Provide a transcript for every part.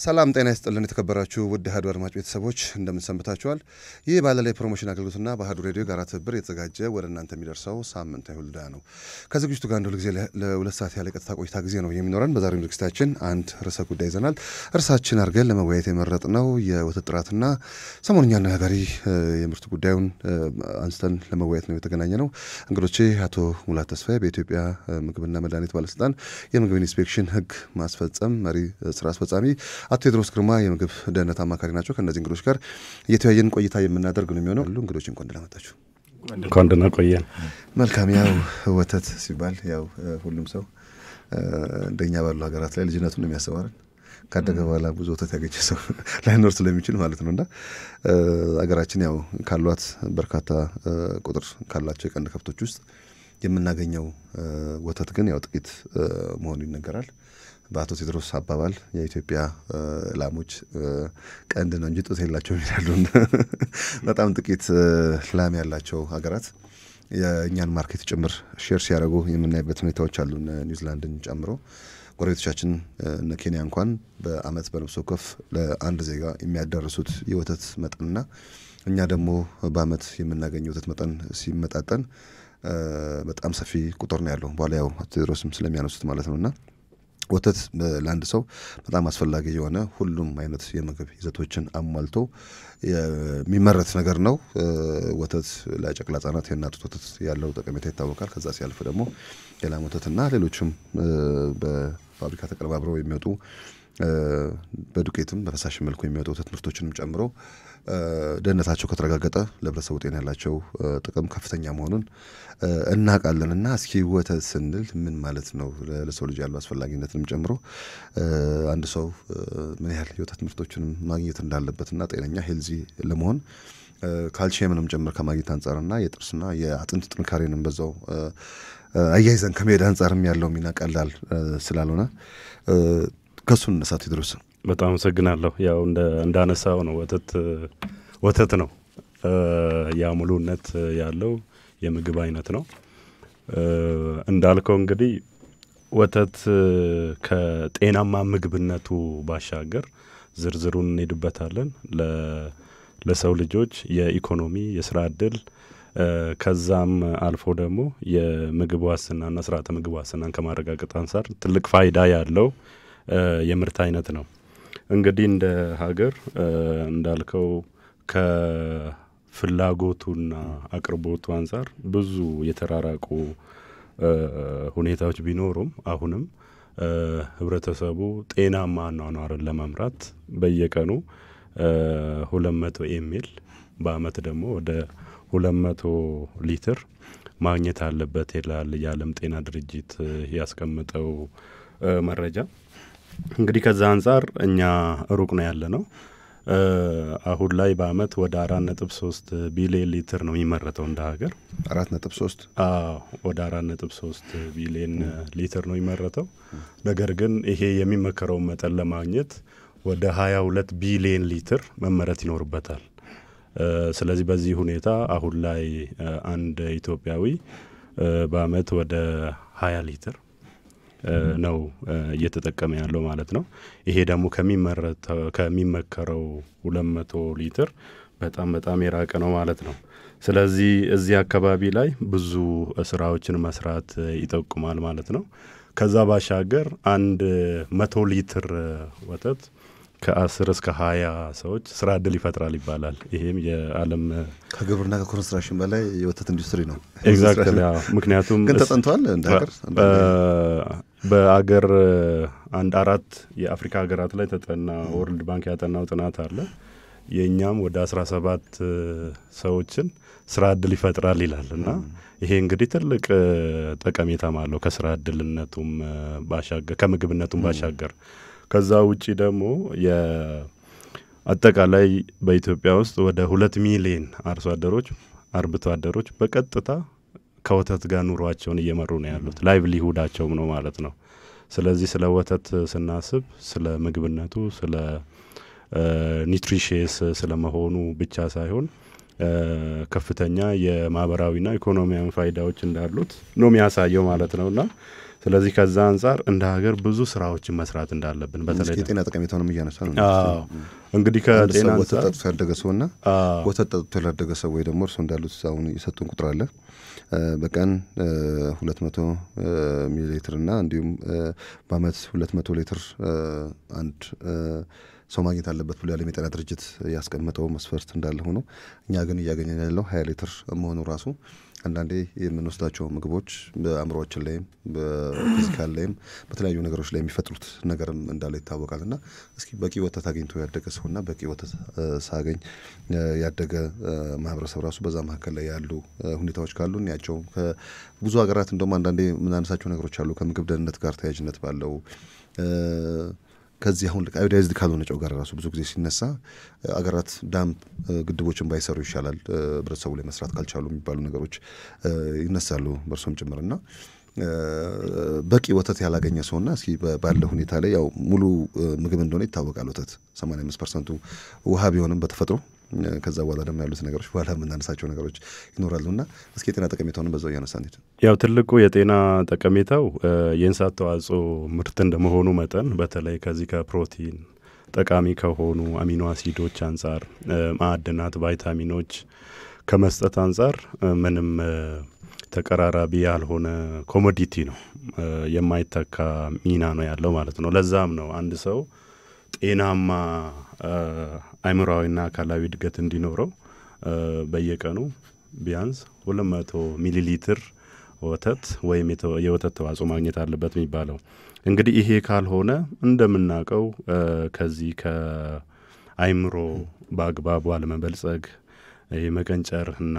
ሰላም ጤና ይስጥልን የተከበራችሁ ውድ ሀዱ አድማጭ ቤተሰቦች እንደምን ሰንብታችኋል? ይህ ባለላይ ፕሮሞሽን አገልግሎትና በሀዱ ሬዲዮ ጋር ትብብር የተዘጋጀ ወደ እናንተ የሚደርሰው ሳምንታዊ ሁልዳ ነው። ከዝግጅቱ ጋር እንደሁል ጊዜ ለሁለት ሰዓት ያለ ቀጥታ ቆይታ ጊዜ ነው የሚኖረን። በዛሬው ዝግጅታችን አንድ ርዕሰ ጉዳይ ይዘናል። እርሳችን አድርገን ለመወያየት የመረጥነው የወተት ጥራትና ሰሞንኛ አነጋጋሪ የምርት ጉዳዩን አንስተን ለመወያየት ነው የተገናኘ ነው። እንግዶቼ አቶ ሙላት ተስፋዬ በኢትዮጵያ ምግብና መድኃኒት ባለስልጣን የምግብ ኢንስፔክሽን ህግ ማስፈጸም መሪ ስራ አስፈጻሚ፣ አቶ ቴድሮስ ግርማ የምግብ ደህንነት አማካሪ ናቸው። ከነዚህ እንግዶች ጋር የተወያየን ቆይታ የምናደርግ ነው የሚሆነው። እንግዶች እንኳን ደህና መጣችሁ። እንኳን ደህና ቆየን። መልካም። ያው ወተት ሲባል ያው ሁሉም ሰው እንደኛ ባሉ ሀገራት ላይ ልጅነቱን የሚያሰዋረን ካደገ በኋላ ብዙ ወተት ያገኘ ሰው ላይኖር ስለሚችል ማለት ነውና ሀገራችን ያው ካሏት በርካታ ቁጥር ካላቸው የቀንድ ከብቶች ውስጥ የምናገኘው ወተት ግን ያው ጥቂት መሆኑ ይነገራል። በአቶ ቴድሮስ አባባል የኢትዮጵያ ላሞች ቀንድ ነው እንጂ ጡት የላቸውም ይላሉ። በጣም ጥቂት ላም ያላቸው ሀገራት የእኛን ማርኬት ጭምር ሼር ሲያደርጉ የምናይበት ሁኔታዎች አሉ። ኒውዚላንድን ጨምሮ ጎረቤቶቻችን እነ ኬንያ እንኳን በአመት በነፍስ ወከፍ ለአንድ ዜጋ የሚያዳርሱት የወተት መጠንና እኛ ደግሞ በአመት የምናገኘው ወተት መጠን ሲመጣጠን በጣም ሰፊ ቁጥር ነው ያለው። በኋላ ያው አቶ ቴድሮስም ስለሚያነሱት ማለት ነውና ወተት ለአንድ ሰው በጣም አስፈላጊ የሆነ ሁሉም አይነት የምግብ ይዘቶችን አሟልቶ የሚመረት ነገር ነው። ወተት ለጨቅላ ህጻናት የእናት ወተት ያለው ጠቀሜታ ይታወቃል። ከዛ ሲያልፍ ደግሞ የላም ወተትና ሌሎችም በፋብሪካ ተቀነባብረው የሚወጡ በዱቄትም በፈሳሽ መልኩ የሚወጡ ወተት ምርቶችንም ጨምሮ ደህንነታቸው ከተረጋገጠ ለህብረተሰቡ ጤና ያላቸው ጥቅም ከፍተኛ መሆኑን እናውቃለንና እስኪ ወተት ስንል ምን ማለት ነው ለሰው ልጅ ያለው አስፈላጊነትንም ጨምሮ አንድ ሰው ምን ያህል የወተት ምርቶችንም ማግኘት እንዳለበትና ጤነኛ ሄልዚ ለመሆን ካልሲየምንም ጨምር ከማግኘት አንፃርና የጥርስና የአጥንት ጥንካሬንም በዛው አያይዘን ከመሄድ አንፃርም ያለው ሚና ቀላል ስላልሆነ ከሱን ነሳት ቴድሮስ በጣም አመሰግናለሁ። ያው እንዳነሳው ነው ወተት ነው ያ ሙሉነት ያለው የምግብ አይነት ነው። እንዳልከው እንግዲህ ወተት ከጤናማ ምግብነቱ ባሻገር ዝርዝሩን እንሄድበታለን። ለሰው ልጆች የኢኮኖሚ የስራ ዕድል ከዛም አልፎ ደግሞ የምግብ ዋስትናና ስርዓተ ምግብ ዋስትናን ከማረጋገጥ አንፃር ትልቅ ፋይዳ ያለው የምርት አይነት ነው። እንግዲህ እንደ ሀገር እንዳልከው ከፍላጎቱና አቅርቦቱ አንፃር ብዙ የተራራቁ ሁኔታዎች ቢኖሩም አሁንም ህብረተሰቡ ጤናማ አኗኗርን ለመምራት በየቀኑ 200 ኤምኤል በአመት ደግሞ ወደ 200 ሊትር ማግኘት አለበት ይላል የዓለም ጤና ድርጅት ያስቀመጠው መረጃ። እንግዲህ ከዛ አንፃር እኛ ሩቅ ነው ያለነው። አሁን ላይ በአመት ወደ 4.3 ቢሊዮን ሊትር ነው የሚመረተው እንደ ሀገር። 4.3 ወደ 4.3 ቢሊዮን ሊትር ነው የሚመረተው። ነገር ግን ይሄ የሚመከረው መጠን ለማግኘት ወደ 22 ቢሊዮን ሊትር መመረት ይኖርበታል። ስለዚህ በዚህ ሁኔታ አሁን ላይ አንድ ኢትዮጵያዊ በአመት ወደ 20 ሊትር ነው እየተጠቀመ ያለው ማለት ነው። ይሄ ደግሞ ከሚመከረው 200 ሊትር በጣም የራቀ ነው ማለት ነው። ስለዚህ እዚህ አካባቢ ላይ ብዙ ስራዎችን መስራት ይጠቁማል ማለት ነው። ከዛ ባሻገር አንድ 100 ሊትር ወተት ከ10 እስከ 20 ሰዎች ስራ ዕድል ይፈጥራል ይባላል። ይሄም የዓለም ከግብርና ከኮንስትራክሽን በላይ የወተት ኢንዱስትሪ ነው። ኤግዛክትሊ ምክንያቱም ግን ተጠንቷል እንደ ሀገር በአገር አንድ 4 የአፍሪካ ሀገራት ላይ ተጠና ወርልድ ባንክ ያጠናው ጥናት አለ። የኛም ወደ 17 ሰዎችን ስራ ዕድል ይፈጥራል ይላልና ይሄ እንግዲህ ትልቅ ጠቀሜታም አለው ከስራ ዕድልነቱም ባሻገር ከምግብነቱም ባሻገር። ከዛ ውጪ ደግሞ አጠቃላይ በኢትዮጵያ ውስጥ ወደ 2 ሚሊዮን አርብቶ አደሮች በቀጥታ ከወተት ጋር ኑሯቸውን እየመሩ ነው ያሉት። ላይቭሊሁዳቸውም ነው ማለት ነው። ስለዚህ ስለ ወተት ስናስብ ስለ ምግብነቱ ስለ ኒውትሪሽንስ ስለመሆኑ ብቻ ሳይሆን ከፍተኛ የማህበራዊና ኢኮኖሚያዊ ፋይዳዎች እንዳሉት ነው የሚያሳየው ማለት ነውና ስለዚህ ከዛ አንፃር እንደ ሀገር ብዙ ስራዎችን መስራት እንዳለብን በተለይ የጤና ጠቀሜታውንም እያነሳ ነው። እንግዲህ ከጤና አንፃር ወተት ያደገ ሰውና ወተት ጠጥቶ ያደገ ሰው ወይ ደግሞ እርሱ እንዳሉት አሁን የሰጡን ቁጥር አለ በቀን 200 ሚሊ ሊትር እና እንዲሁም በአመት 200 ሊትር አንድ ሰው ማግኘት አለበት ብሎ ያለው የጤና ድርጅት ያስቀመጠው መስፈርት እንዳለ ሆኖ እኛ ግን እያገኘን ያለው 20 ሊትር መሆኑ ራሱ አንዳንዴ የምንወስዳቸው ምግቦች በአእምሮአችን ላይም በፊዚካል ላይም በተለያዩ ነገሮች ላይ የሚፈጥሩት ነገርም እንዳለ ይታወቃልና እስኪ በቂ ወተት አግኝቶ ያደገ ሰውና በቂ ወተት ሳገኝ ያደገ ማህበረሰብ ራሱ በዛ መካከል ላይ ያሉ ሁኔታዎች ካሉ እንያቸው። ከብዙ ሀገራት እንደውም አንዳንዴ ምናነሳቸው ነገሮች አሉ ከምግብ ደህንነት ጋር ተያያዥነት ባለው ከዚህ አሁን አዮዳይዝድ ካልሆነ ጨው ጋር ራሱ ብዙ ጊዜ ሲነሳ አገራት ዳም ግድቦችን ባይሰሩ ይሻላል ህብረተሰቡ ላይ መስራት ካልቻሉ የሚባሉ ነገሮች ይነሳሉ በርሶም ጭምርና በቂ ወተት ያላገኘ ሰውና እስኪ ባለ ሁኔታ ላይ ያው ሙሉ ምግብ እንደሆነ ይታወቃል ወተት 85% ውሃ ቢሆንም በተፈጥሮ ከዛ በኋላ ደግሞ ያሉት ነገሮች በኋላ የምናነሳቸው ነገሮች ይኖራሉና እስኪ የጤና ጠቀሜታውን በዛው ያነሳን። ያው ትልቁ የጤና ጠቀሜታው የእንስሳት ተዋጽኦ ምርት እንደመሆኑ መጠን በተለይ ከዚህ ከፕሮቲን ጠቃሚ ከሆኑ አሚኖ አሲዶች አንፃር ማዕድናት፣ ቫይታሚኖች ከመስጠት አንፃር ምንም ተቀራራቢ ያልሆነ ኮሞዲቲ ነው፣ የማይተካ ሚና ነው ያለው ማለት ነው። ለዛም ነው አንድ ሰው ጤናማ አእምሮአዊና አካላዊ እድገት እንዲኖረው በየቀኑ ቢያንስ 200 ሚሊ ሊትር ወተት ወይም የወተት ተዋጽኦ ማግኘት አለበት የሚባለው። እንግዲህ ይሄ ካልሆነ እንደምናውቀው ከዚህ ከአእምሮ በአግባቡ አለመበልጸግ የመቀንጨር እና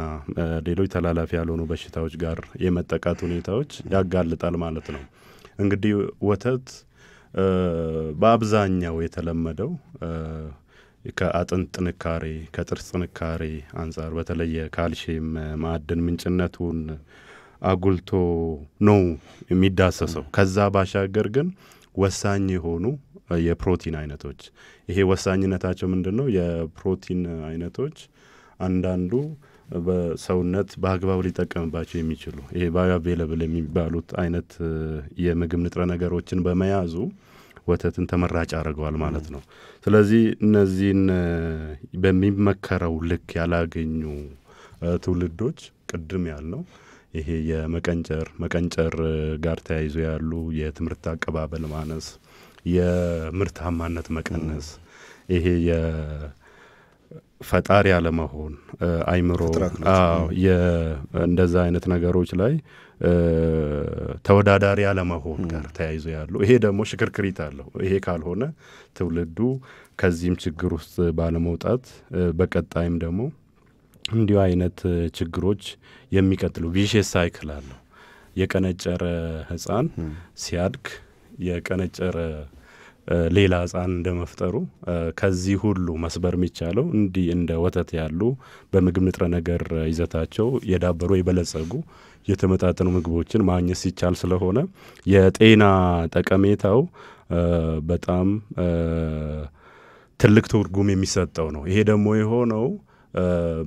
ሌሎች ተላላፊ ያልሆኑ በሽታዎች ጋር የመጠቃት ሁኔታዎች ያጋልጣል ማለት ነው። እንግዲህ ወተት በአብዛኛው የተለመደው ከአጥንት ጥንካሬ ከጥርስ ጥንካሬ አንፃር በተለየ ካልሲየም ማዕድን ምንጭነቱን አጉልቶ ነው የሚዳሰሰው። ከዛ ባሻገር ግን ወሳኝ የሆኑ የፕሮቲን አይነቶች ይሄ ወሳኝነታቸው ምንድነው? የፕሮቲን አይነቶች አንዳንዱ በሰውነት በአግባቡ ሊጠቀምባቸው የሚችሉ ይሄ ባዮአቬለብል የሚባሉት አይነት የምግብ ንጥረ ነገሮችን በመያዙ ወተትን ተመራጭ ያደርገዋል ማለት ነው። ስለዚህ እነዚህን በሚመከረው ልክ ያላገኙ ትውልዶች ቅድም ያልነው ይሄ የመቀንጨር ጋር ተያይዞ ያሉ የትምህርት አቀባበል ማነስ፣ የምርታማነት መቀነስ፣ ይሄ ፈጣሪ ያለመሆን አይምሮ እንደዛ አይነት ነገሮች ላይ ተወዳዳሪ ያለመሆን ጋር ተያይዞ ያሉ ይሄ ደግሞ ሽክርክሪት አለው። ይሄ ካልሆነ ትውልዱ ከዚህም ችግር ውስጥ ባለመውጣት በቀጣይም ደግሞ እንዲሁ አይነት ችግሮች የሚቀጥሉ ቪሽየስ ሳይክል አለው። የቀነጨረ ህፃን ሲያድግ የቀነጨረ ሌላ ህፃን እንደመፍጠሩ ከዚህ ሁሉ መስበር የሚቻለው እንዲህ እንደ ወተት ያሉ በምግብ ንጥረ ነገር ይዘታቸው የዳበሩ የበለጸጉ የተመጣጠኑ ምግቦችን ማግኘት ሲቻል ስለሆነ የጤና ጠቀሜታው በጣም ትልቅ ትርጉም የሚሰጠው ነው። ይሄ ደግሞ የሆነው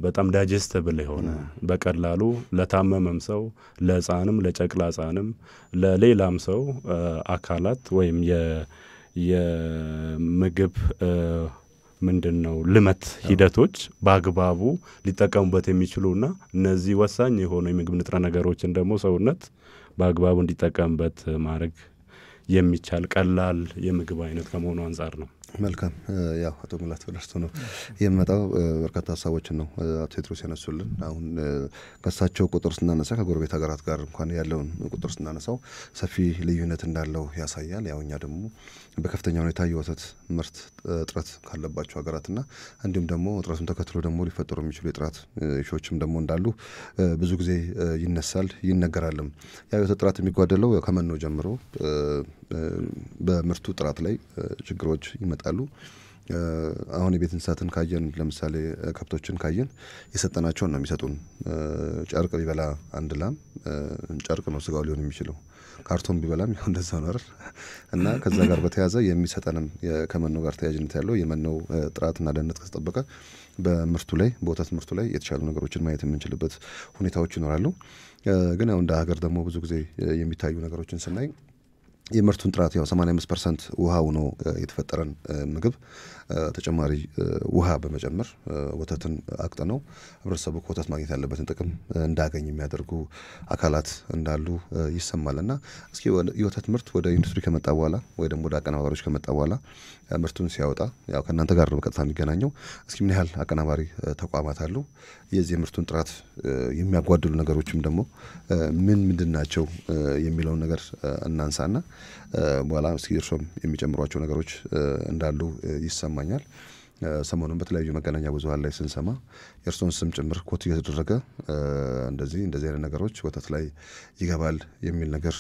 በጣም ዳይጀስተብል የሆነ በቀላሉ ለታመመም ሰው ለህፃንም ለጨቅላ ህፃንም ለሌላም ሰው አካላት ወይም የምግብ ምንድነው ልመት ሂደቶች በአግባቡ ሊጠቀሙበት የሚችሉና እነዚህ ወሳኝ የሆኑ የምግብ ንጥረ ነገሮችን ደግሞ ሰውነት በአግባቡ እንዲጠቀምበት ማድረግ የሚቻል ቀላል የምግብ አይነት ከመሆኑ አንፃር ነው። መልካም ያው አቶ ሙላት ወደርሶ ነው የመጣው በርካታ ሀሳቦችን ነው አቶ ቴድሮስ ያነሱልን። አሁን ከሳቸው ቁጥር ስናነሳ ከጎረቤት ሀገራት ጋር እንኳን ያለውን ቁጥር ስናነሳው ሰፊ ልዩነት እንዳለው ያሳያል። ያው እኛ ደግሞ በከፍተኛ ሁኔታ የወተት ምርት እጥረት ካለባቸው ሀገራትና እንዲሁም ደግሞ እጥረቱን ተከትሎ ደግሞ ሊፈጠሩ የሚችሉ የጥራት ኢሹዎችም ደግሞ እንዳሉ ብዙ ጊዜ ይነሳል ይነገራልም። ያው የወተት ጥራት የሚጓደለው ከመኖ ጀምሮ በምርቱ ጥራት ላይ ችግሮች ይመጣሉ። አሁን የቤት እንስሳትን ካየን ለምሳሌ ከብቶችን ካየን የሰጠናቸውን ነው የሚሰጡን። ጨርቅ ቢበላ አንድ ላም ጨርቅ ነው ስጋው ሊሆን የሚችለው። ካርቶን ቢበላም ያው እንደዛ ነው አይደል? እና ከዛ ጋር በተያያዘ የሚሰጠንን ከመኖ ጋር ተያያዥነት ያለው የመኖ ጥራትና ደህንነት ከተጠበቀ በምርቱ ላይ በወተት ምርቱ ላይ የተሻሉ ነገሮችን ማየት የምንችልበት ሁኔታዎች ይኖራሉ። ግን ያው እንደ ሀገር ደግሞ ብዙ ጊዜ የሚታዩ ነገሮችን ስናይ የምርቱን ጥራት ያው 85% ውሃው ነው የተፈጠረን ምግብ ተጨማሪ ውሃ በመጨመር ወተትን አቅጥነው ህብረተሰቡ ከወተት ማግኘት ያለበትን ጥቅም እንዳገኝ የሚያደርጉ አካላት እንዳሉ ይሰማልና እስኪ የወተት ምርት ወደ ኢንዱስትሪ ከመጣ በኋላ ወይ ደግሞ ወደ አቀናባሪዎች ከመጣ በኋላ ምርቱን ሲያወጣ ያው ከእናንተ ጋር በቀጥታ የሚገናኘው እስኪ ምን ያህል አቀናባሪ ተቋማት አሉ? የዚህ ምርቱን ጥራት የሚያጓድሉ ነገሮችም ደግሞ ምንድን ናቸው የሚለውን ነገር እናንሳና በኋላ እስኪ እርሶም የሚጨምሯቸው ነገሮች እንዳሉ ይሰማኛል። ሰሞኑን በተለያዩ መገናኛ ብዙሃን ላይ ስንሰማ የእርሶን ስም ጭምር ኮት እየተደረገ እንደዚህ አይነት ነገሮች ወተት ላይ ይገባል የሚል ነገር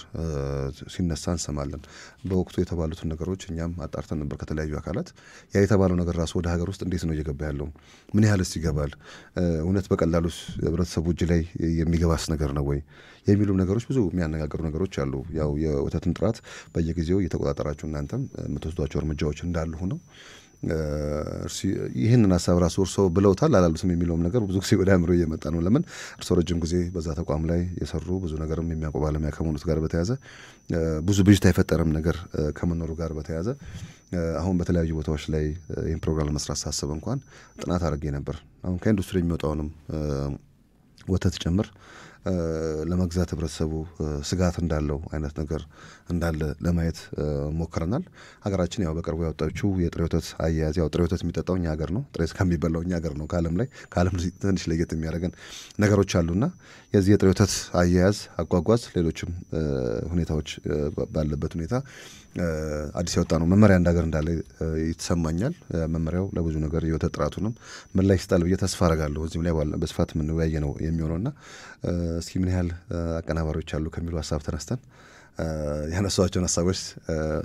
ሲነሳ እንሰማለን። በወቅቱ የተባሉትን ነገሮች እኛም አጣርተን ነበር ከተለያዩ አካላት። ያ የተባለው ነገር ራሱ ወደ ሀገር ውስጥ እንዴት ነው እየገባ ያለው? ምን ያህልስ ይገባል? እውነት በቀላሉስ ህብረተሰቡ እጅ ላይ የሚገባስ ነገር ነው ወይ የሚሉ ነገሮች ብዙ የሚያነጋግሩ ነገሮች አሉ። ያው የወተትን ጥራት በየጊዜው እየተቆጣጠራችሁ እናንተም የምትወስዷቸው እርምጃዎች እንዳሉ ሆነው ይህንን ሀሳብ ራሱ እርሶ ብለውታል አላሉትም የሚለውም ነገር ብዙ ጊዜ ወደ አእምሮ እየመጣ ነው። ለምን እርሶ ረጅም ጊዜ በዛ ተቋም ላይ የሰሩ ብዙ ነገርም የሚያውቁ ባለሙያ ከመሆኑት ጋር በተያያዘ ብዙ ብዥታ የፈጠረም ነገር ከመኖሩ ጋር በተያያዘ አሁን በተለያዩ ቦታዎች ላይ ይህን ፕሮግራም ለመስራት ሳስብ እንኳን ጥናት አድርጌ ነበር። አሁን ከኢንዱስትሪ የሚወጣውንም ወተት ጭምር ለመግዛት ህብረተሰቡ ስጋት እንዳለው አይነት ነገር እንዳለ ለማየት ሞክረናል። ሀገራችን ያው በቅርቡ ያወጣችው የጥሬ ወተት አያያዝ ያው ጥሬ ወተት የሚጠጣው እኛ ሀገር ነው። ጥሬ እስከሚበላው እኛ ሀገር ነው። ከዓለም ትንሽ ለየት የሚያደርገን ነገሮች አሉና የዚህ የጥሬ ወተት አያያዝ አጓጓዝ ሌሎችም ሁኔታዎች ባለበት ሁኔታ አዲስ ያወጣ ነው መመሪያ እንዳገር እንዳለ ይተሰማኛል። መመሪያው ለብዙ ነገር የወተት ጥራቱንም ምላሽ ይሰጣል ብዬ ተስፋ አደርጋለሁ። እዚህም ላይ በስፋት የምንወያይ ነው የሚሆነውና እስኪ ምን ያህል አቀናባሪዎች አሉ ከሚሉ ሀሳብ ተነስተን ያነሷቸውን ሀሳቦች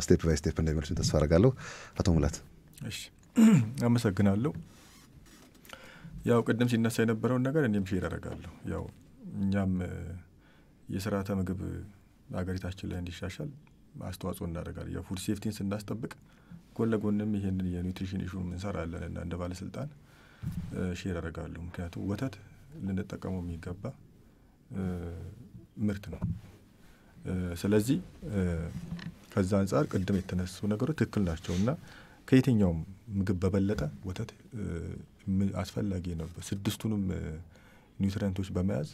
ስቴፕ ባይ ስቴፕ እንደሚመልሱን ተስፋ አደርጋለሁ። አቶ ሙላት እሺ፣ አመሰግናለሁ። ያው ቅድም ሲነሳ የነበረውን ነገር እኔም ሼር አደርጋለሁ። ያው እኛም የስርዓተ ምግብ ሀገሪታችን ላይ እንዲሻሻል አስተዋጽኦ እናደርጋለን። የፉድ ሴፍቲን ስናስጠብቅ ጎን ለጎንም ይሄንን የኒውትሪሽን ኢሹ እንሰራለን እና እንደ ባለስልጣን ሼር አደርጋለሁ። ምክንያቱም ወተት ልንጠቀመው የሚገባ ምርት ነው። ስለዚህ ከዛ አንጻር ቅድም የተነሱ ነገሮች ትክክል ናቸውና ከየትኛውም ምግብ በበለጠ ወተት አስፈላጊ ነው። ስድስቱንም ኒውትሪየንቶች በመያዝ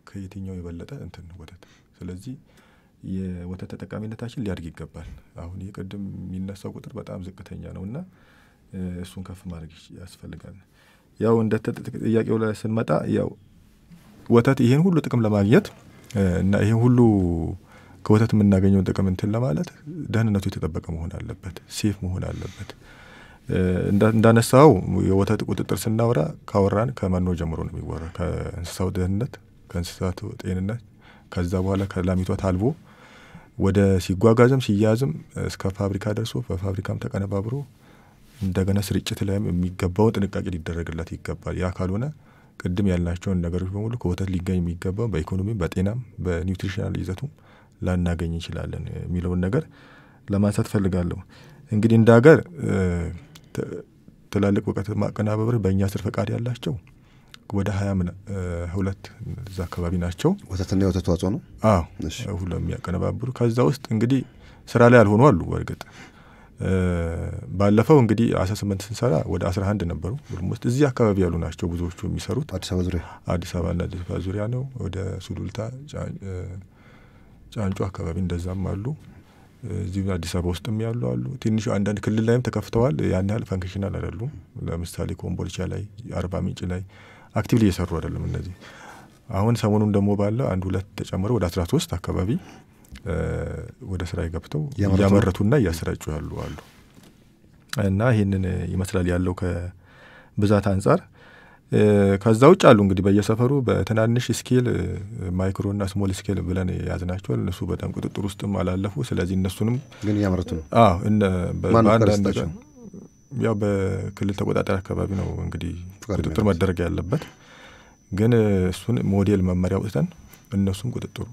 ከየትኛው የበለጠ እንትን ወተት። ስለዚህ የወተት ተጠቃሚነታችን ሊያድግ ይገባል። አሁን የቅድም የሚነሳው ቁጥር በጣም ዝቅተኛ ነውና እሱን ከፍ ማድረግ ያስፈልጋል። ያው እንደ ጥያቄው ላይ ስንመጣ ያው ወተት ይሄን ሁሉ ጥቅም ለማግኘት እና ይሄን ሁሉ ከወተት የምናገኘውን ጥቅም እንትን ለማለት ደህንነቱ የተጠበቀ መሆን አለበት፣ ሴፍ መሆን አለበት። እንዳነሳው የወተት ቁጥጥር ስናወራ ካወራን ከመኖ ጀምሮ ነው የሚወራ። ከእንስሳው ደህንነት፣ ከእንስሳቱ ጤንነት፣ ከዛ በኋላ ከላሚቷ ታልቦ ወደ ሲጓጓዝም ሲያዝም እስከ ፋብሪካ ደርሶ በፋብሪካም ተቀነባብሮ እንደገና ስርጭት ላይም የሚገባው ጥንቃቄ ሊደረግላት ይገባል። ያ ካልሆነ ቅድም ያልናቸውን ነገሮች በሙሉ ከወተት ሊገኝ የሚገባው በኢኮኖሚም በጤናም በኒውትሪሽናል ይዘቱም ላናገኝ እንችላለን የሚለውን ነገር ለማንሳት ፈልጋለሁ። እንግዲህ እንደ ሀገር ትላልቅ ወተት ማቀነባበር በእኛ ስር ፈቃድ ያላቸው ወደ 22 እዛ አካባቢ ናቸው። ወተትና የወተት ተዋጽኦ ነው። አዎ ሁሉም የሚያቀነባብሩ። ከዛ ውስጥ እንግዲህ ስራ ላይ ያልሆኑ አሉ። በእርግጥ ባለፈው እንግዲህ 18 ስንሰራ ወደ 11 ነበሩ። ሁሉም እዚህ አካባቢ ያሉ ናቸው ብዙዎቹ የሚሰሩት። አዲስ አበባና አዲስ አበባ ዙሪያ ነው። ወደ ሱሉልታ ጫንጮ አካባቢ እንደዛም አሉ። እዚህ አዲስ አበባ ውስጥም ያሉ አሉ። ትንሽ አንዳንድ ክልል ላይም ተከፍተዋል። ያን ያህል ፈንክሽናል አይደሉም። ለምሳሌ ኮምቦልቻ ላይ፣ አርባ ምንጭ ላይ አክቲቭሊ እየሰሩ አይደለም እነዚህ። አሁን ሰሞኑን ደግሞ ባለ አንድ ሁለት ተጨምሮ ወደ 13 አካባቢ ወደ ስራ ገብተው ያመረቱና ያሰራጩ ያሉ አሉ። እና ይሄንን ይመስላል ያለው ከብዛት አንፃር። ከዛ ውጭ አሉ እንግዲህ በየሰፈሩ በትናንሽ ስኬል ማይክሮና ስሞል ስኬል ብለን ያዝናቸው። እነሱ በጣም ቁጥጥር ውስጥም አላለፉ። ስለዚህ እነሱንም ግን ያመረቱ ነው። አዎ በአንዳንድ ያው በክልል ተቆጣጣሪ አካባቢ ነው እንግዲህ ቁጥጥር መደረግ ያለበት። ግን እሱን ሞዴል መመሪያ ወጥተን እነሱም ቁጥጥሩ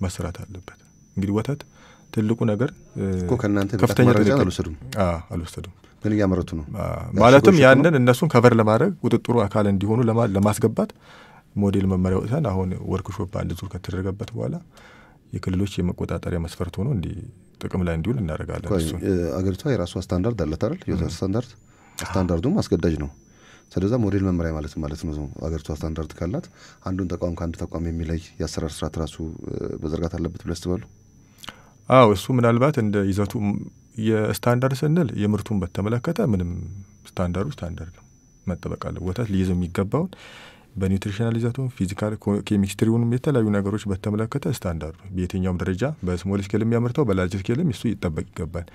መስራት አለበት። እንግዲህ ወተት ትልቁ ነገር እኮ ከናንተ ከፍተኛ ደረጃ አልወሰዱም ግን እያመረቱ ነው ማለትም ያንን እነሱን ከቨር ለማድረግ ቁጥጥሩ አካል እንዲሆኑ ለማስገባት ሞዴል መመሪያ ወጥተን አሁን ወርክሾፕ አንድ ዙር ከተደረገበት በኋላ የክልሎች የመቆጣጠሪያ መስፈርት ሆኖ እንዲ ጥቅም ላይ እንዲውል እናደርጋለን። እሱ አገሪቷ የራሷ ስታንዳርድ አላት አይደል? የወተት ስታንዳርዱም አስገዳጅ ነው። ስለዚህ ሞዴል መመሪያ ማለት ነው አገሪቷ ስታንዳርድ ካላት አንዱን ተቋም ከአንዱ ተቋም የሚለይ የአሰራር ስርዓት ራሱ መዘርጋት አለበት ብለህ ትባሉ? አዎ እሱ ምናልባት እንደ ይዘቱ የስታንዳርድ ስንል የምርቱን በተመለከተ ምንም ስታንዳርድ ነው መጠበቅ አለ። ወተት ሊይዝ የሚገባውን በኒውትሪሽናል ይዘቱን ፊዚካል ኬሚስትሪውንም የተለያዩ ነገሮች በተመለከተ ስታንዳርዱ በየትኛውም ደረጃ በስሞል ስኬል የሚያመርተው በላርጅ ስኬልም እሱ ይጠበቅ ይገባል።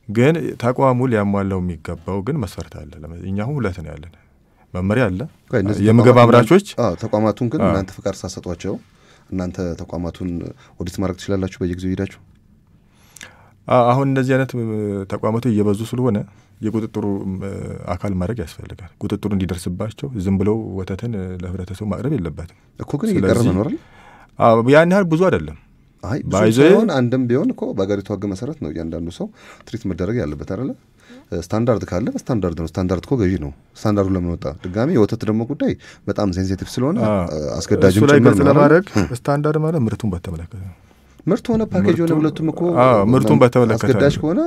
ግን ተቋሙ ሊያሟላው የሚገባው ግን መስፈርት አለ። እኛ አሁን ሁለት ነው ያለን መመሪያ አለ። የምግብ አምራቾች ተቋማቱን ግን እናንተ ፍቃድ ሳሰጧቸው እናንተ ተቋማቱን ኦዲት ማድረግ ትችላላችሁ በየጊዜው ሄዳችሁ? አሁን እንደዚህ አይነት ተቋማቱ እየበዙ ስለሆነ የቁጥጥሩ አካል ማድረግ ያስፈልጋል። ቁጥጥሩ እንዲደርስባቸው ዝም ብለው ወተትን ለህብረተሰቡ ማቅረብ የለበትም እኮ። ግን እየቀረበ ነው አይደል? ያን ያህል ብዙ አይደለም። ባይዘውን አንድም ቢሆን እኮ በአገሪቱ ህግ መሰረት ነው እያንዳንዱ ሰው ትሪት መደረግ ያለበት አይደል? ስታንዳርድ ካለ በስታንዳርድ ነው። ስታንዳርድ እኮ ገዢ ነው። ስታንዳርዱ ለምን ወጣ? ድጋሚ የወተት ደግሞ ጉዳይ በጣም ሴንሲቲቭ ስለሆነ አስገዳጅም ጭምር ነው ለማድረግ ስታንዳርድ ማለት ምርቱን በተመለከተ ምርት ሆነ ፓኬጅ ሆነ ሁለቱም እኮ ምርቱን በተመለከተ አስገዳጅ ከሆነ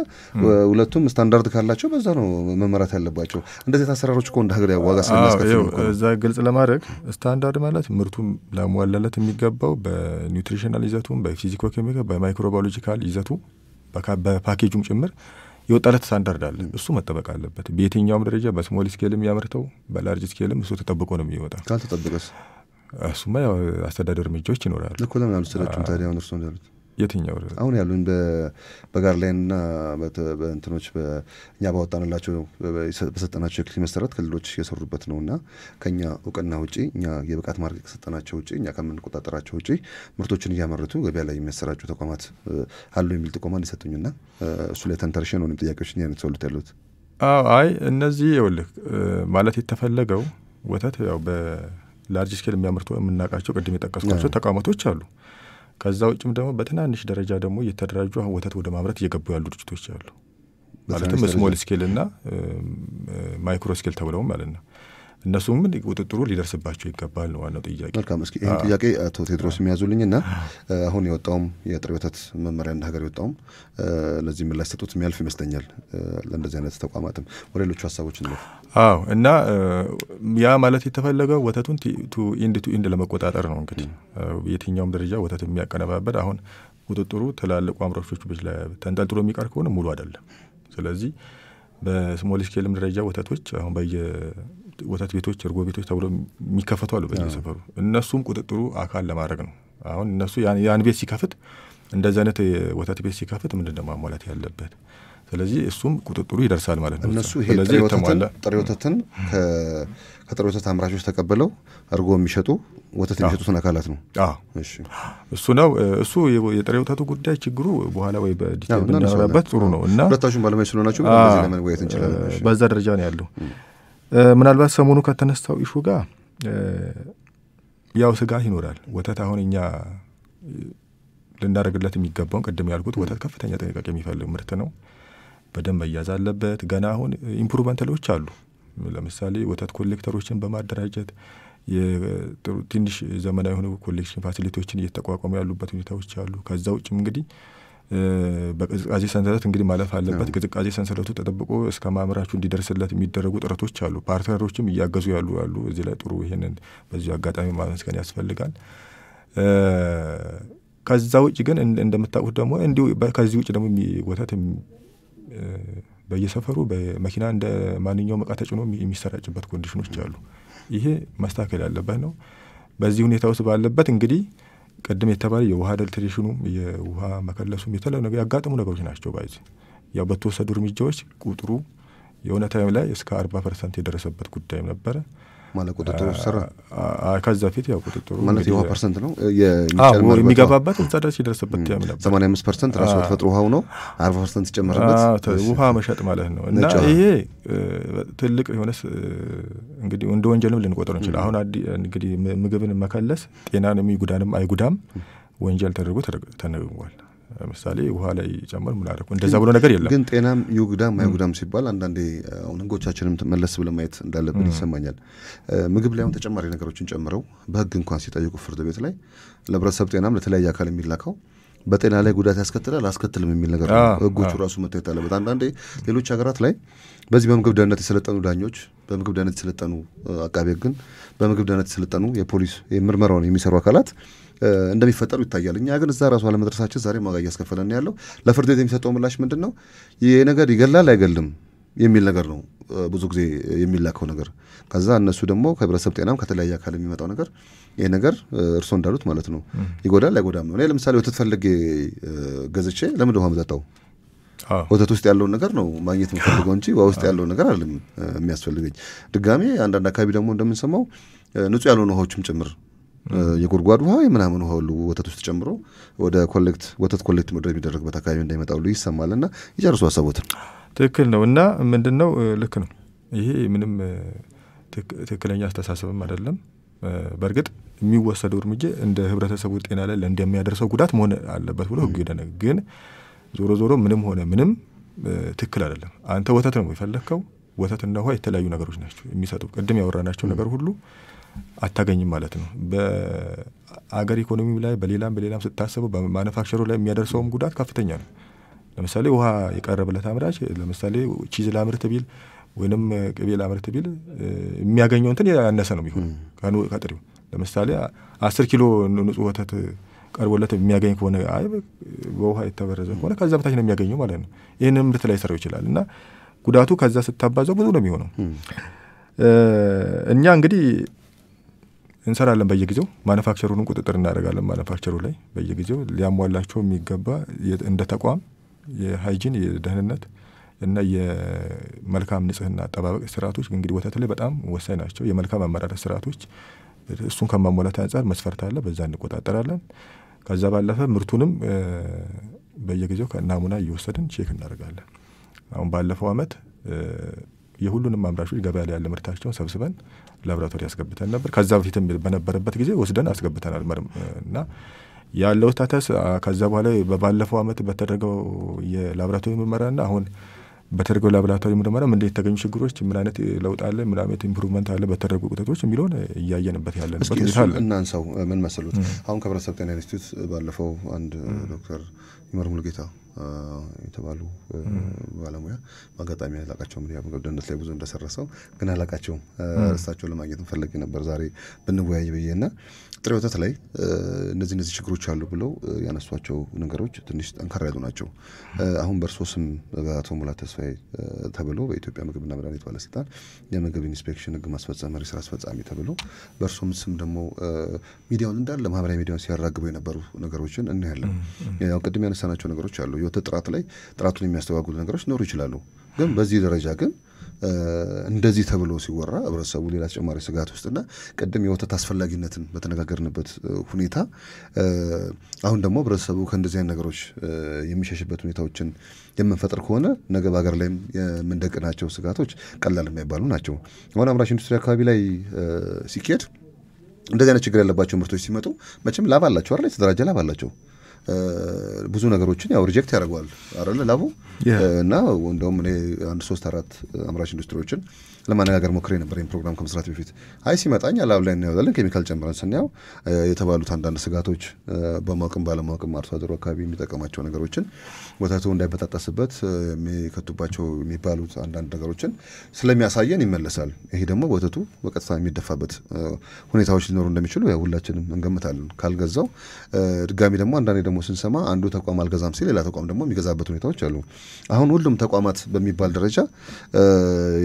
ሁለቱም ስታንዳርድ ካላቸው በዛ ነው መመራት ያለባቸው። እንደዚህ ታሰራሮች እኮ እንደ ሀገር ያዋጋ ስለማስከፈል ነው። እዛ ግልጽ ለማድረግ ስታንዳርድ ማለት ምርቱን ለሟላለት የሚገባው በኒውትሪሽናል ይዘቱም በፊዚኮ ኬሚካል በማይክሮባዮሎጂካል ይዘቱ በፓኬጁም ጭምር የወጣለት ስታንዳርድ አለ። እሱ መጠበቅ አለበት። በየትኛውም ደረጃ በስሞል ስኬልም ያመርተው በላርጅ ስኬልም እሱ ተጠብቆ ነው የሚወጣው። ካልተጠበቀስ እሱማ ያው አስተዳደር እርምጃዎች ይኖራሉ። እኮ ለምን አልወሰዳችሁም ታዲያ? አሁን እርሶ እንዳሉት የትኛው አሁን ያሉን በጋር ላይና በእንትኖች እኛ ባወጣንላቸው በሰጠናቸው የክሊል መሰረት ክልሎች የሰሩበት ነውና ከኛ እውቅና ውጪ እኛ የብቃት ማርክ ከሰጠናቸው ውጪ እኛ ከምንቆጣጠራቸው ውጪ ምርቶችን እያመረቱ ገበያ ላይ የሚያሰራጩ ተቋማት አሉ የሚል ጥቆማ እንዲሰጡኝና እሱ ላይ ተንተርሼ ነው ጥያቄዎችን ያነሳሉት ያሉት። አይ እነዚህ ይኸውልህ ማለት የተፈለገው ወተት ያው በላርጅ ስኬል የሚያመርቱ የምናውቃቸው ቅድም የጠቀስኳቸው ተቋማቶች አሉ። ከዛ ውጭም ደግሞ በትናንሽ ደረጃ ደግሞ እየተደራጁ አሁን ወተት ወደ ማምረት እየገቡ ያሉ ድርጅቶች አሉ። ማለትም ስሞል ስኬል እና ማይክሮ ስኬል ተብለው ማለት ነው። እነሱም ቁጥጥሩ ሊደርስባቸው ይገባል ነው ዋናው ጥያቄ። መልካም። እስኪ ይሄን ጥያቄ አቶ ቴድሮስ የሚያዙልኝና አሁን የወጣውም የጥሬ ወተት መመሪያ እንደ ሀገር የወጣውም ለዚህ ምላሽ ሰጡት የሚያልፍ ይመስለኛል። ለእንደዚህ አይነት ተቋማትም ወደ ሌሎቹ ሀሳቦች ነው። እና ያ ማለት የተፈለገው ወተቱን ቱ ኢንድ ለመቆጣጠር ነው። እንግዲህ የትኛውም ደረጃ ወተት የሚያቀነባበር አሁን ቁጥጥሩ ትላልቅ አምራቾች ላይ ተንጠልጥሎ የሚቀር ከሆነ ሙሉ አይደለም። ስለዚህ በስሞል ስኬልም ደረጃ ወተቶች አሁን ወተት ቤቶች እርጎ ቤቶች ተብሎ የሚከፈቱ አሉ በየሰፈሩ። እነሱም ቁጥጥሩ አካል ለማድረግ ነው። አሁን እነሱ ያን ቤት ሲከፍት እንደዚህ አይነት ወተት ቤት ሲከፍት ምንድነው ማሟላት ያለበት? ስለዚህ እሱም ቁጥጥሩ ይደርሳል ማለት ነው። እነሱ ይሄ ጥሬ ወተትን ከጥሬ ወተት አምራቾች ተቀበለው እርጎ የሚሸጡ ወተት የሚሸጡትን አካላት ነው። እሺ እሱ ነው። እሱ የጥሬ ወተቱ ጉዳይ ችግሩ በኋላ ወይ በዲቴል ብናወራበት ጥሩ ነው እና ሁለታችሁም ባለሙያ ስለሆናችሁ በዚህ ለምን ወይት እንችላለን። በዛ ደረጃ ነው ያለው። ምናልባት ሰሞኑ ከተነሳው ኢሹ ጋር ያው ስጋት ይኖራል። ወተት አሁን እኛ ልናደርግለት የሚገባውን ቅድም ያልኩት ወተት ከፍተኛ ጥንቃቄ የሚፈልግ ምርት ነው። በደንብ መያዝ አለበት። ገና አሁን ኢምፕሩቭመንቶች አሉ። ለምሳሌ ወተት ኮሌክተሮችን በማደራጀት ትንሽ ዘመናዊ የሆኑ ኮሌክሽን ፋሲሊቲዎችን እየተቋቋሙ ያሉበት ሁኔታዎች አሉ። ከዛ ውጭም እንግዲህ በቅዝቃዜ ሰንሰለት እንግዲህ ማለፍ አለበት። ቅዝቃዜ ሰንሰለቱ ተጠብቆ እስከ ማምራቹ እንዲደርስለት የሚደረጉ ጥረቶች አሉ። ፓርትነሮችም እያገዙ ያሉ እዚህ ላይ ጥሩ ይሄንን በዚህ አጋጣሚ ማመስገን ያስፈልጋል። ከዛ ውጭ ግን እንደምታውቁት ደግሞ እንዲሁ ከዚህ ውጭ ደግሞ ወተት በየሰፈሩ በመኪና እንደ ማንኛውም ዕቃ ተጭኖ የሚሰራጭበት ኮንዲሽኖች አሉ። ይሄ ማስተካከል ያለበት ነው። በዚህ ሁኔታ ውስጥ ባለበት እንግዲህ ቀደም የተባለ የውሃ አደልትሬሽኑም የውሃ መከለሱም የተለያዩ ነገር ያጋጠሙ ነገሮች ናቸው። ባይዚ ያው በተወሰዱ እርምጃዎች ቁጥሩ የሆነ ታይም ላይ እስከ 40% የደረሰበት ጉዳይ ነበር። ማለት ቁጥጥሩ ስራ ከዛ ፊት ያው ቁጥጥሩ ማለት የውሃ ፐርሰንት ነው የሚገባበት እዛ ድረስ ይደርስበት ያምናል 85% ራሱ ተፈጥሮ ውሃው ነው 40% ይጨመርበት ውሃ መሸጥ ማለት ነው። እና ይሄ ትልቅ የሆነ እንግዲህ እንደ ወንጀልም ልንቆጥረው እንችላለን። አሁን እንግዲህ ምግብን መከለስ ጤናን የሚጎዳንም አይጉዳም ወንጀል ተደርጎ ተነግሯል። ለምሳሌ ውሃ ላይ ጨምር ምን አደረኩ እንደዛ ብሎ ነገር የለም። ግን ጤናም ይጉዳም አይጉዳም ሲባል አንዳንዴ አሁን ህጎቻችንም መለስ ብለን ማየት እንዳለብን ይሰማኛል። ምግብ ላይ አሁን ተጨማሪ ነገሮችን ጨምረው በህግ እንኳን ሲጠይቁ ፍርድ ቤት ላይ ለህብረተሰብ ጤናም ለተለያየ አካል የሚላከው በጤና ላይ ጉዳት ያስከትላል አስከትልም የሚል ነገር ነው። ህጎቹ ራሱ መታየት አለበት። አንዳንዴ ሌሎች ሀገራት ላይ በዚህ በምግብ ደህንነት የሰለጠኑ ዳኞች፣ በምግብ ደህንነት የሰለጠኑ አቃቤ ህግን፣ በምግብ ደህንነት የሰለጠኑ የፖሊስ የምርመራውን የሚሰሩ አካላት እንደሚፈጠሩ ይታያል። እኛ ግን እዛ ራሱ አለመድረሳችን ዛሬ ዋጋ እያስከፈለን ያለው። ለፍርድ ቤት የሚሰጠው ምላሽ ምንድነው? ይሄ ነገር ይገላል አይገልም የሚል ነገር ነው ብዙ ጊዜ የሚላከው ነገር። ከዛ እነሱ ደግሞ ከህብረተሰብ ጤናም ከተለያየ አካል የሚመጣው ነገር ይሄ ነገር እርሶ እንዳሉት ማለት ነው ይጎዳል አይጎዳም ነው። እኔ ለምሳሌ ወተት ፈልጌ ገዝቼ ለምን ውሃ መጠጣው? ወተት ውስጥ ያለውን ነገር ነው ማግኘት የምፈልገው እንጂ ውሃ ውስጥ ያለውን ነገር አይደለም የሚያስፈልገኝ። ድጋሜ አንዳንድ አካባቢ ደግሞ እንደምንሰማው ንጹህ ያልሆኑ ውሃዎችም ጭምር የጉድጓድ ውሃ የምናምን ውሃ ሁሉ ወተት ውስጥ ጨምሮ ወደ ወተት ኮሌክት መድረግ የሚደረግበት አካባቢ እንዳይመጣ ሁሉ ይሰማልና ይጨርሱ ሀሳቦትን። ትክክል ነው። እና ምንድነው ልክ ነው። ይሄ ምንም ትክክለኛ አስተሳሰብም አይደለም። በእርግጥ የሚወሰደው እርምጃ እንደ ህብረተሰቡ ጤና ላይ እንደሚያደርሰው ጉዳት መሆን አለበት ብሎ ህጉ ይደነግጋል። ግን ዞሮ ዞሮ ምንም ሆነ ምንም ትክክል አይደለም። አንተ ወተት ነው የፈለከው። ወተትና ውሃ የተለያዩ ነገሮች ናቸው የሚሰጡ። ቅድም ያወራናቸው ነገር ሁሉ አታገኝም ማለት ነው። በአገር ኢኮኖሚ ላይ በሌላም ስታስበው በማኑፋክቸሩ ላይ የሚያደርሰውም ጉዳት ከፍተኛ ነው። ለምሳሌ ውሃ የቀረበለት አምራች ለምሳሌ ቺዝ ላምርት ቢል ወይንም ቅቤ ላምርት ቢል የሚያገኘው እንትን ያነሰ ነው የሚሆነው ከጥሬው። ለምሳሌ 10 ኪሎ ንጹህ ወተት ቀርቦለት የሚያገኝ ከሆነ አይ በውሃ የተበረዘ ከሆነ ከዛ በታች ነው የሚያገኘው ማለት ነው። ይሄንን ምርት ላይ ሰራው ይችላል እና ጉዳቱ ከዛ ስታባዛው ብዙ ነው የሚሆነው። እኛ እንግዲህ እንሰራለን በየጊዜው ማኑፋክቸሩን ቁጥጥር እናደርጋለን። ማኑፋክቸሩ ላይ በየጊዜው ሊያሟላቸው የሚገባ እንደ ተቋም የሃይጂን የደህንነት እና የመልካም ንጽህና አጠባበቅ ስርዓቶች እንግዲህ ወተት ላይ በጣም ወሳኝ ናቸው። የመልካም አመራረት ስርዓቶች እሱን ከማሟላት አንፃር መስፈርት አለ፣ በዛ እንቆጣጠራለን። ከዛ ባለፈ ምርቱንም በየጊዜው ከናሙና እየወሰድን ቼክ እናደርጋለን። አሁን ባለፈው አመት የሁሉንም አምራቾች ገበያ ላይ ያለ ምርታቸውን ሰብስበን ላብራቶሪ ያስገብተን ነበር። ከዛ በፊትም በነበረበት ጊዜ ወስደን አስገብተናል እና ያለው ስታተስ ከዛ በኋላ በባለፈው አመት በተደረገው የላብራቶሪ ምርመራና አሁን በተደረገው ላብራቶሪ ምርመራ ምን የተገኙ ችግሮች ምን አይነት ለውጥ አለ ምን አይነት ኢምፕሩቭመንት አለ በተደረጉ ቁጥጥሮች የሚለውን እያየንበት ያለንበት ሁኔታ አለ። እናንሳው ምን መሰሉት አሁን ከህብረተሰብ ጤና ኢንስቲትዩት ባለፈው አንድ ዶክተር ይመር ሙሉጌታ የተባሉ ባለሙያ ማጋጣሚ ያላቃቸው ምን ያበገብ ደህንነት ላይ ብዙ እንደሰረሰው ግን አላቃቸው እርሳቸው ለማግኘት ፈልጌ ነበር ዛሬ ብንወያይ በየና ጥሬ ወተት ላይ እነዚህ ችግሮች አሉ ብለው ያነሷቸው ነገሮች ትንሽ ጠንከር ያሉ ናቸው። አሁን በርሶስም አቶ ሙላት ተስፋዬ ተብሎ በኢትዮጵያ ምግብና መድኃኒት ባለስልጣን የምግብ ኢንስፔክሽን ህግ ማስፈጸም ስራ አስፈጻሚ ተብሎ በርሶም ስም ደግሞ ሚዲያውን እንዳለ ማህበራዊ ሚዲያውን ሲያራግበው የነበሩ ነገሮችን እናያለን። ያው ቅድም ያነሳናቸው ነገሮች አሉ። የወተት ጥራት ላይ ጥራቱን የሚያስተዋጉሉ ነገሮች ኖሩ ይችላሉ። ግን በዚህ ደረጃ ግን እንደዚህ ተብሎ ሲወራ ህብረተሰቡ ሌላ ተጨማሪ ስጋት ውስጥና ቀደም የወተት አስፈላጊነትን በተነጋገርንበት ሁኔታ አሁን ደግሞ ህብረተሰቡ ከእንደዚህ አይነት ነገሮች የሚሸሽበት ሁኔታዎችን የምንፈጥር ከሆነ ነገ በሀገር ላይም የምንደቅናቸው ስጋቶች ቀላል የማይባሉ ናቸው። አሁን አምራች ኢንዱስትሪ አካባቢ ላይ ሲኬድ እንደዚህ አይነት ችግር ያለባቸው ምርቶች ሲመጡ መቼም ላብ አላቸው አይደል? የተደራጀ ላብ አላቸው። ብዙ ነገሮችን ያው ሪጀክት ያደርገዋል አይደል ላቡ እና እንደውም እኔ 1-3-4 አምራች ኢንዱስትሪዎችን ለማነጋገር ሞክሬ ነበር ይሄን ፕሮግራም ከመስራት በፊት። አይ ሲመጣኝ ላብ ላይ እናያለን ኬሚካል ጨምረን ስናየው የተባሉት አንዳንድ ስጋቶች በማወቅም ባለማወቅም አርሶ አደሩ አካባቢ የሚጠቀማቸው ነገሮችን ወተቱ እንዳይበጣጠስበት የሚከቱባቸው የሚባሉት አንዳንድ ነገሮችን ስለሚያሳየን ይመለሳል። ይሄ ደግሞ ወተቱ በቀጥታ የሚደፋበት ሁኔታዎች ሊኖሩ እንደሚችሉ ያው ሁላችንም እንገምታለን። ካልገዛው ድጋሚ ደግሞ አንዳንዴ ደግሞ ስንሰማ አንዱ ተቋም አልገዛም ሲል ሌላ ተቋም ደግሞ የሚገዛበት ሁኔታዎች አሉ። አሁን ሁሉም ተቋማት በሚባል ደረጃ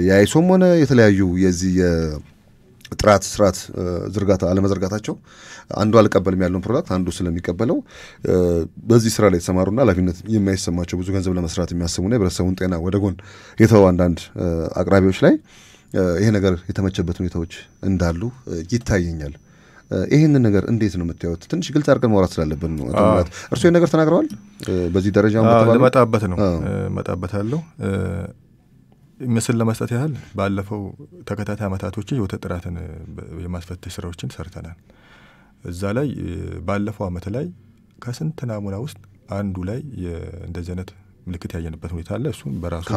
የአይሶም ሆነ የተለያዩ የዚህ የጥራት ስርዓት ዝርጋታ አለመዘርጋታቸው አንዱ አልቀበልም ያለውን ፕሮዳክት አንዱ ስለሚቀበለው በዚህ ስራ ላይ የተሰማሩና ኃላፊነት የማይሰማቸው ብዙ ገንዘብ ለመስራት የሚያስቡና የህብረተሰቡን ጤና ወደ ጎን የተው አንዳንድ አቅራቢዎች ላይ ይሄ ነገር የተመቸበት ሁኔታዎች እንዳሉ ይታየኛል። ይሄንን ነገር እንዴት ነው የምታዩት? ትንሽ ግልጽ አድርገን ማውራት ስላለብን ነው። እርሱ ይሄን ነገር ተናግረዋል። በዚህ ደረጃ ለመጣበት ነው መጣበታለሁ። ምስል ለመስጠት ያህል ባለፈው ተከታታይ አመታቶች የወተት ጥራትን የማስፈተሽ ስራዎችን ሰርተናል። እዛ ላይ ባለፈው አመት ላይ ከስንት ናሙና ውስጥ አንዱ ላይ እንደዚህ አይነት ምልክት ያየንበት ሁኔታ አለ። እሱን በራሱ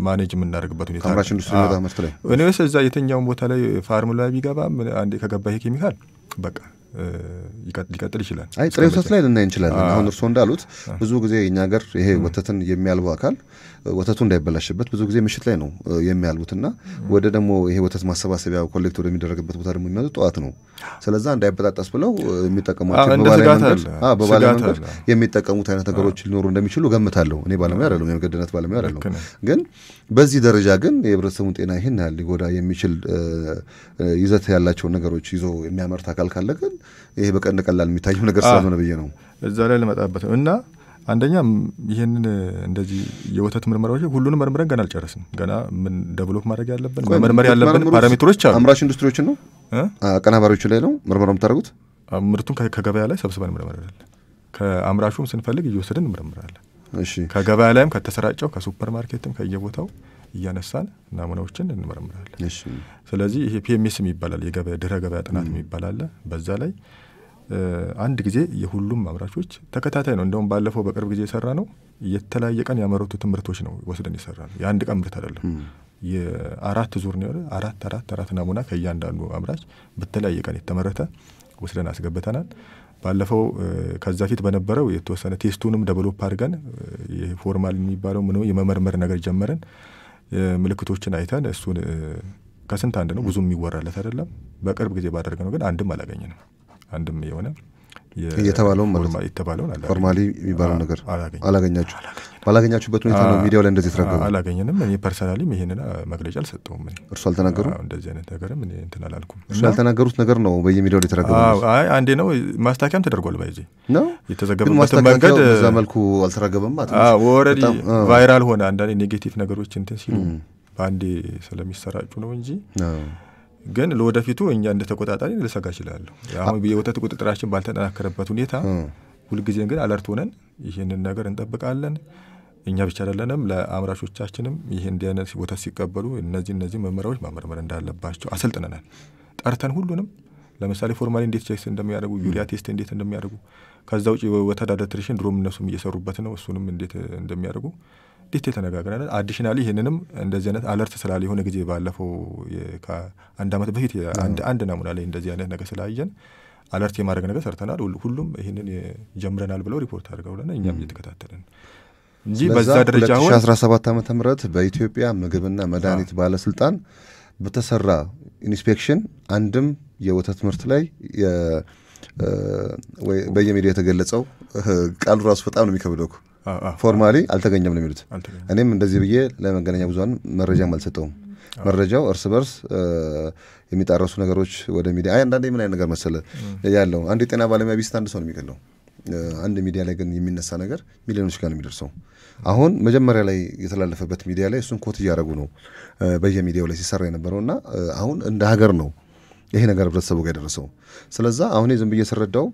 ማኔጅ የምናደርግበት ሁኔታ አምራች ኢንዱስትሪ መጣ ማለት ላይ እኔስ እዛ የትኛውም ቦታ ላይ ፋርም ላይ ቢገባ አንዴ ከገባ ይሄ ኬሚካል በቃ ሊቀጥል ይችላል። አይ ጥሬ ወተት ላይ ልናይ እንችላለን። አሁን እርሶ እንዳሉት ብዙ ጊዜ የኛ ሀገር ይሄ ወተትን የሚያልበው አካል ወተቱ እንዳይበላሽበት ብዙ ጊዜ ምሽት ላይ ነው የሚያልቡትና ወደ ደግሞ ይሄ ወተት ማሰባሰቢያ ኮሌክት ወደሚደረግበት ቦታ ደግሞ የሚመጡ ጠዋት ነው። ስለዚህ እንዳይበጣጣስ ብለው የሚጠቀሙት በባለሙያ መንገድ የሚጠቀሙት አይነት ነገሮች ሊኖሩ እንደሚችሉ ገምታለሁ። እኔ ባለሙያ አይደለም፣ የመገደነት ባለሙያ አይደለም። ግን በዚህ ደረጃ ግን የህብረተሰቡን ጤና ይሄን ያህል ሊጎዳ የሚችል ይዘት ያላቸው ነገሮች ይዞ የሚያመርት አካል ካለ ግን ይሄ በቀን ቀላል የሚታየው ነገር ስላልሆነ ብዬ ነው እዛ ላይ ለመጣበት እና አንደኛ ይሄንን እንደዚህ የወተት ምርመራዎች ሁሉንም መርምረን ገና አልጨረስንም። ገና ምን ዴቨሎፕ ማድረግ ያለብን መመርመር ያለብን ፓራሜትሮች አሉ። አምራች ኢንዱስትሪዎች ነው አቀናባሪዎች ላይ ነው ምርመራው የምታደርጉት። ምርቱን ከገበያ ላይ ሰብስበን እንመረምራለን። ከአምራቹም ስንፈልግ እየወሰድን እንመረምራለን። እሺ ከገበያ ላይም ከተሰራጨው ከሱፐር ማርኬትም ከየቦታው እያነሳን ናሙናዎችን እንመረምራለን። እሺ ስለዚህ ይሄ ፒኤምኤስ የሚባላል የገበያ ድረ ገበያ ጥናት የሚባላል በዛ ላይ አንድ ጊዜ የሁሉም አምራቾች ተከታታይ ነው። እንደውም ባለፈው በቅርብ ጊዜ የሰራ ነው የተለያየ ቀን ያመረቱት ምርቶች ነው ወስደን ይሰራል። የአንድ ቀን ምርት አይደለም። የአራት ዙር ነው አራት ናሙና ከእያንዳንዱ አምራች በተለያየ ቀን የተመረተ ወስደን አስገብተናል። ባለፈው ከዛ ፊት በነበረው የተወሰነ ቴስቱንም ዴቨሎፕ አድርገን የፎርማል የሚባለው ምን የመመርመር ነገር ጀመረን። ምልክቶችን አይተን እሱን ከስንት አንድ ነው ብዙ የሚወራለት አይደለም። በቅርብ ጊዜ ባደረግነው ግን አንድም አላገኘንም። አንድም የሆነ የተባለው ማለት የተባለው ፎርማሊ የሚባለው ነገር ባላገኛችሁበት ሁኔታ ነው ሚዲያው ላይ እንደዚህ ተረጋጋ አላገኘንም። እኔ ፐርሰናሊም ይሄንን መግለጫ አልሰጠውም። እርሱ አልተናገሩም። እንደዚህ አይነት ነገርም እኔ እንትን አላልኩም። እርሱ ያልተናገሩት ነገር ነው በየሚዲያው ላይ ተረጋጋ። አይ አንዴ ነው ማስታከም ተደርጓል። ባይዚ ነው የተዘገበበት መንገድ በዛ መልኩ አልተረገበም ማለት ነው። ኦሬዲ ቫይራል ሆነ። አንዳንዴ ኔጌቲቭ ነገሮች እንትን ሲሉ ባንዴ ስለሚሰራጩ ነው እንጂ ግን ለወደፊቱ እኛ እንደተቆጣጣሪ ልሰጋ ይችላል። አሁን የወተት ቁጥጥራችን ባልተጠናከረበት ሁኔታ ሁልጊዜ ግን አለርት ሆነን ይሄንን ነገር እንጠብቃለን። እኛ ብቻ አይደለንም ለአምራቾቻችንም ይሄን እንዲያነስ ወተት ሲቀበሉ እነዚህ መመሪያዎች ማመርመር እንዳለባቸው አሰልጥነናል። ጠርተን ሁሉንም ለምሳሌ ፎርማሊ እንዴት ቼክ እንደሚያደርጉ ዩሪያ ቴስት እንዴት እንደሚያደርጉ ከዛው ወተት አዳልትሬሽን ድሮም እነሱም እየሰሩበት ነው። እሱንም እንዴት እንደሚያደርጉ ዲቴል ተነጋግረናል። አዲሽናሊ ይሄንንም እንደዚህ አይነት አለርት ስላለ የሆነ ጊዜ ባለፈው ከአንድ አመት በፊት አንድ ናሙና ላይ እንደዚህ አይነት ነገር ስላየን አለርት የማድረግ ነገር ሰርተናል። ሁሉም ይሄንን ጀምረናል ብለው ሪፖርት አድርገውልና እኛም እየተከታተልን እንጂ በዛ ደረጃ 2017 ዓመተ ምህረት በኢትዮጵያ ምግብና መድኃኒት ባለስልጣን በተሰራ ኢንስፔክሽን አንድም የወተት ምርት ላይ ወይ በየሚዲያ የተገለጸው ቃሉ ራሱ በጣም ነው የሚከብደው። ፎርማሊ አልተገኘም ነው የሚሉት። እኔም እንደዚህ ብዬ ለመገናኛ ብዙሃን መረጃም አልሰጠውም። መረጃው እርስ በርስ የሚጣረሱ ነገሮች ወደ ሚዲያ አንዳንዴ ምን አይነት ነገር መሰለ ያለው አንድ የጤና ባለሙያ ቢስት አንድ ሰው ነው የሚገለው። አንድ ሚዲያ ላይ ግን የሚነሳ ነገር ሚሊዮኖች ጋር ነው የሚደርሰው። አሁን መጀመሪያ ላይ የተላለፈበት ሚዲያ ላይ እሱን ኮት እያደረጉ ነው በየሚዲያው ላይ ሲሰራ የነበረውና አሁን እንደ ሀገር ነው ይሄ ነገር ህብረተሰቡ ጋር ደረሰው። ስለዛ አሁን ዝም ብዬ ሰረዳው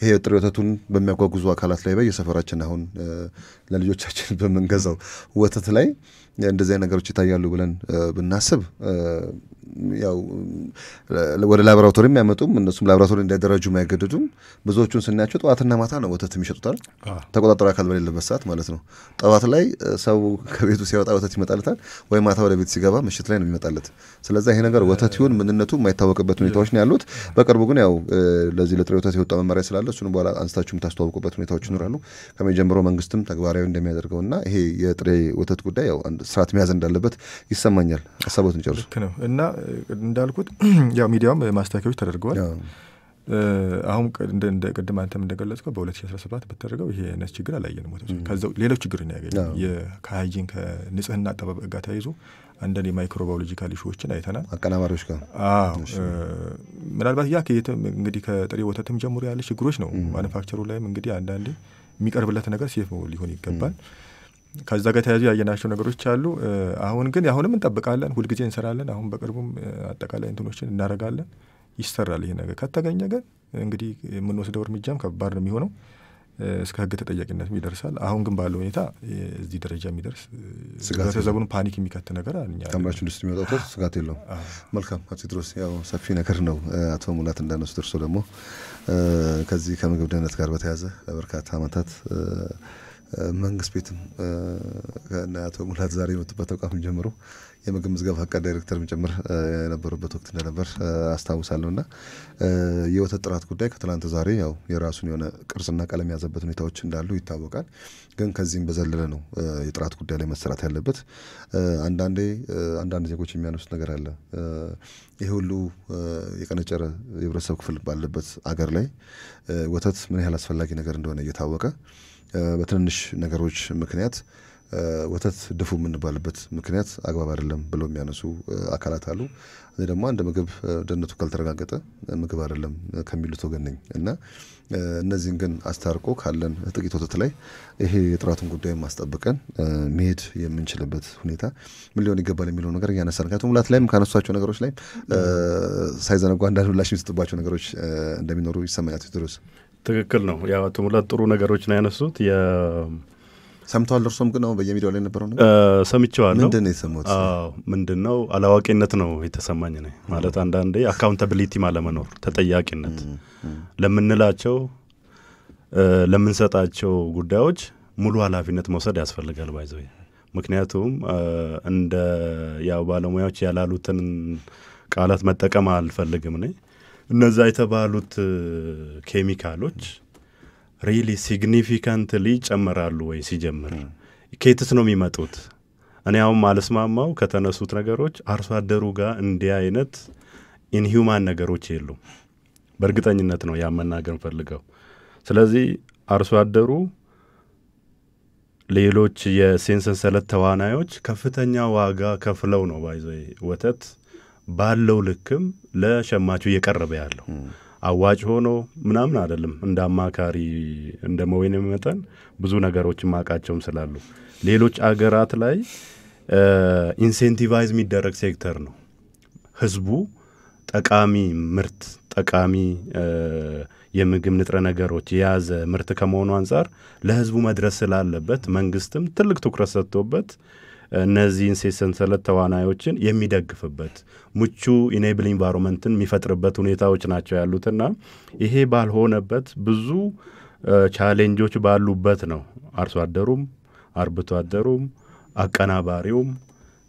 ይሄ ጥሬ ወተቱን በሚያጓጉዙ አካላት ላይ በየሰፈራችን አሁን ለልጆቻችን በመንገዛው ወተት ላይ እንደዚህ ነገሮች ይታያሉ ብለን ብናስብ ያው ወደ ላቦራቶሪ የሚያመጡም እነሱም ላቦራቶሪ እንዳይደራጁ ማይገደዱም ብዙዎቹን ስናያቸው ጠዋትና ማታ ነው ወተት የሚሸጡታል። ተቆጣጣሪ አካል በሌለበት ሰዓት ማለት ነው። ጠዋት ላይ ሰው ከቤቱ ሲወጣ ወተት ይመጣለታል ወይ ማታ ወደ ቤት ሲገባ ምሽት ላይ ነው የሚመጣለት። ስለዚህ ይሄ ነገር ወተት ይሁን ምንነቱ የማይታወቅበት ሁኔታዎች ነው ያሉት። በቅርቡ ግን ያው ለዚህ ለጥሬ ወተት የወጣ መመሪያ ስላለ እሱን በኋላ አንስታችሁም ታስተዋውቁበት ሁኔታዎች ይኖራሉ። ከመጀመሪያው መንግስትም ተግባራዊ እንደሚያደርገውና ይሄ የጥሬ ወተት ጉዳይ ያው ስርዓት መያዝ እንዳለበት ይሰማኛል። ሐሳቦትን ጨርሱ እና እንዳልኩት ያው ሚዲያውም ማስታወቂያዎች ተደርገዋል። አሁን እንደ ቅድም አንተም እንደገለጽከው በ2017 በተደረገው ይሄ ነስ ችግር አላየንም። ከዛው ሌሎች ችግር ነው ያገኘው። የሃይጂን ከንጽህና አጠባበቅ ጋር ተያይዞ አንዳንድ የማይክሮባዮሎጂካል ኢሹዎችን አይተናል አቀናባሪዎች ጋር። ምናልባት ያ እንግዲህ ከጥሬ ወተትም ጀምሮ ያለ ችግሮች ነው። ማኑፋክቸሩ ላይም እንግዲህ አንዳንዴ የሚቀርብለት ነገር ሴፍ ሊሆን ይገባል። ከዛ ጋር ተያይዞ ያየናቸው ነገሮች አሉ። አሁን ግን አሁንም እንጠብቃለን፣ ሁልጊዜ እንሰራለን። አሁን በቅርቡም አጠቃላይ እንትኖችን እናደርጋለን፣ ይሰራል። ይሄ ነገር ከተገኘ ግን እንግዲህ የምንወስደው እርምጃም ከባድ ነው የሚሆነው፣ እስከ ሕግ ተጠያቂነትም ይደርሳል። አሁን ግን ባለው ሁኔታ እዚህ ደረጃ የሚደርስ ህብረተሰቡን ፓኒክ የሚከት ነገር አለ። ከአምራች ኢንዱስትሪ የሚወጣው ስጋት የለውም። መልካም አቶ ቴዎድሮስ፣ ያው ሰፊ ነገር ነው። አቶ ሙላት እንዳነሱ ደርሶ ደግሞ ከዚህ ከምግብ ደህንነት ጋር በተያያዘ ለበርካታ ዓመታት መንግስት ቤትም አቶ ሙላት ዛሬ የመጡበት ተቋም ጀምሮ የምግብ ምዝገባ ፈቃድ ዳይሬክተርም ጭምር የነበሩበት ወቅት እንደነበር አስታውሳለሁና የወተት ጥራት ጉዳይ ከትላንት ዛሬ ያው የራሱን የሆነ ቅርጽና ቀለም ያዘበት ሁኔታዎች እንዳሉ ይታወቃል። ግን ከዚህም በዘለለ ነው የጥራት ጉዳይ ላይ መሰራት ያለበት። አንዳንድ ዜጎች የሚያነሱት ነገር አለ። ይሄ ሁሉ የቀነጨረ የህብረተሰብ ክፍል ባለበት አገር ላይ ወተት ምን ያህል አስፈላጊ ነገር እንደሆነ እየታወቀ በትንንሽ ነገሮች ምክንያት ወተት ድፉ የምንባልበት ምክንያት አግባብ አይደለም ብለው የሚያነሱ አካላት አሉ። እኔ ደግሞ አንድ ምግብ ደህንነቱ ካልተረጋገጠ ምግብ አይደለም ከሚሉት ወገን ነኝ እና እነዚህን ግን አስታርቆ ካለን ጥቂት ወተት ላይ ይሄ የጥራቱን ጉዳይ ማስጠብቀን መሄድ የምንችልበት ሁኔታ ምን ሊሆን ይገባል የሚለው ነገር እያነሳን ከአቶ ሙላት ላይም ካነሷቸው ነገሮች ላይ ሳይዘነጉ አንዳንድ ምላሽ የሚሰጡባቸው ነገሮች እንደሚኖሩ ይሰማኛል። ቴዎድሮስ ትክክል ነው። ያው አቶ ሙላት ጥሩ ነገሮች ነው ያነሱት። ሰምተዋል? እርሶም ግን አሁን በየሚዲያው ላይ ነበረው ነው ሰምቼዋለሁ። ምንድን ነው የሰሙት? ምንድን ነው አላዋቂነት ነው የተሰማኝ ነው ማለት አንዳንዴ አካውንታቢሊቲ ማለመኖር፣ ተጠያቂነት ለምንላቸው ለምንሰጣቸው ጉዳዮች ሙሉ ኃላፊነት መውሰድ ያስፈልጋል ባይዘው። ምክንያቱም እንደ ያው ባለሙያዎች ያላሉትን ቃላት መጠቀም አልፈልግም ነኝ። እነዛ የተባሉት ኬሚካሎች ሪሊ ሲግኒፊካንትሊ ጨመራሉ ወይ? ሲጀምር ከየትስ ነው የሚመጡት? እኔ አሁን ማልስማማው ከተነሱት ነገሮች አርሶ አደሩ ጋር እንዲህ አይነት ኢንሂውማን ነገሮች የሉም። በእርግጠኝነት ነው ያመናገር ፈልገው። ስለዚህ አርሶ አደሩ ሌሎች የሰንሰለት ተዋናዮች ከፍተኛ ዋጋ ከፍለው ነው ባይዘይ ወተት ባለው ልክም ለሸማቹ እየቀረበ ያለው አዋጭ ሆኖ ምናምን አይደለም። እንደ አማካሪ እንደ መወይን መጠን ብዙ ነገሮችን ማቃቸውም ስላሉ ሌሎች አገራት ላይ ኢንሴንቲቫይዝ የሚደረግ ሴክተር ነው። ህዝቡ ጠቃሚ ምርት ጠቃሚ የምግብ ንጥረ ነገሮች የያዘ ምርት ከመሆኑ አንፃር ለህዝቡ መድረስ ስላለበት መንግስትም ትልቅ ትኩረት ሰጥቶበት እነዚህን ሰንሰለት ተዋናዮችን የሚደግፍበት ምቹ ኢኔብል ኢንቫይሮንመንትን የሚፈጥርበት ሁኔታዎች ናቸው ያሉትና ይሄ ባልሆነበት ብዙ ቻሌንጆች ባሉበት ነው አርሶ አደሩም አርብቶ አደሩም አቀናባሪውም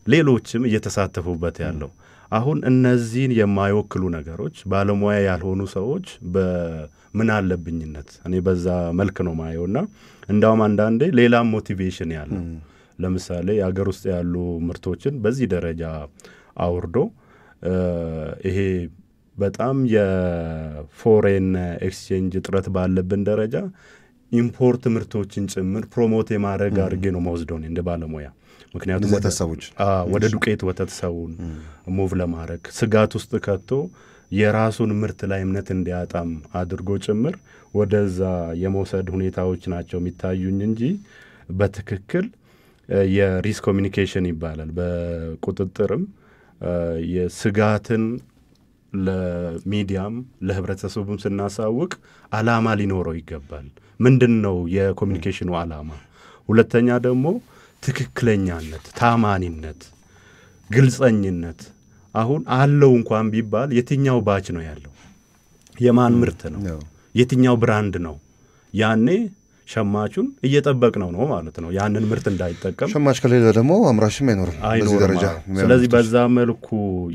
ሌሎችም እየተሳተፉበት ያለው። አሁን እነዚህን የማይወክሉ ነገሮች ባለሙያ ያልሆኑ ሰዎች በምን አለብኝነት እኔ በዛ መልክ ነው ማየውና እንዳውም አንዳንዴ ሌላም ሞቲቬሽን ያለው ለምሳሌ አገር ውስጥ ያሉ ምርቶችን በዚህ ደረጃ አውርዶ ይሄ በጣም የፎሬን ኤክስቼንጅ ጥረት ባለብን ደረጃ ኢምፖርት ምርቶችን ጭምር ፕሮሞት የማድረግ አድርጌ ነው መወስደው እንደ ባለሙያ። ምክንያቱም ወደ ዱቄት ወተት ሰውን ሙቭ ለማድረግ ስጋት ውስጥ ከቶ የራሱን ምርት ላይ እምነት እንዲያጣም አድርጎ ጭምር ወደዛ የመውሰድ ሁኔታዎች ናቸው የሚታዩኝ እንጂ በትክክል የሪስክ ኮሚኒኬሽን ይባላል። በቁጥጥርም የስጋትን ለሚዲያም ለህብረተሰቡም ስናሳውቅ አላማ ሊኖረው ይገባል። ምንድነው የኮሚኒኬሽኑ አላማ? ሁለተኛ ደግሞ ትክክለኛነት፣ ታማኒነት፣ ግልጸኝነት። አሁን አለው እንኳን ቢባል የትኛው ባች ነው ያለው? የማን ምርት ነው? የትኛው ብራንድ ነው? ያኔ ሸማቹን እየጠበቅነው ነው ማለት ነው ያንን ምርት እንዳይጠቀም። ሸማች ከሌለ ደግሞ አምራችም አይኖርም በዚህ ደረጃ። ስለዚህ በዛ መልኩ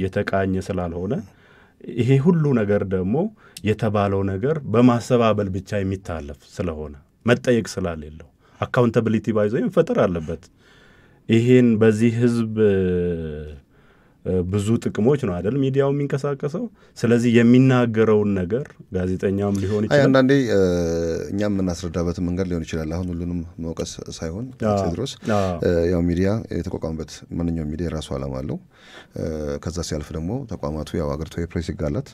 የተቃኘ ስላልሆነ ይሄ ሁሉ ነገር ደግሞ የተባለው ነገር በማሰባበል ብቻ የሚታለፍ ስለሆነ መጠየቅ ስላሌለው አካውንታቢሊቲ ባይዘው መፈጠር አለበት። ይሄን በዚህ ህዝብ ብዙ ጥቅሞች ነው አይደል ሚዲያው የሚንቀሳቀሰው። ስለዚህ የሚናገረውን ነገር ጋዜጠኛም ሊሆን ይችላል አንዳንዴ እኛም የምናስረዳበት መንገድ ሊሆን ይችላል። አሁን ሁሉንም መውቀስ ሳይሆን ቴድሮስ ያው ሚዲያ የተቋቋመበት ማንኛውም ሚዲያ የራሱ ዓላማ አለው። ከዛ ሲያልፍ ደግሞ ተቋማቱ ያው አገሪቱ የፕሬስ ይጋላት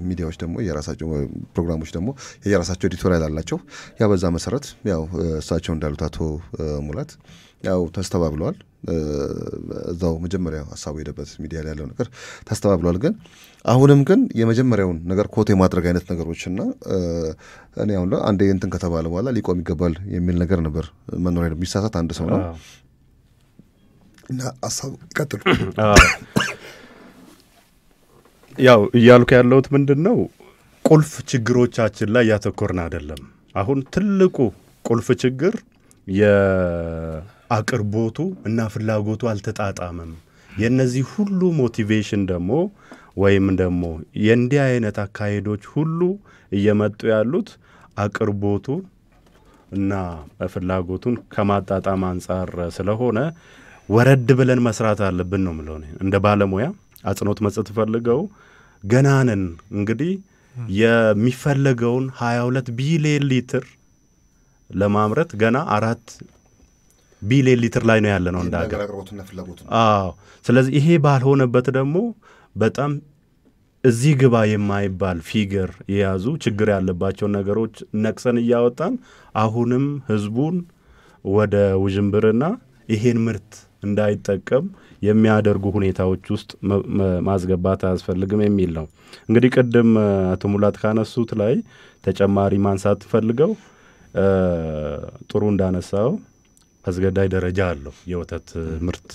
ሚዲያዎች ደግሞ የራሳቸው ፕሮግራሞች ደግሞ የራሳቸው ኤዲቶሪያል አላቸው። ያ በዛ መሰረት ያው እሳቸው እንዳሉት አቶ ሙላት ያው ተስተባብለዋል። እዛው መጀመሪያው ሐሳቡ ሄደበት ሚዲያ ላይ ያለው ነገር ተስተባብለዋል። ግን አሁንም ግን የመጀመሪያውን ነገር ኮት የማድረግ አይነት ነገሮችና እኔ አሁን አንዴ እንትን ከተባለ በኋላ ሊቆም ይገባል የሚል ነገር ነበር መኖር የሚሳሳት አንድ ሰው ነው እና ሐሳቡ ይቀጥሉ። ያው እያልኩ ያለሁት ምንድነው ቁልፍ ችግሮቻችን ላይ ያተኮርን አይደለም። አሁን ትልቁ ቁልፍ ችግር የአቅርቦቱ እና ፍላጎቱ አልተጣጣመም። የነዚህ ሁሉ ሞቲቬሽን ደግሞ ወይም ደግሞ የእንዲህ አይነት አካሄዶች ሁሉ እየመጡ ያሉት አቅርቦቱ እና ፍላጎቱን ከማጣጣም አንጻር ስለሆነ ወረድ ብለን መስራት አለብን ነው ማለት ነው። እንደ ባለሙያ አጽንኦት መስጠት ፈልገው ገናነን እንግዲህ የሚፈለገውን 22 ቢሊዮን ሊትር ለማምረት ገና 4 ቢሊዮን ሊትር ላይ ነው ያለነው እንዳገር አቅርቦቱና ፍላጎቱ። ስለዚህ ይሄ ባልሆነበት ደግሞ በጣም እዚህ ግባ የማይባል ፊገር የያዙ ችግር ያለባቸው ነገሮች ነቅሰን እያወጣን አሁንም ህዝቡን ወደ ውዥንብርና ይሄን ምርት እንዳይጠቀም የሚያደርጉ ሁኔታዎች ውስጥ ማስገባት አያስፈልግም የሚል ነው። እንግዲህ ቀደም አቶ ሙላት ካነሱት ላይ ተጨማሪ ማንሳት ፈልገው ጥሩ እንዳነሳው አስገዳይ ደረጃ አለው የወተት ምርት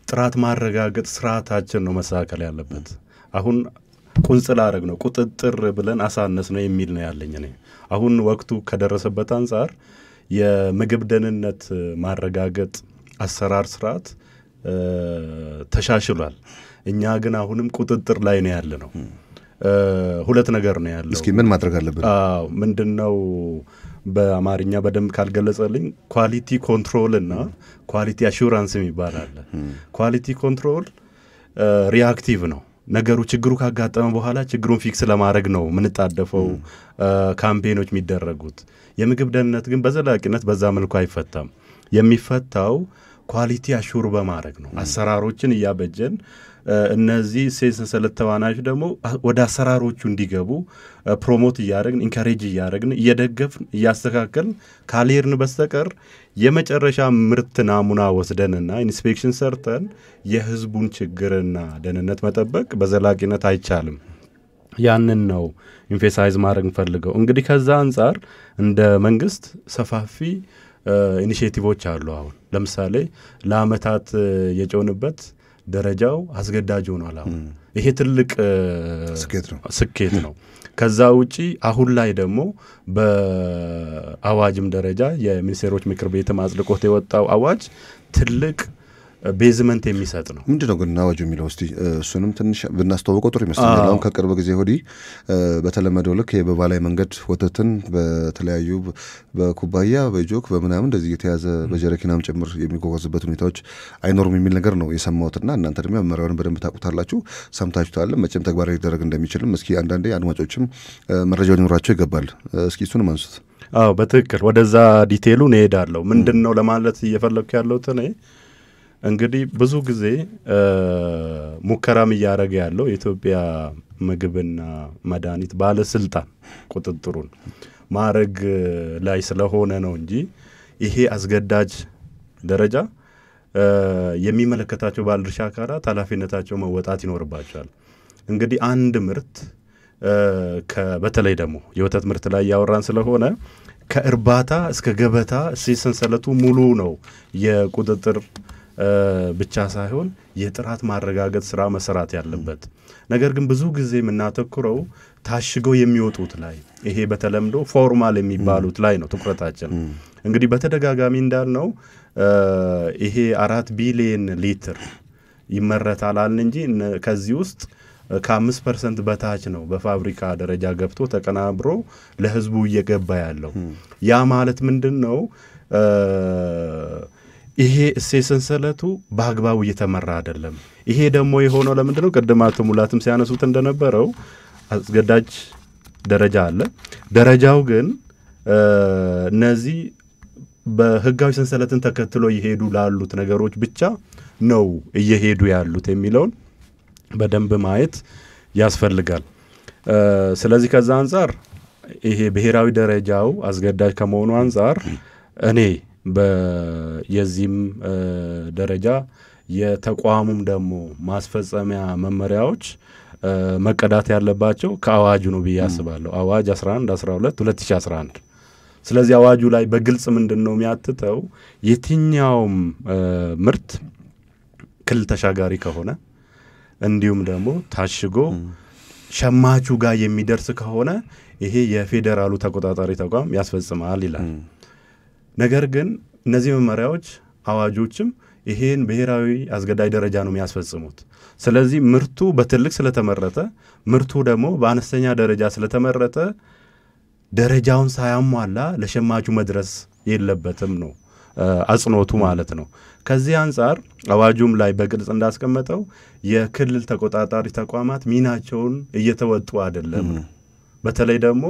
ጥራት ማረጋገጥ ስርዓታችን ነው መሳከል ያለበት። አሁን ቁንጽል አረግ ነው ቁጥጥር ብለን አሳነስ ነው የሚል ነው ያለኝ እኔ። አሁን ወቅቱ ከደረሰበት አንፃር የምግብ ደህንነት ማረጋገጥ አሰራር ስርዓት ተሻሽሏል። እኛ ግን አሁንም ቁጥጥር ላይ ነው ያለነው። ሁለት ነገር ነው ያለው። እስኪ ምን ማድረግ አለብን? ምንድነው በአማርኛ በደንብ ካልገለጸልኝ ኳሊቲ ኮንትሮል እና ኳሊቲ አሹራንስ የሚባል አለ። ኳሊቲ ኮንትሮል ሪአክቲቭ ነው። ነገሩ ችግሩ ካጋጠመ በኋላ ችግሩን ፊክስ ለማድረግ ነው ምንጣደፈው ካምፔኖች የሚደረጉት። የምግብ ደህንነት ግን በዘላቂነት በዛ መልኩ አይፈታም። የሚፈታው ኳሊቲ አሹር በማድረግ ነው። አሰራሮችን እያበጀን እነዚህ ሰንሰለት ተዋናዮች ደግሞ ወደ አሰራሮቹ እንዲገቡ ፕሮሞት እያደረግን ኢንካሬጅ እያደረግን እየደገፍን እያስተካከልን ካልሄድን በስተቀር የመጨረሻ ምርት ናሙና ወስደንና ኢንስፔክሽን ሰርተን የህዝቡን ችግርና ደህንነት መጠበቅ በዘላቂነት አይቻልም። ያንን ነው ኢንፌሳይዝ ማድረግ ፈልገው። እንግዲህ ከዛ አንፃር እንደ መንግስት ሰፋፊ ኢኒሼቲቮች አሉ። አሁን ለምሳሌ ለአመታት የጮንበት ደረጃው አስገዳጅ ሆኗል። አሁን ይሄ ትልቅ ስኬት ነው። ከዛ ውጪ አሁን ላይ ደግሞ በአዋጅም ደረጃ የሚኒስቴሮች ምክር ቤት አጽድቆት የወጣው አዋጅ ትልቅ ቤዝመንት የሚሰጥ ነው። ምንድነው ግን አዋጁ የሚለው? እስቲ እሱንም ትንሽ ብናስተዋውቀው ጥሩ ይመስላል። አሁን ከቅርብ ጊዜ ወዲህ በተለመደው ልክ በባህላዊ መንገድ ወተትን በተለያዩ በኩባያ በጆክ በምናምን እንደዚህ የተያዘ በጀረኪናም ጭምር የሚጓጓዝበት ሁኔታዎች አይኖሩም የሚል ነገር ነው የሰማሁትና እናንተ ደግሞ መመሪያውን በደንብ ታውቁታላችሁ፣ ሰምታችኋል። መቼም ተግባራዊ ሊደረግ እንደሚችልም እስኪ አንዳንዴ አድማጮችም መረጃው ሊኖራቸው ይገባል። እስኪ እሱንም አንሱት። በትክክል ወደዛ ዲቴይሉ እንሄዳለሁ። ምንድነው ለማለት እየፈለኩ ያለሁት እኔ እንግዲህ ብዙ ጊዜ ሙከራም እያደረገ ያለው የኢትዮጵያ ምግብና መድኃኒት ባለስልጣን ቁጥጥሩን ማድረግ ላይ ስለሆነ ነው እንጂ ይሄ አስገዳጅ ደረጃ የሚመለከታቸው ባለድርሻ አካላት ኃላፊነታቸው መወጣት ይኖርባቸዋል። እንግዲህ አንድ ምርት በተለይ ደግሞ የወተት ምርት ላይ ያወራን ስለሆነ ከእርባታ እስከ ገበታ ሰንሰለቱ ሙሉ ነው የቁጥጥር ብቻ ሳይሆን የጥራት ማረጋገጥ ስራ መሰራት ያለበት። ነገር ግን ብዙ ጊዜ የምናተኩረው ታሽገው የሚወጡት ላይ ይሄ በተለምዶ ፎርማል የሚባሉት ላይ ነው ትኩረታችን። እንግዲህ በተደጋጋሚ እንዳልነው ይሄ 4 ቢሊዮን ሊትር ይመረታል አልን እንጂ ከዚህ ውስጥ ከ5% በታች ነው በፋብሪካ ደረጃ ገብቶ ተቀናብሮ ለህዝቡ እየገባ ያለው። ያ ማለት ምንድነው? ይሄ ሰንሰለቱ በአግባቡ እየተመራ አይደለም። ይሄ ደግሞ የሆነው ለምንድነው? ቅድም አቶ ሙላትም ሲያነሱት እንደነበረው አስገዳጅ ደረጃ አለ። ደረጃው ግን እነዚህ በህጋዊ ሰንሰለትን ተከትሎ እየሄዱ ላሉት ነገሮች ብቻ ነው እየሄዱ ያሉት የሚለውን በደንብ ማየት ያስፈልጋል። ስለዚህ ከዛ አንፃር ይሄ ብሔራዊ ደረጃው አስገዳጅ ከመሆኑ አንፃር እኔ የዚህም ደረጃ የተቋሙም ደግሞ ማስፈጸሚያ መመሪያዎች መቀዳት ያለባቸው ከአዋጁ ነው ብዬ አስባለሁ። አዋጅ 1112 2011። ስለዚህ አዋጁ ላይ በግልጽ ምንድነው የሚያትተው? የትኛውም ምርት ክልል ተሻጋሪ ከሆነ እንዲሁም ደግሞ ታሽጎ ሸማቹ ጋር የሚደርስ ከሆነ ይሄ የፌዴራሉ ተቆጣጣሪ ተቋም ያስፈጽማል ይላል። ነገር ግን እነዚህ መመሪያዎች አዋጆችም ይሄን ብሔራዊ አስገዳጅ ደረጃ ነው የሚያስፈጽሙት። ስለዚህ ምርቱ በትልቅ ስለተመረተ ምርቱ ደግሞ በአነስተኛ ደረጃ ስለተመረተ ደረጃውን ሳያሟላ ለሸማቹ መድረስ የለበትም ነው አጽኖቱ ማለት ነው። ከዚህ አንፃር አዋጁም ላይ በግልጽ እንዳስቀመጠው የክልል ተቆጣጣሪ ተቋማት ሚናቸውን እየተወጡ አይደለም ነው። በተለይ ደግሞ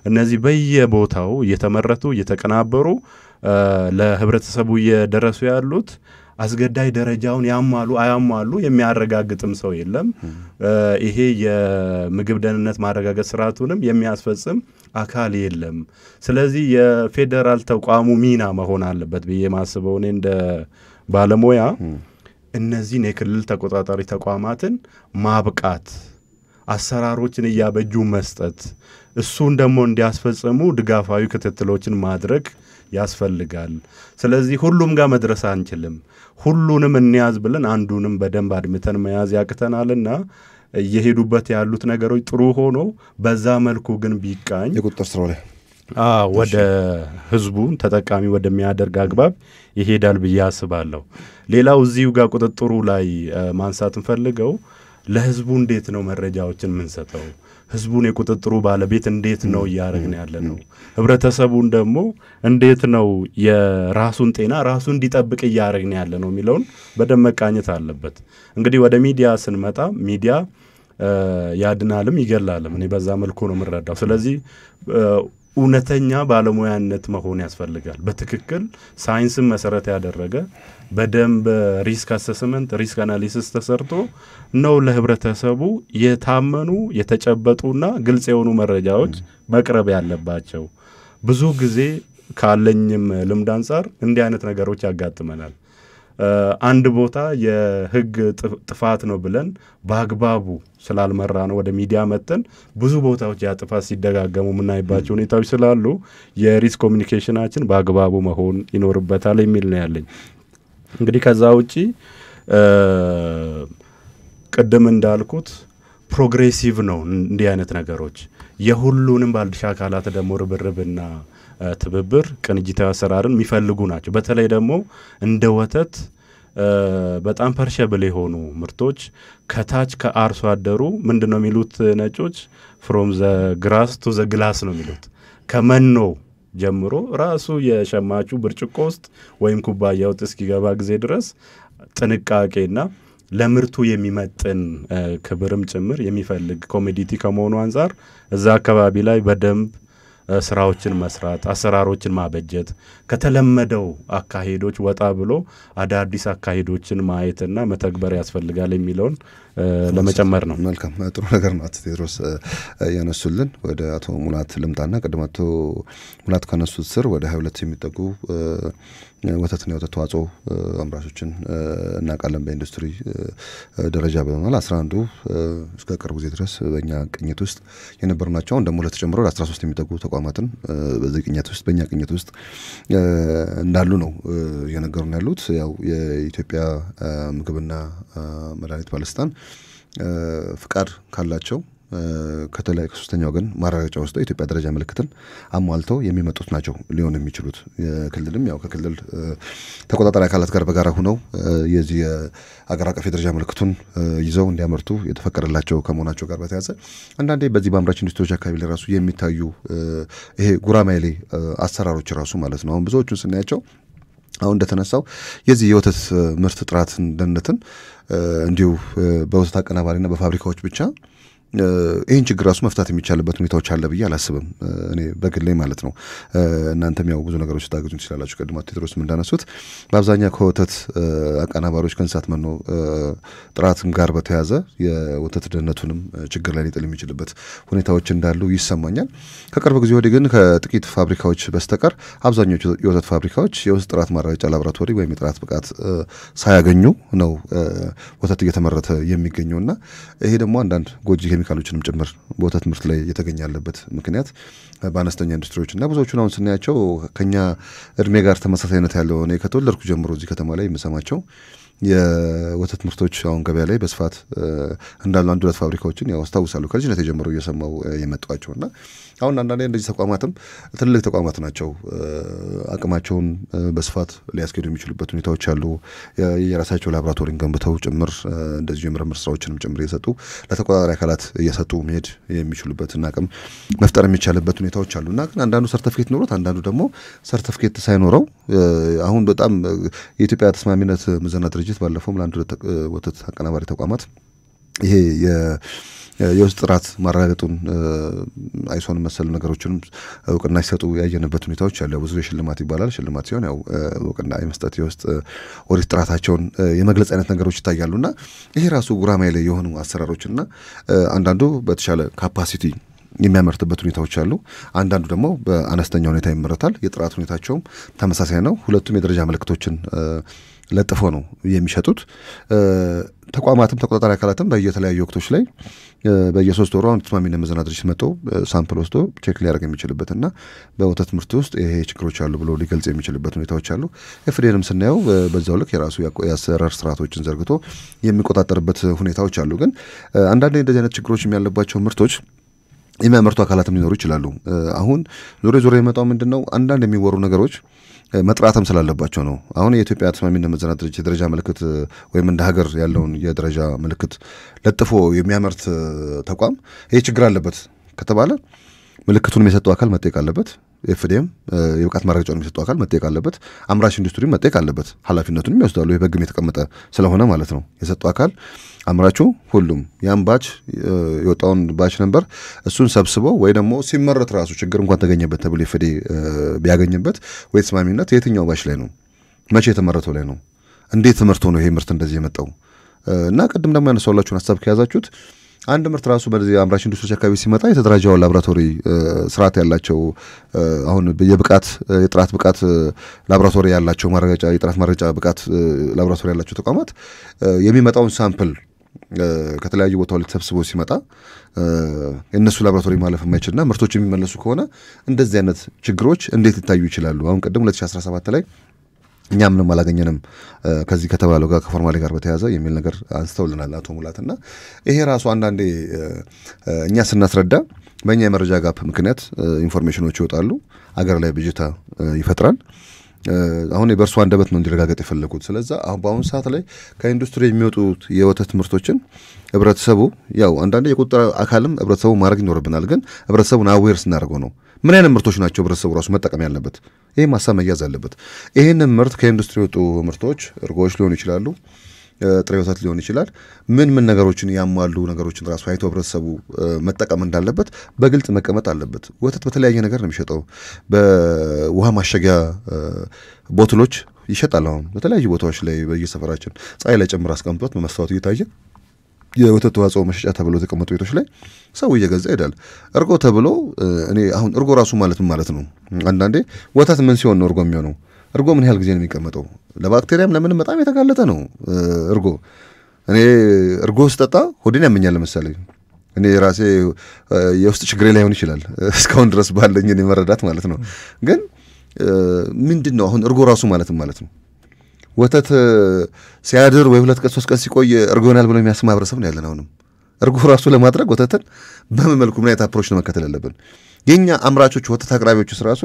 እነዚህ በየቦታው እየተመረቱ እየተቀናበሩ ለህብረተሰቡ እየደረሱ ያሉት አስገዳጅ ደረጃውን ያሟሉ አያሟሉ የሚያረጋግጥም ሰው የለም። ይሄ የምግብ ደህንነት ማረጋገጥ ስርዓቱንም የሚያስፈጽም አካል የለም። ስለዚህ የፌዴራል ተቋሙ ሚና መሆን አለበት ብዬ ማስበው እኔ እንደ ባለሙያ እነዚህን የክልል ተቆጣጣሪ ተቋማትን ማብቃት፣ አሰራሮችን እያበጁ መስጠት፣ እሱን ደግሞ እንዲያስፈጽሙ ድጋፋዊ ክትትሎችን ማድረግ ያስፈልጋል። ስለዚህ ሁሉም ጋር መድረስ አንችልም። ሁሉንም እንያዝ ብለን አንዱንም በደንብ አድምተን መያዝ ያቅተናልና እየሄዱበት ያሉት ነገሮች ጥሩ ሆኖ በዛ መልኩ ግን ቢቃኝ የቁጥጥር ስራው ላይ ወደ ህዝቡን ተጠቃሚ ወደሚያደርግ አግባብ ይሄዳል ብዬ አስባለሁ። ሌላው እዚሁ ጋር ቁጥጥሩ ላይ ማንሳት እንፈልገው ለህዝቡ እንዴት ነው መረጃዎችን የምንሰጠው? ህዝቡን የቁጥጥሩ ባለቤት እንዴት ነው እያደረግን ያለ ነው? ህብረተሰቡን ደግሞ እንዴት ነው የራሱን ጤና ራሱ እንዲጠብቅ እያደረግን ያለ ነው የሚለውን በደንብ መቃኘት አለበት። እንግዲህ ወደ ሚዲያ ስንመጣ ሚዲያ ያድናልም ይገላልም። እኔ በዛ መልኩ ነው የምረዳው። ስለዚህ እውነተኛ ባለሙያነት መሆን ያስፈልጋል። በትክክል ሳይንስን መሰረት ያደረገ በደንብ ሪስክ አሰስመንት ሪስክ አናሊሲስ ተሰርቶ ነው ለህብረተሰቡ የታመኑ የተጨበጡና ግልጽ የሆኑ መረጃዎች መቅረብ ያለባቸው። ብዙ ጊዜ ካለኝም ልምድ አንፃር እንዲህ አይነት ነገሮች ያጋጥመናል። አንድ ቦታ የህግ ጥፋት ነው ብለን በአግባቡ ስላልመራ ነው ወደ ሚዲያ መተን ብዙ ቦታዎች ያ ጥፋት ሲደጋገሙ የምናይባቸው ሁኔታዎች ስላሉ የሪስክ ኮሚኒኬሽናችን በአግባቡ መሆን ይኖርበታል የሚል ነው ያለኝ። እንግዲህ ከዛ ውጪ ቅድም እንዳልኩት ፕሮግሬሲቭ ነው እንዲህ አይነት ነገሮች የሁሉንም ባለድርሻ አካላት ደግሞ ርብርብና ትብብር ቅንጅታዊ አሰራርን የሚፈልጉ ናቸው። በተለይ ደግሞ እንደ ወተት በጣም ፐርሸብል የሆኑ ምርቶች ከታች ከአርሶ አደሩ ምንድነው የሚሉት ነጮች from the grass to the glass ነው የሚሉት። ከመኖ ጀምሮ ራሱ የሸማቹ ብርጭቆ ውስጥ ወይም ኩባያ ውስጥ እስኪገባ ጊዜ ድረስ ጥንቃቄና ለምርቱ የሚመጥን ክብርም ጭምር የሚፈልግ ኮሞዲቲ ከመሆኑ አንፃር እዛ አካባቢ ላይ በደንብ ስራዎችን መስራት፣ አሰራሮችን ማበጀት፣ ከተለመደው አካሄዶች ወጣ ብሎ አዳዲስ አካሄዶችን ማየትና መተግበር ያስፈልጋል የሚለውን ለመጨመር ነው። መልካም ጥሩ ነገር ነው። አቶ ቴድሮስ ያነሱልን። ወደ አቶ ሙላት ልምጣና ቅድም አቶ ሙላት ካነሱት ስር ወደ 22 የሚጠጉ ወተትና የወተት ተዋጽኦ አምራቾችን እናውቃለን በኢንዱስትሪ ደረጃ በመል 11 እስከ ቅርብ ጊዜ ድረስ በእኛ ቅኝት ውስጥ የነበሩ ናቸው። ደግሞ ለተጨምሮ 13 የሚጠጉ ተቋማትን በዚህ ቅኝት ውስጥ በእኛ ቅኝት ውስጥ እንዳሉ ነው የነገሩን ያሉት። ያው የኢትዮጵያ ምግብና መድኃኒት ባለስልጣን ፍቃድ ካላቸው ከተለያዩ ከሶስተኛ ወገን ማረጋገጫ ወስደው የኢትዮጵያ ደረጃ ምልክትን አሟልተው የሚመጡት ናቸው ሊሆን የሚችሉት። ክልልም ያው ከክልል ተቆጣጣሪ አካላት ጋር በጋራ ሆነው የዚህ አገር አቀፍ የደረጃ ምልክቱን ይዘው እንዲያመርቱ የተፈቀደላቸው ከመሆናቸው ጋር በተያያዘ አንዳንዴ በዚህ በአምራች ኢንዱስትሪዎች አካባቢ ላይ ራሱ የሚታዩ ይሄ ጉራማይሌ አሰራሮች ራሱ ማለት ነው አሁን ብዙዎቹን ስናያቸው አሁን እንደተነሳው የዚህ የወተት ምርት ጥራትን ደህንነትን እንዲሁ በወተት አቀናባሪና በፋብሪካዎች ብቻ ይህን ችግር ራሱ መፍታት የሚቻልበት ሁኔታዎች አለ ብዬ አላስብም እኔ በግሌ ማለት ነው። እናንተም ያው ብዙ ነገሮች ታገዙ ትችላላችሁ። ቀድሞ ቴድሮስ እንዳነሱት በአብዛኛው ከወተት አቀናባሪዎች ከእንስሳት መኖ ጥራትም ጋር በተያዘ የወተት ደህንነቱንም ችግር ላይ ሊጥል የሚችልበት ሁኔታዎች እንዳሉ ይሰማኛል። ከቅርብ ጊዜ ወዲህ ግን ከጥቂት ፋብሪካዎች በስተቀር አብዛኞቹ የወተት ፋብሪካዎች የወተት ጥራት ማረጋገጫ ላቦራቶሪ ወይም የጥራት ብቃት ሳያገኙ ነው ወተት እየተመረተ የሚገኘውና ይሄ ደግሞ አንዳንድ ጎጂ ኬሚካሎችንም ጭምር በወተት ምርት ላይ እየተገኘ ያለበት ምክንያት በአነስተኛ ኢንዱስትሪዎች እና ብዙዎቹን አሁን ስናያቸው ከኛ እድሜ ጋር ተመሳሳይነት ያለው እኔ ከተወለድኩ ጀምሮ እዚህ ከተማ ላይ የምሰማቸው የወተት ምርቶች አሁን ገበያ ላይ በስፋት እንዳሉ አንድ ሁለት ፋብሪካዎችን ያው አስታውሳለሁ ከልጅነት የጀመረው እየሰማው የመጣቸውና አሁን አንዳንዴ እንደዚህ ተቋማትም ትልልቅ ተቋማት ናቸው አቅማቸውን በስፋት ሊያስኬዱ የሚችሉበት ሁኔታዎች አሉ። የራሳቸው ላቦራቶሪን ገንብተው ጭምር እንደዚህ የምርምር ስራዎችንም ጭምር እየሰጡ ለተቆጣጣሪ አካላት እየሰጡ መሄድ የሚችሉበትን አቅም መፍጠር የሚቻልበት ሁኔታዎች አሉና ግን አንዳንዱ ሰርቲፊኬት ኖሮት አንዳንዱ ደግሞ ሰርቲፊኬት ሳይኖረው አሁን በጣም የኢትዮጵያ ተስማሚነት ምዘና ድርጅት ባለፈው ለአንድ ወተት አቀናባሪ ተቋማት ይሄ የውስጥ ጥራት ማረጋገጡን አይሶን መሰል ነገሮችንም እውቅና ሲሰጡ ያየንበት ሁኔታዎች አሉ። ብዙ የሽልማት ይባላል ሽልማት ሲሆን ያው እውቅና የመስጠት የውስጥ ኦዲት ጥራታቸውን የመግለጽ አይነት ነገሮች ይታያሉና ይሄ ራሱ ጉራማይሌ የሆኑ አሰራሮችና አንዳንዱ በተሻለ ካፓሲቲ የሚያመርትበት ሁኔታዎች አሉ። አንዳንዱ ደግሞ በአነስተኛ ሁኔታ ይመረታል። የጥራት ሁኔታቸውም ተመሳሳይ ነው። ሁለቱም የደረጃ ምልክቶችን ለጥፎ ነው የሚሸጡት። ተቋማትም ተቆጣጣሪ አካላትም በየተለያዩ ወቅቶች ላይ በየ3 ወሩ አሁን ተስማሚነት ምዘና ድርጅት መጥቶ ሳምፕል ወስዶ ቼክ ሊያደርግ የሚችልበትና በወተት ምርት ውስጥ ይሄ ችግሮች አሉ ብሎ ሊገልጽ የሚችልበት ሁኔታዎች አሉ። ኤፍዲኤንም ስናየው በዛው ልክ የራሱ የአሰራር ስርዓቶችን ዘርግቶ የሚቆጣጠርበት ሁኔታዎች አሉ። ግን አንዳንድ እንደዚህ አይነት ችግሮች ያለባቸው ምርቶች የሚያመርቱ አካላትም ሊኖሩ ይችላሉ። አሁን ዞሮ የመጣው ምንድነው አንዳንድ የሚወሩ ነገሮች መጥራትም ስላለባቸው ነው። አሁን የኢትዮጵያ ተስማሚነት ምዘና ድርጅት የደረጃ ምልክት ወይም እንደ ሀገር ያለውን የደረጃ ምልክት ለጥፎ የሚያመርት ተቋም ይሄ ችግር አለበት ከተባለ ምልክቱን የሰጠው አካል መጠየቅ አለበት። ኤፍዲኤም የብቃት ማረጋገጫውን የሰጠው አካል መጠየቅ አለበት። አምራች ኢንዱስትሪ መጠየቅ አለበት። ኃላፊነቱን ይወስዳሉ። በሕግም የተቀመጠ ስለሆነ ማለት ነው። የሰጠው አካል አምራቹ ሁሉም ያን ባች የወጣውን ባች ነበር እሱን ሰብስበው ወይ ደግሞ ሲመረት ራሱ ችግር እንኳን ተገኘበት ተብሎ ኤፍዲ ቢያገኝበት ወይ ተስማሚነት የትኛው ባች ላይ ነው መቼ የተመረተው ላይ ነው እንዴት ትምህርት ሆኖ ይሄ ምርት እንደዚህ የመጣው እና ቅድም ደግሞ ያነሳውላችሁን ሐሳብ ከያዛችሁት አንድ ምርት ራሱ በዚህ አምራች ኢንዱስትሪ አካባቢ ሲመጣ የተደራጀው ላቦራቶሪ ስርዓት ያላቸው አሁን የብቃት የጥራት ብቃት ላቦራቶሪ ያላቸው ማረጋገጫ የጥራት ማረጋገጫ ብቃት ላቦራቶሪ ያላቸው ተቋማት የሚመጣውን ሳምፕል ከተለያዩ ቦታዎች ተሰብስቦ ሲመጣ እነሱ ላቦራቶሪ ማለፍ የማይችልና ምርቶች የሚመለሱ ከሆነ እንደዚህ አይነት ችግሮች እንዴት ይታዩ ይችላሉ? አሁን ቀደም 2017 ላይ እኛ ምንም አላገኘንም ከዚህ ከተባለው ጋር ከፎርማሊ ጋር በተያዘ የሚል ነገር አንስተውልናል አቶ ሙላትና ይሄ ራሱ አንዳንዴ እኛ ስናስረዳ በእኛ የመረጃ ጋፕ ምክንያት ኢንፎርሜሽኖች ይወጣሉ፣ አገር ላይ ብጅታ ይፈጥራል። አሁን በእርሱ አንደበት ነው እንዲረጋገጥ የፈለጉት። ስለዚህ አሁን በአሁኑ ሰዓት ላይ ከኢንዱስትሪ የሚወጡት የወተት ምርቶችን ህብረተሰቡ ያው አንዳንዴ የቁጥጥር አካልም ህብረተሰቡ ማድረግ ይኖርብናል። ግን ህብረተሰቡን አዌር ስናደርገው ነው ምን አይነት ምርቶች ናቸው ህብረተሰቡ ራሱ መጠቀም ያለበት። ይሄ ማሳብ መያዝ አለበት። ይሄንን ምርት ከኢንዱስትሪ የወጡ ምርቶች እርጎዎች ሊሆኑ ይችላሉ፣ ጥሬ ወተት ሊሆን ይችላል። ምን ነገሮችን ያሟሉ ነገሮችን ራሱ አይቶ ህብረተሰቡ መጠቀም እንዳለበት በግልጽ መቀመጥ አለበት። ወተት በተለያየ ነገር ነው የሚሸጠው። በውሃ ማሸጊያ ቦትሎች ይሸጣል። አሁን በተለያዩ ቦታዎች ላይ በየሰፈራችን ፀሐይ ላይ ጨምሮ አስቀምጧት በመስታወት እየታየ የወተት ተዋጽኦ መሸጫ ተብሎ ተቀመጡ ቤቶች ላይ ሰው እየገዛ ይሄዳል። እርጎ ተብሎ እኔ አሁን እርጎ ራሱ ማለት ነው አንዳንዴ ወተት ምን ሲሆን ነው እርጎ የሚሆነው? እርጎ ምን ያህል ጊዜ ነው የሚቀመጠው? ለባክቴሪያም ለምንም በጣም የተጋለጠ ነው እርጎ። እኔ እርጎ ስጠጣ ሆዴን ያመኛል። ለምሳሌ እኔ ራሴ የውስጥ ችግሬ ላይሆን ይችላል እስካሁን ድረስ ባለኝ እኔ መረዳት ማለት ነው። ግን ምንድነው አሁን እርጎ ራሱ ማለት ነው? ወተት ሲያድር ወይ 2 ቀን 3 ቀን ሲቆይ እርጎ ይሆናል ብሎ የሚያስብ ማህበረሰብ ነው ያለን። አሁንም እርጎ ራሱ ለማድረግ ወተትን በምን መልኩ ምን አይነት አፕሮች ነው መከተል ያለብን? የኛ አምራቾች ወተት አቅራቢዎች ራሱ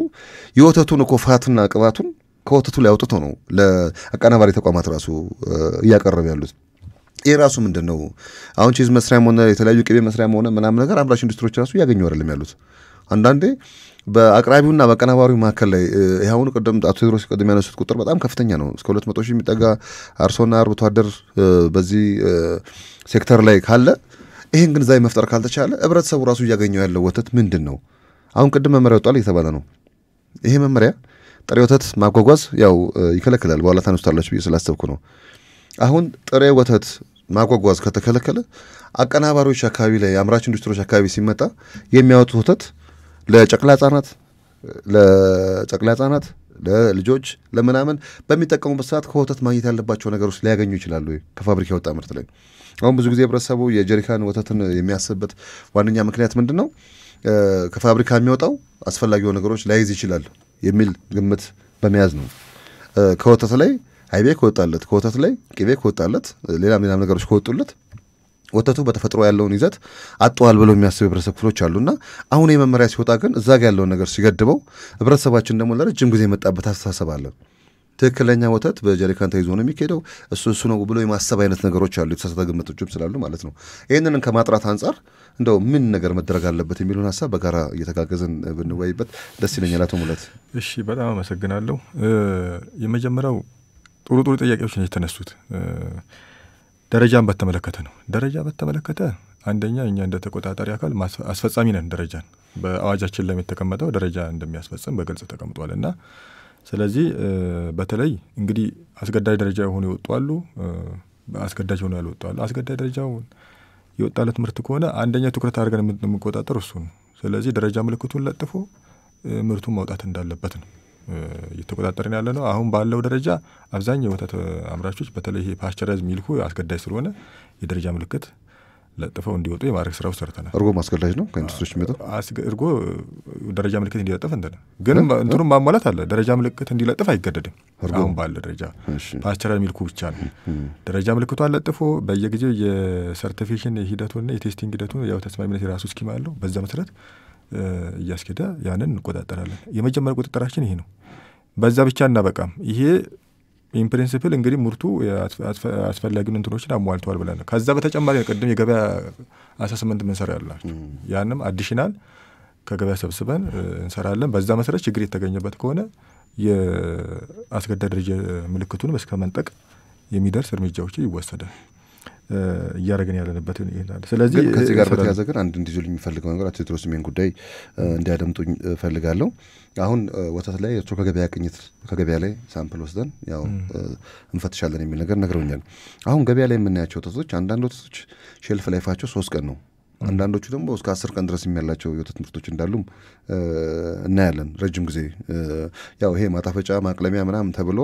የወተቱን እኮ ፋትና ቅባቱን ከወተቱ ላይ አውጥቶ ነው ለአቀናባሪ ተቋማት ራሱ እያቀረቡ ያሉት። ይሄ ራሱ ምንድነው አሁን ቺዝ መስሪያም ሆነ የተለያዩ ቅቤ መስሪያም ሆነ ምናምን ነገር አምራች ኢንዱስትሪዎች ራሱ እያገኙ አይደለም ያሉት። አንዳንዴ በአቅራቢውና በአቀናባሪው መካከል ላይ ይሁን ቀደም አቶ ቴዎድሮስ ቀደም ያነሱት ቁጥር በጣም ከፍተኛ ነው። እስከ 200,000 የሚጠጋ አርሶና አርብቶ አደር በዚህ ሴክተር ላይ ካለ ይሄን ግንዛቤ መፍጠር ካልተቻለ ህብረተሰቡ ራሱ እያገኘው ያለው ወተት ምንድን ነው? አሁን ቅድም መመሪያ ወጣል እየተባለ ነው። ይሄ መመሪያ ጥሬ ወተት ማጓጓዝ ያው ይከለክላል። በኋላ ታነሱታላችሁ ብዬ ስላሰብኩ ነው። አሁን ጥሬ ወተት ማጓጓዝ ከተከለከለ አቀናባሪዎች አካባቢ ላይ አምራች ኢንዱስትሪዎች አካባቢ ሲመጣ የሚያወጡት ወተት ለጨቅላ ህጻናት ለልጆች ለምናምን በሚጠቀሙበት ሰዓት ከወተት ማግኘት ያለባቸው ነገሮች ሊያገኙ ይችላሉ ከፋብሪካ የወጣ ምርት ላይ። አሁን ብዙ ጊዜ ህብረተሰቡ የጀሪካን ወተትን የሚያስብበት ዋነኛ ምክንያት ምንድን ነው? ከፋብሪካ የሚወጣው አስፈላጊው ነገሮች ላይዝ ይችላል የሚል ግምት በመያዝ ነው። ከወተት ላይ አይቤ ከወጣለት፣ ከወተት ላይ ቅቤ ከወጣለት፣ ሌላም ነገሮች ከወጡለት ወተቱ በተፈጥሮ ያለውን ይዘት አጥቷል ብለው የሚያስቡ ህብረተሰብ ክፍሎች አሉና አሁን የመመሪያ ሲወጣ ግን እዛ ጋር ያለውን ነገር ሲገድበው ህብረተሰባችን ደግሞ ለረጅም ጊዜ የመጣበት አስተሳሰብ አለ። ትክክለኛ ወተት በጀሪካን ተይዞ ነው የሚካሄደው እሱ ነው ብሎ የማሰብ አይነት ነገሮች አሉ፣ የተሳሳተ ግምቶችም ስላሉ ማለት ነው። ይህንን ከማጥራት አንጻር እንደው ምን ነገር መደረግ አለበት የሚሉን ሀሳብ በጋራ እየተጋገዝን ብንወያይበት ደስ ይለኛል። አቶ ሙላት። እሺ፣ በጣም አመሰግናለሁ። የመጀመሪያው ጥሩ ጥያቄዎች ነው የተነሱት። ደረጃን በተመለከተ ነው። ደረጃ በተመለከተ አንደኛ እኛ እንደ ተቆጣጣሪ አካል አስፈጻሚ ነን። ደረጃን በአዋጃችን ላይ የተቀመጠው ደረጃ እንደሚያስፈጽም በግልጽ ተቀምጧል እና ስለዚህ በተለይ እንግዲህ አስገዳጅ ደረጃ የሆኑ ይወጣሉ፣ አስገዳጅ ሆኖ ያልወጡ አሉ። አስገዳጅ ደረጃው የወጣለት ምርት ከሆነ አንደኛ ትኩረት አድርገን የምንቆጣጠር እሱ ነው። ስለዚህ ደረጃ ምልክቱን ለጥፎ ምርቱን ማውጣት እንዳለበት ነው እየተቆጣጠርን ያለ ነው። አሁን ባለው ደረጃ አብዛኛው የወተት አምራቾች በተለይ ይሄ ፓስቸራይዝ ሚልኩ አስገዳጅ ስለሆነ የደረጃ ምልክት ለጥፈው እንዲወጡ የማድረግ ስራው ሰርተናል። እርጎ ማስገዳጅ ነው ከኢንዱስትሪዎች የሚወጣው እርጎ ደረጃ ምልክት እንዲለጥፍ ግን እንትኑም ማሟላት አለ። ደረጃ ምልክት እንዲለጥፍ አይገደድም። አሁን ባለ ደረጃ ፓስቸራይዝ ሚልኩ ብቻ ነው ደረጃ ምልክቷን ለጥፎ በየጊዜው የሰርቲፊኬሽን ሂደቱንና የቴስቲንግ ሂደቱን ያው ተስማሚነት የራሱ ስኪም አለው። በዛ መሰረት እያስኬደ ያንን እንቆጣጠራለን። የመጀመሪያ ቁጥጥራችን ይሄ ነው። በዛ ብቻ እናበቃም። ይሄ ኢን ፕሪንሲፕል እንግዲህ ምርቱ አስፈላጊውን እንትኖችን አሟልተዋል ብለን ነው። ከዛ በተጨማሪ ቅድም የገበያ አሰስመንት ምንሰራ ያላቸው ያንም አዲሽናል ከገበያ ሰብስበን እንሰራለን። በዛ መሰረት ችግር የተገኘበት ከሆነ የአስገዳጅ ደረጃ ምልክቱን እስከ መንጠቅ የሚደርስ እርምጃዎች ይወሰዳል። እያደረግን ያለንበት ይሄዳል። ስለዚህ ከዚህ ጋር በተያያዘ ግን አንድ እንዲዙልኝ የሚፈልገው ነገር አቶ ቴዎድሮስ ሜን ጉዳይ እንዲያደምጡኝ እፈልጋለሁ። አሁን ወተት ላይ እርሶ ከገበያ ቅኝት ከገበያ ላይ ሳምፕል ወስደን ያው እንፈትሻለን የሚል ነገር ነግረውኛል። አሁን ገበያ ላይ የምናያቸው ወተቶች አንዳንድ ወተቶች ሼልፍ ላይፋቸው 3 ቀን ነው። አንዳንዶቹ ደግሞ እስከ 10 ቀን ድረስ የሚያላቸው የወተት ምርቶች እንዳሉም እናያለን። ረጅም ጊዜ ያው ይሄ ማጣፈጫ ማቅለሚያ ምናምን ተብሎ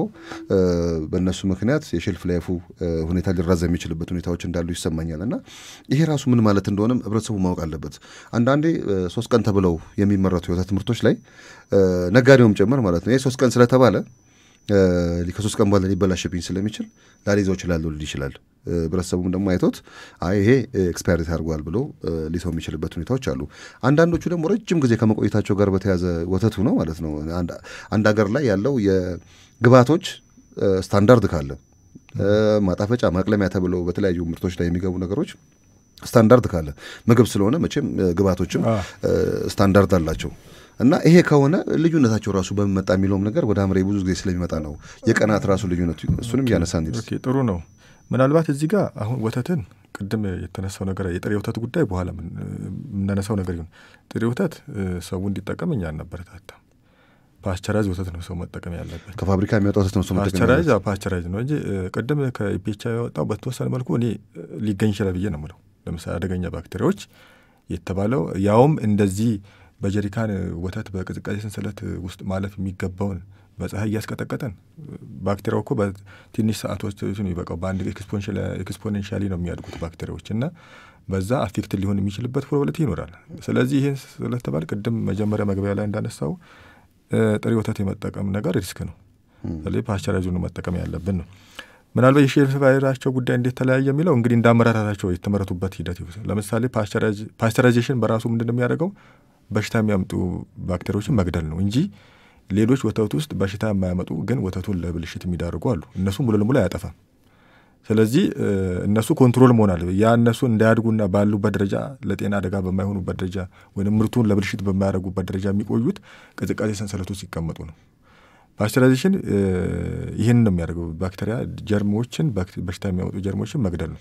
በእነሱ ምክንያት የሼልፍ ላይፉ ሁኔታ ሊራዘም የሚችልበት ሁኔታዎች እንዳሉ ይሰማኛል። እና ይሄ ራሱ ምን ማለት እንደሆነም ህብረተሰቡ ማወቅ አለበት። አንዳንዴ 3 ቀን ተብለው የሚመረቱ የወተት ምርቶች ላይ ነጋዴውም ጭምር ማለት ነው ይሄ 3 ቀን ስለተባለ ከ3 ቀን በኋላ ሊበላሽብኝ ስለሚችል ላሊዛው ይችላል ሊል ይችላል። ህብረተሰቡም ደግሞ አይቶት ይሄ ኤክስፓየርድ አድርጓል ብሎ ሊተው የሚችልበት ሁኔታዎች አሉ። አንዳንዶቹ ደግሞ ረጅም ጊዜ ከመቆየታቸው ጋር በተያዘ ወተቱ ነው ማለት ነው። አንድ ሀገር ላይ ያለው የግብዓቶች ስታንዳርድ ካለ ማጣፈጫ ማቅለሚያ ተብለው በተለያዩ ምርቶች ላይ የሚገቡ ነገሮች ስታንዳርድ ካለ ምግብ ስለሆነ መቼም ግብዓቶችም ስታንዳርድ አላቸው እና ይሄ ከሆነ ልዩነታቸው ራሱ በመጣ የሚለውም ነገር ወደ አምሬ ብዙ ጊዜ ስለሚመጣ ነው የቀናት ራሱ ልዩነቱ። እሱንም እያነሳን ጥሩ ነው። ምናልባት እዚህ ጋር አሁን ወተትን ቅድም የተነሳው ነገር የጥሬ ወተት ጉዳይ በኋላ የምናነሳው ነገር ይሁን። ጥሬ ወተት ሰው እንዲጠቀም እኛ አናበረታታም። ፓስቸራይዝ ወተት ነው ሰው መጠቀም ያለበት። ከፋብሪካ የሚወጣው ወተት ነው ሰው መጠቀም ያለበት። ፓስቸራይዝ ነው እንጂ ቅድም ከኢፒኤች ያወጣው በተወሰነ መልኩ እኔ ሊገኝ ይችላል ብዬ ነው የምለው። ለምሳሌ አደገኛ ባክቴሪያዎች የተባለው ያውም እንደዚህ በጀሪካን ወተት በቅዝቃዜ ሰንሰለት ውስጥ ማለፍ የሚገባውን በፀሐይ እያስቀጠቀጠን ባክቴሪያው እኮ በትንሽ ሰዓቶች ነው የሚበቃው። በአንድ ኤክስፖኔንሻሊ ነው የሚያድጉት ባክቴሪያዎች እና በዛ አፌክት ሊሆን የሚችልበት ፕሮባቢሊቲ ይኖራል። ስለዚህ ይህን ስለተባል ቅድም መጀመሪያ መግቢያ ላይ እንዳነሳው ጥሬ ወተት የመጠቀም ነገር ሪስክ ነው። ስለዚህ ፓስቸራይዙን መጠቀም ያለብን ነው። ምናልባት የሼልፍ ላይፋቸው ጉዳይ እንዴት ተለያየ የሚለው እንግዲህ እንዳመራራታቸው የተመረቱበት ሂደት ይወስዳል። ለምሳሌ ፓስቸራይዜሽን በራሱ ምንድን ነው የሚያደርገው? በሽታ የሚያመጡ ባክቴሪያዎችን መግደል ነው እንጂ ሌሎች ወተት ውስጥ በሽታ የማያመጡ ግን ወተቱን ለብልሽት የሚዳርጉ አሉ። እነሱም ሙሉ ለሙሉ አያጠፋም። ስለዚህ እነሱ ኮንትሮል መሆን አለ ያ እነሱ እንዳያድጉና ባሉበት ደረጃ ለጤና አደጋ በማይሆኑበት ደረጃ ወይንም ምርቱን ለብልሽት በማያደርጉበት ደረጃ የሚቆዩት ቅዝቃዜ ሰንሰለት ውስጥ ሲቀመጡ ነው። ፓስቸራይዜሽን ይህን ነው የሚያደርገው። ባክቴሪያ ጀርሞችን በሽታ የሚያመጡ ጀርሞችን መግደል ነው።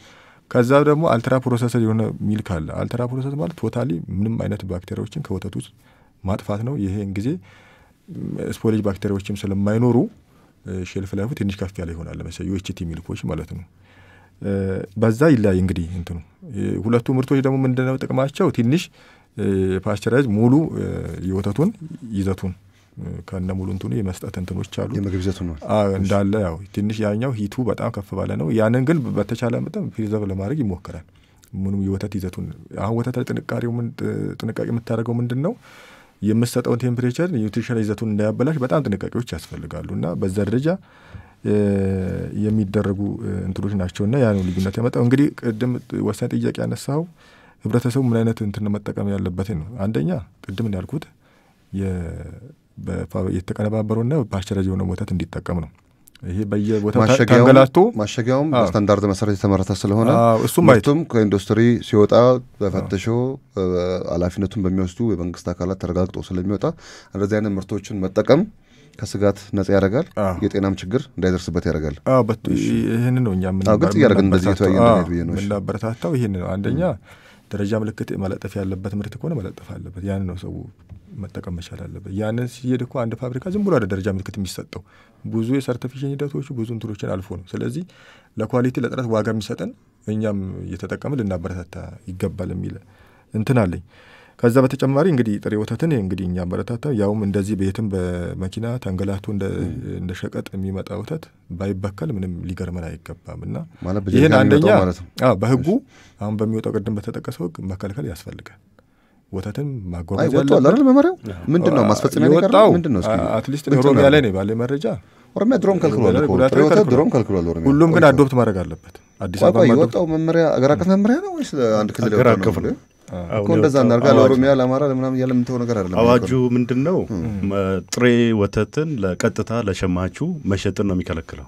ከዛ ደግሞ አልትራ ፕሮሰሰር የሆነ ሚልክ አለ። አልትራ ፕሮሰስ ማለት ቶታሊ ምንም አይነት ባክቴሪያዎችን ከወተት ውስጥ ማጥፋት ነው። ይሄን ጊዜ ስፖሌጅ ባክቴሪያዎችም ስለማይኖሩ ሼልፍ ላይፉ ትንሽ ከፍ ያለ ይሆናል። ለምሳሌ ዩኤችቲ ሚልኮች ማለት ነው። በዛ ይለያይ እንግዲህ እንትኑ ሁለቱ ምርቶች ደግሞ ምንድነው ጥቅማቸው? ትንሽ ፓስቸራይዝ ሙሉ የወተቱን ይዘቱን ከነ ሙሉ እንትኑ የመስጠት እንትኖች አሉ። የምግብ ይዘቱን ነው እንዳለ ያው ትንሽ ያኛው ሂቱ በጣም ከፍ ባለ ነው። ያንን ግን በተቻለ መጠን ፕሪዘርቭ ለማድረግ ይሞከራል። ምንም የወተት ይዘቱን አሁን ወተት ላይ ጥንቃቄ የምታደርገው ምንድነው? የምትሰጠውን ቴምፕሬቸር ኒውትሪሽን ይዘቱን እንዳያበላሽ በጣም ጥንቃቄዎች ያስፈልጋሉና በዛ ደረጃ የሚደረጉ እንትኖች ናቸውና ያ ነው ልዩነት ያመጣው። እንግዲህ ቅድም ወሳኝ ጥያቄ ያነሳው ህብረተሰቡ ምን አይነት እንትን መጠቀም ያለበት ነው። አንደኛ ቅድም እንዳልኩት የተቀነባበረውና ፓስቸራይዝ የሆነ ወተት እንዲጠቀም ነው። ይሄ በየቦታው ተንገላቶ ማሸጊያውም በስታንዳርድ መሰረት የተመረተ ስለሆነ ምርቱም ከኢንዱስትሪ ሲወጣ በፈተሾ ኃላፊነቱን በሚወስዱ የመንግስት አካላት ተረጋግጦ ስለሚወጣ እንደዚህ አይነት ምርቶችን መጠቀም ከስጋት ነጻ ያደርጋል። የጤናም ችግር እንዳይደርስበት ያደርጋል። ይሄን ነው እኛ ግልጽ እያደረግን እንደዚህ የተወያየ ብዬ ነው የምናበረታታው። ይሄን ነው አንደኛ ደረጃ ምልክት መለጠፍ ያለበት ምርት ከሆነ መለጠፍ አለበት። ያን ነው ሰው መጠቀም መቻል አለበት። ያንን ሲሄድ እኮ አንድ ፋብሪካ ዝም ብሎ ደረጃ ምልክት የሚሰጠው ብዙ የሰርቲፊኬሽን ሂደቶቹ ብዙ እንትኖችን አልፎ ነው። ስለዚህ ለኳሊቲ ለጥራት ዋጋ የሚሰጠን እኛም እየተጠቀምን ልናበረታታ ይገባል የሚል እንትን አለኝ። ከዛ በተጨማሪ እንግዲህ ጥሬ ወተትን እንግዲህ እኛ በረታታ ያውም እንደዚህ ቤትም በመኪና ተንገላቱ እንደ ሸቀጥ የሚመጣ ወተት ባይበከል ምንም ሊገርመን አይገባምና ይሄን አንደኛ በህጉ አሁን በሚወጣው ቀደም በተጠቀሰው ህግ መከልከል ያስፈልጋል። ወተትን ማጓጓዝ ያለው አይደል? መመሪያው ምንድነው? ማስፈጸሚያ ነገር ምንድነው? እስኪ አትሊስት ኦሮሚያ ላይ ነው ባለ መረጃ ኦሮሚያ ድሮም ከልክሏል እኮ ድሮም ከልክሏል። ኦሮሚያ ሁሉም ግን አዶፕት ማድረግ አለበት። አዲስ አበባ የወጣው መመሪያ አገር አቀፍ መመሪያ ነው ወይስ አንድ ክልል የወጣው ነው? እኮ እንደዛ እናርጋ ለኦሮሚያ ለአማራ ለምናምን ያለ ምንተው ነገር አይደለም። አዋጁ ምንድነው? ጥሬ ወተትን ለቀጥታ ለሸማቹ መሸጥን ነው የሚከለክለው።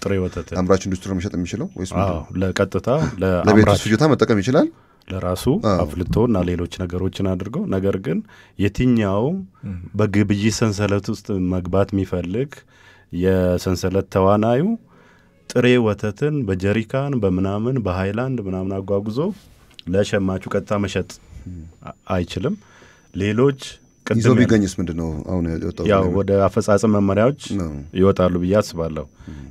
ጥሬ ወተትን አምራች ኢንዱስትሪ መሸጥ የሚችለው ወይስ ምንድነው? ለቀጥታ ለቤት ፍጆታ መጠቀም ይችላል ለራሱ አፍልቶና ሌሎች ነገሮችን አድርጎ። ነገር ግን የትኛው በግብይት ሰንሰለት ውስጥ መግባት የሚፈልግ የሰንሰለት ተዋናዩ ጥሬ ወተትን በጀሪካን በምናምን በሃይላንድ ምናምን አጓጉዞ ለሸማቹ ቀጥታ መሸጥ አይችልም። ሌሎች ይዞ ቢገኝስ ምንድነው? አሁን የወጣው ያው ወደ አፈጻጸም መመሪያዎች ይወጣሉ ብዬ አስባለሁ።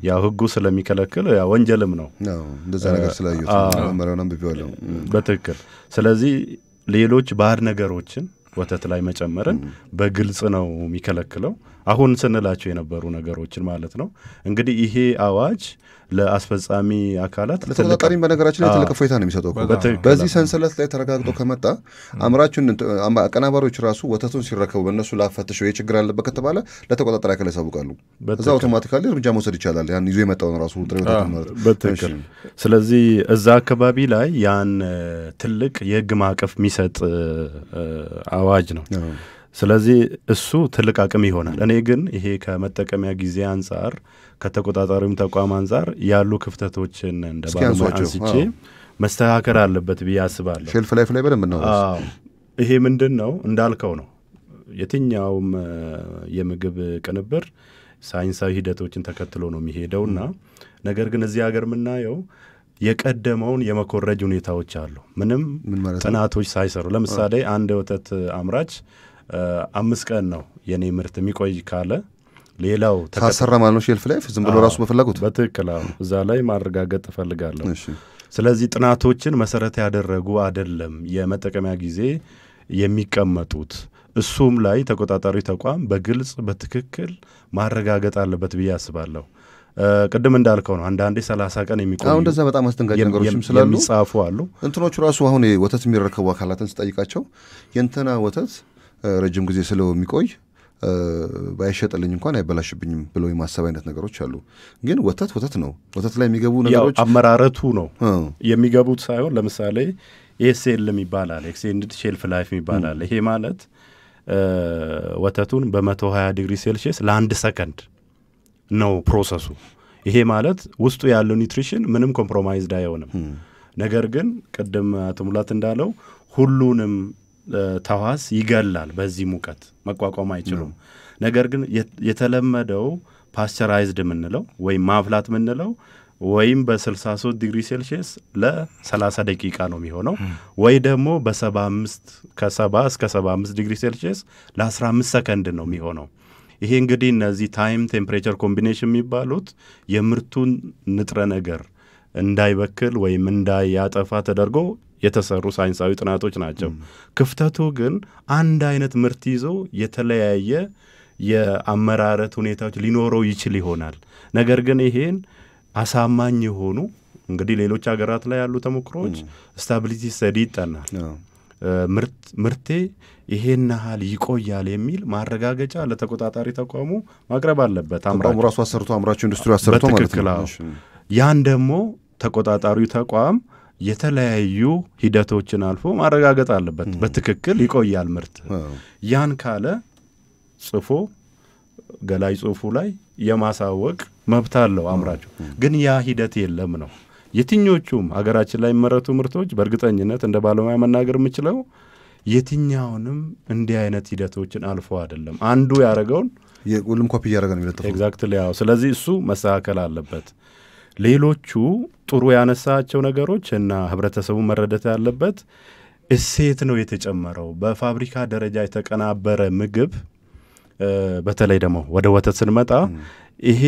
ያው ህጉ ስለሚከለክል ያው ወንጀልም ነው። እንደዛ ነገር ስላዩት መመሪያውን አንብቤዋለሁ። በትክክል። ስለዚህ ሌሎች ባዕድ ነገሮችን ወተት ላይ መጨመርን በግልጽ ነው የሚከለክለው። አሁን ስንላቸው የነበሩ ነገሮችን ማለት ነው። እንግዲህ ይሄ አዋጅ ለአስፈጻሚ አካላት ለተቆጣጣሪም በነገራችን ላይ ትልቅ እፎይታ ነው የሚሰጠው። በዚህ ሰንሰለት ላይ ተረጋግጦ ከመጣ አምራቹን አቀናባሪዎች ራሱ ወተቱን ሲረከቡ በእነሱ ላፈተሸው የችግር አለበት ከተባለ ለተቆጣጣሪ አካል ያሳውቃሉ። እዛ አውቶማቲካሊ እርምጃ መውሰድ ይቻላል። ያን ይዞ የመጣውን ራሱ ጥሬ ወተት ማለት በትክክል። ስለዚህ እዛ አካባቢ ላይ ያን ትልቅ የህግ ማዕቀፍ የሚሰጥ አዋጅ ነው። ስለዚህ እሱ ትልቅ አቅም ይሆናል። እኔ ግን ይሄ ከመጠቀሚያ ጊዜ አንፃር ከተቆጣጣሪውም ተቋም አንፃር ያሉ ክፍተቶችን እንደ ባለሙያ አንስቼ መስተካከል አለበት ብዬ አስባለሁ። ሼልፍ ላይፍ ላይ በደንብ ነው። ይሄ ምንድነው እንዳልከው ነው። የትኛውም የምግብ ቅንብር ሳይንሳዊ ሂደቶችን ተከትሎ ነው የሚሄደውና ነገር ግን እዚህ ሀገር የምናየው የቀደመውን የመኮረጅ ሁኔታዎች አሉ። ምንም ጥናቶች ሳይሰሩ ለምሳሌ አንድ ወተት አምራች 5 ቀን ነው የኔ ምርት የሚቆይ ካለ ሌላው ታሰራ ማለት ነው ሼልፍ ላይፍ ዝም ብሎ ራሱ በፍላጎት በትክክል እዛ ላይ ማረጋገጥ ፈልጋለሁ። ስለዚህ ጥናቶችን መሰረት ያደረጉ አይደለም የመጠቀሚያ ጊዜ የሚቀመጡት። እሱም ላይ ተቆጣጣሪ ተቋም በግልጽ በትክክል ማረጋገጥ አለበት ብዬ አስባለሁ። ቅድም እንዳልከው ነው አንዳንዴ 30 ቀን የሚቆዩ አሁን እንደዛ በጣም አስደንጋጭ ነገሮችም ስላሉ የሚጻፉ አሉ። እንትኖቹ ራሱ አሁን ወተት የሚረከቡ አካላትን ስጠይቃቸው የእንትና ወተት ረጅም ጊዜ ስለው የሚቆይ ባይሸጥልኝ እንኳን አይበላሽብኝም ብለው የማሰብ አይነት ነገሮች አሉ። ግን ወተት ነው። ወተት ላይ የሚገቡ ነገሮች አመራረቱ ነው የሚገቡት ሳይሆን ለምሳሌ ኤስኤል ይባላል ኤክስቴንድድ ሼልፍ ላይፍ ይባላል። ይሄ ማለት ወተቱን በ120 ዲግሪ ሴልሺየስ ለ1 ሰከንድ ነው ፕሮሰሱ። ይሄ ማለት ውስጡ ያለው ኒውትሪሽን ምንም ኮምፕሮማይዝድ አይሆንም። ነገር ግን ቅድም አቶ ሙላት እንዳለው ሁሉንም ተዋስ ይገላል። በዚህ ሙቀት መቋቋም አይችሉም። ነገር ግን የተለመደው ፓስቸራይዝድ ምንለው ወይም ማፍላት ምንለው ወይም በ63 ዲግሪ ሴልሺየስ ለ30 ደቂቃ ነው የሚሆነው ወይ ደግሞ በ75 ከ70 እስከ 75 ዲግሪ ሴልሺየስ ለ15 ሰከንድ ነው የሚሆነው። ይሄ እንግዲህ እነዚህ ታይም ቴምፕሬቸር ኮምቢኔሽን የሚባሉት የምርቱን ንጥረ ነገር እንዳይበክል ወይም እንዳያጠፋ ተደርጎ የተሰሩ ሳይንሳዊ ጥናቶች ናቸው። ክፍተቱ ግን አንድ አይነት ምርት ይዞ የተለያየ የአመራረት ሁኔታዎች ሊኖረው ይችል ይሆናል። ነገር ግን ይሄን አሳማኝ የሆኑ እንግዲህ ሌሎች ሀገራት ላይ ያሉ ተሞክሮች ስታቢሊቲ ስተዲ ይጠናል። ምርቴ ይሄን ያህል ይቆያል የሚል ማረጋገጫ ለተቆጣጣሪ ተቋሙ ማቅረብ አለበት። ተቋሙ ራሱ አሰርቶ አምራቹ ኢንዱስትሪ አሰርቶ ማለት ነው። ያን ደግሞ ተቆጣጣሪው ተቋም የተለያዩ ሂደቶችን አልፎ ማረጋገጥ አለበት። በትክክል ይቆያል ምርት። ያን ካለ ጽፎ ገላይ ጽሁፉ ላይ የማሳወቅ መብት አለው አምራቹ። ግን ያ ሂደት የለም ነው። የትኞቹም ሀገራችን ላይ የሚመረቱ ምርቶች በእርግጠኝነት እንደ ባለሙያ መናገር የምችለው የትኛውንም እንዲህ አይነት ሂደቶችን አልፎ አይደለም። አንዱ ያረጋውን ሁሉም ኮፒ ያረጋ ነው የሚለጥፈው። ኤግዛክትሊ ያው። ስለዚህ እሱ መስተካከል አለበት። ሌሎቹ ጥሩ ያነሳቸው ነገሮች እና ህብረተሰቡ መረዳት ያለበት እሴት ነው የተጨመረው። በፋብሪካ ደረጃ የተቀናበረ ምግብ በተለይ ደግሞ ወደ ወተት ስንመጣ ይሄ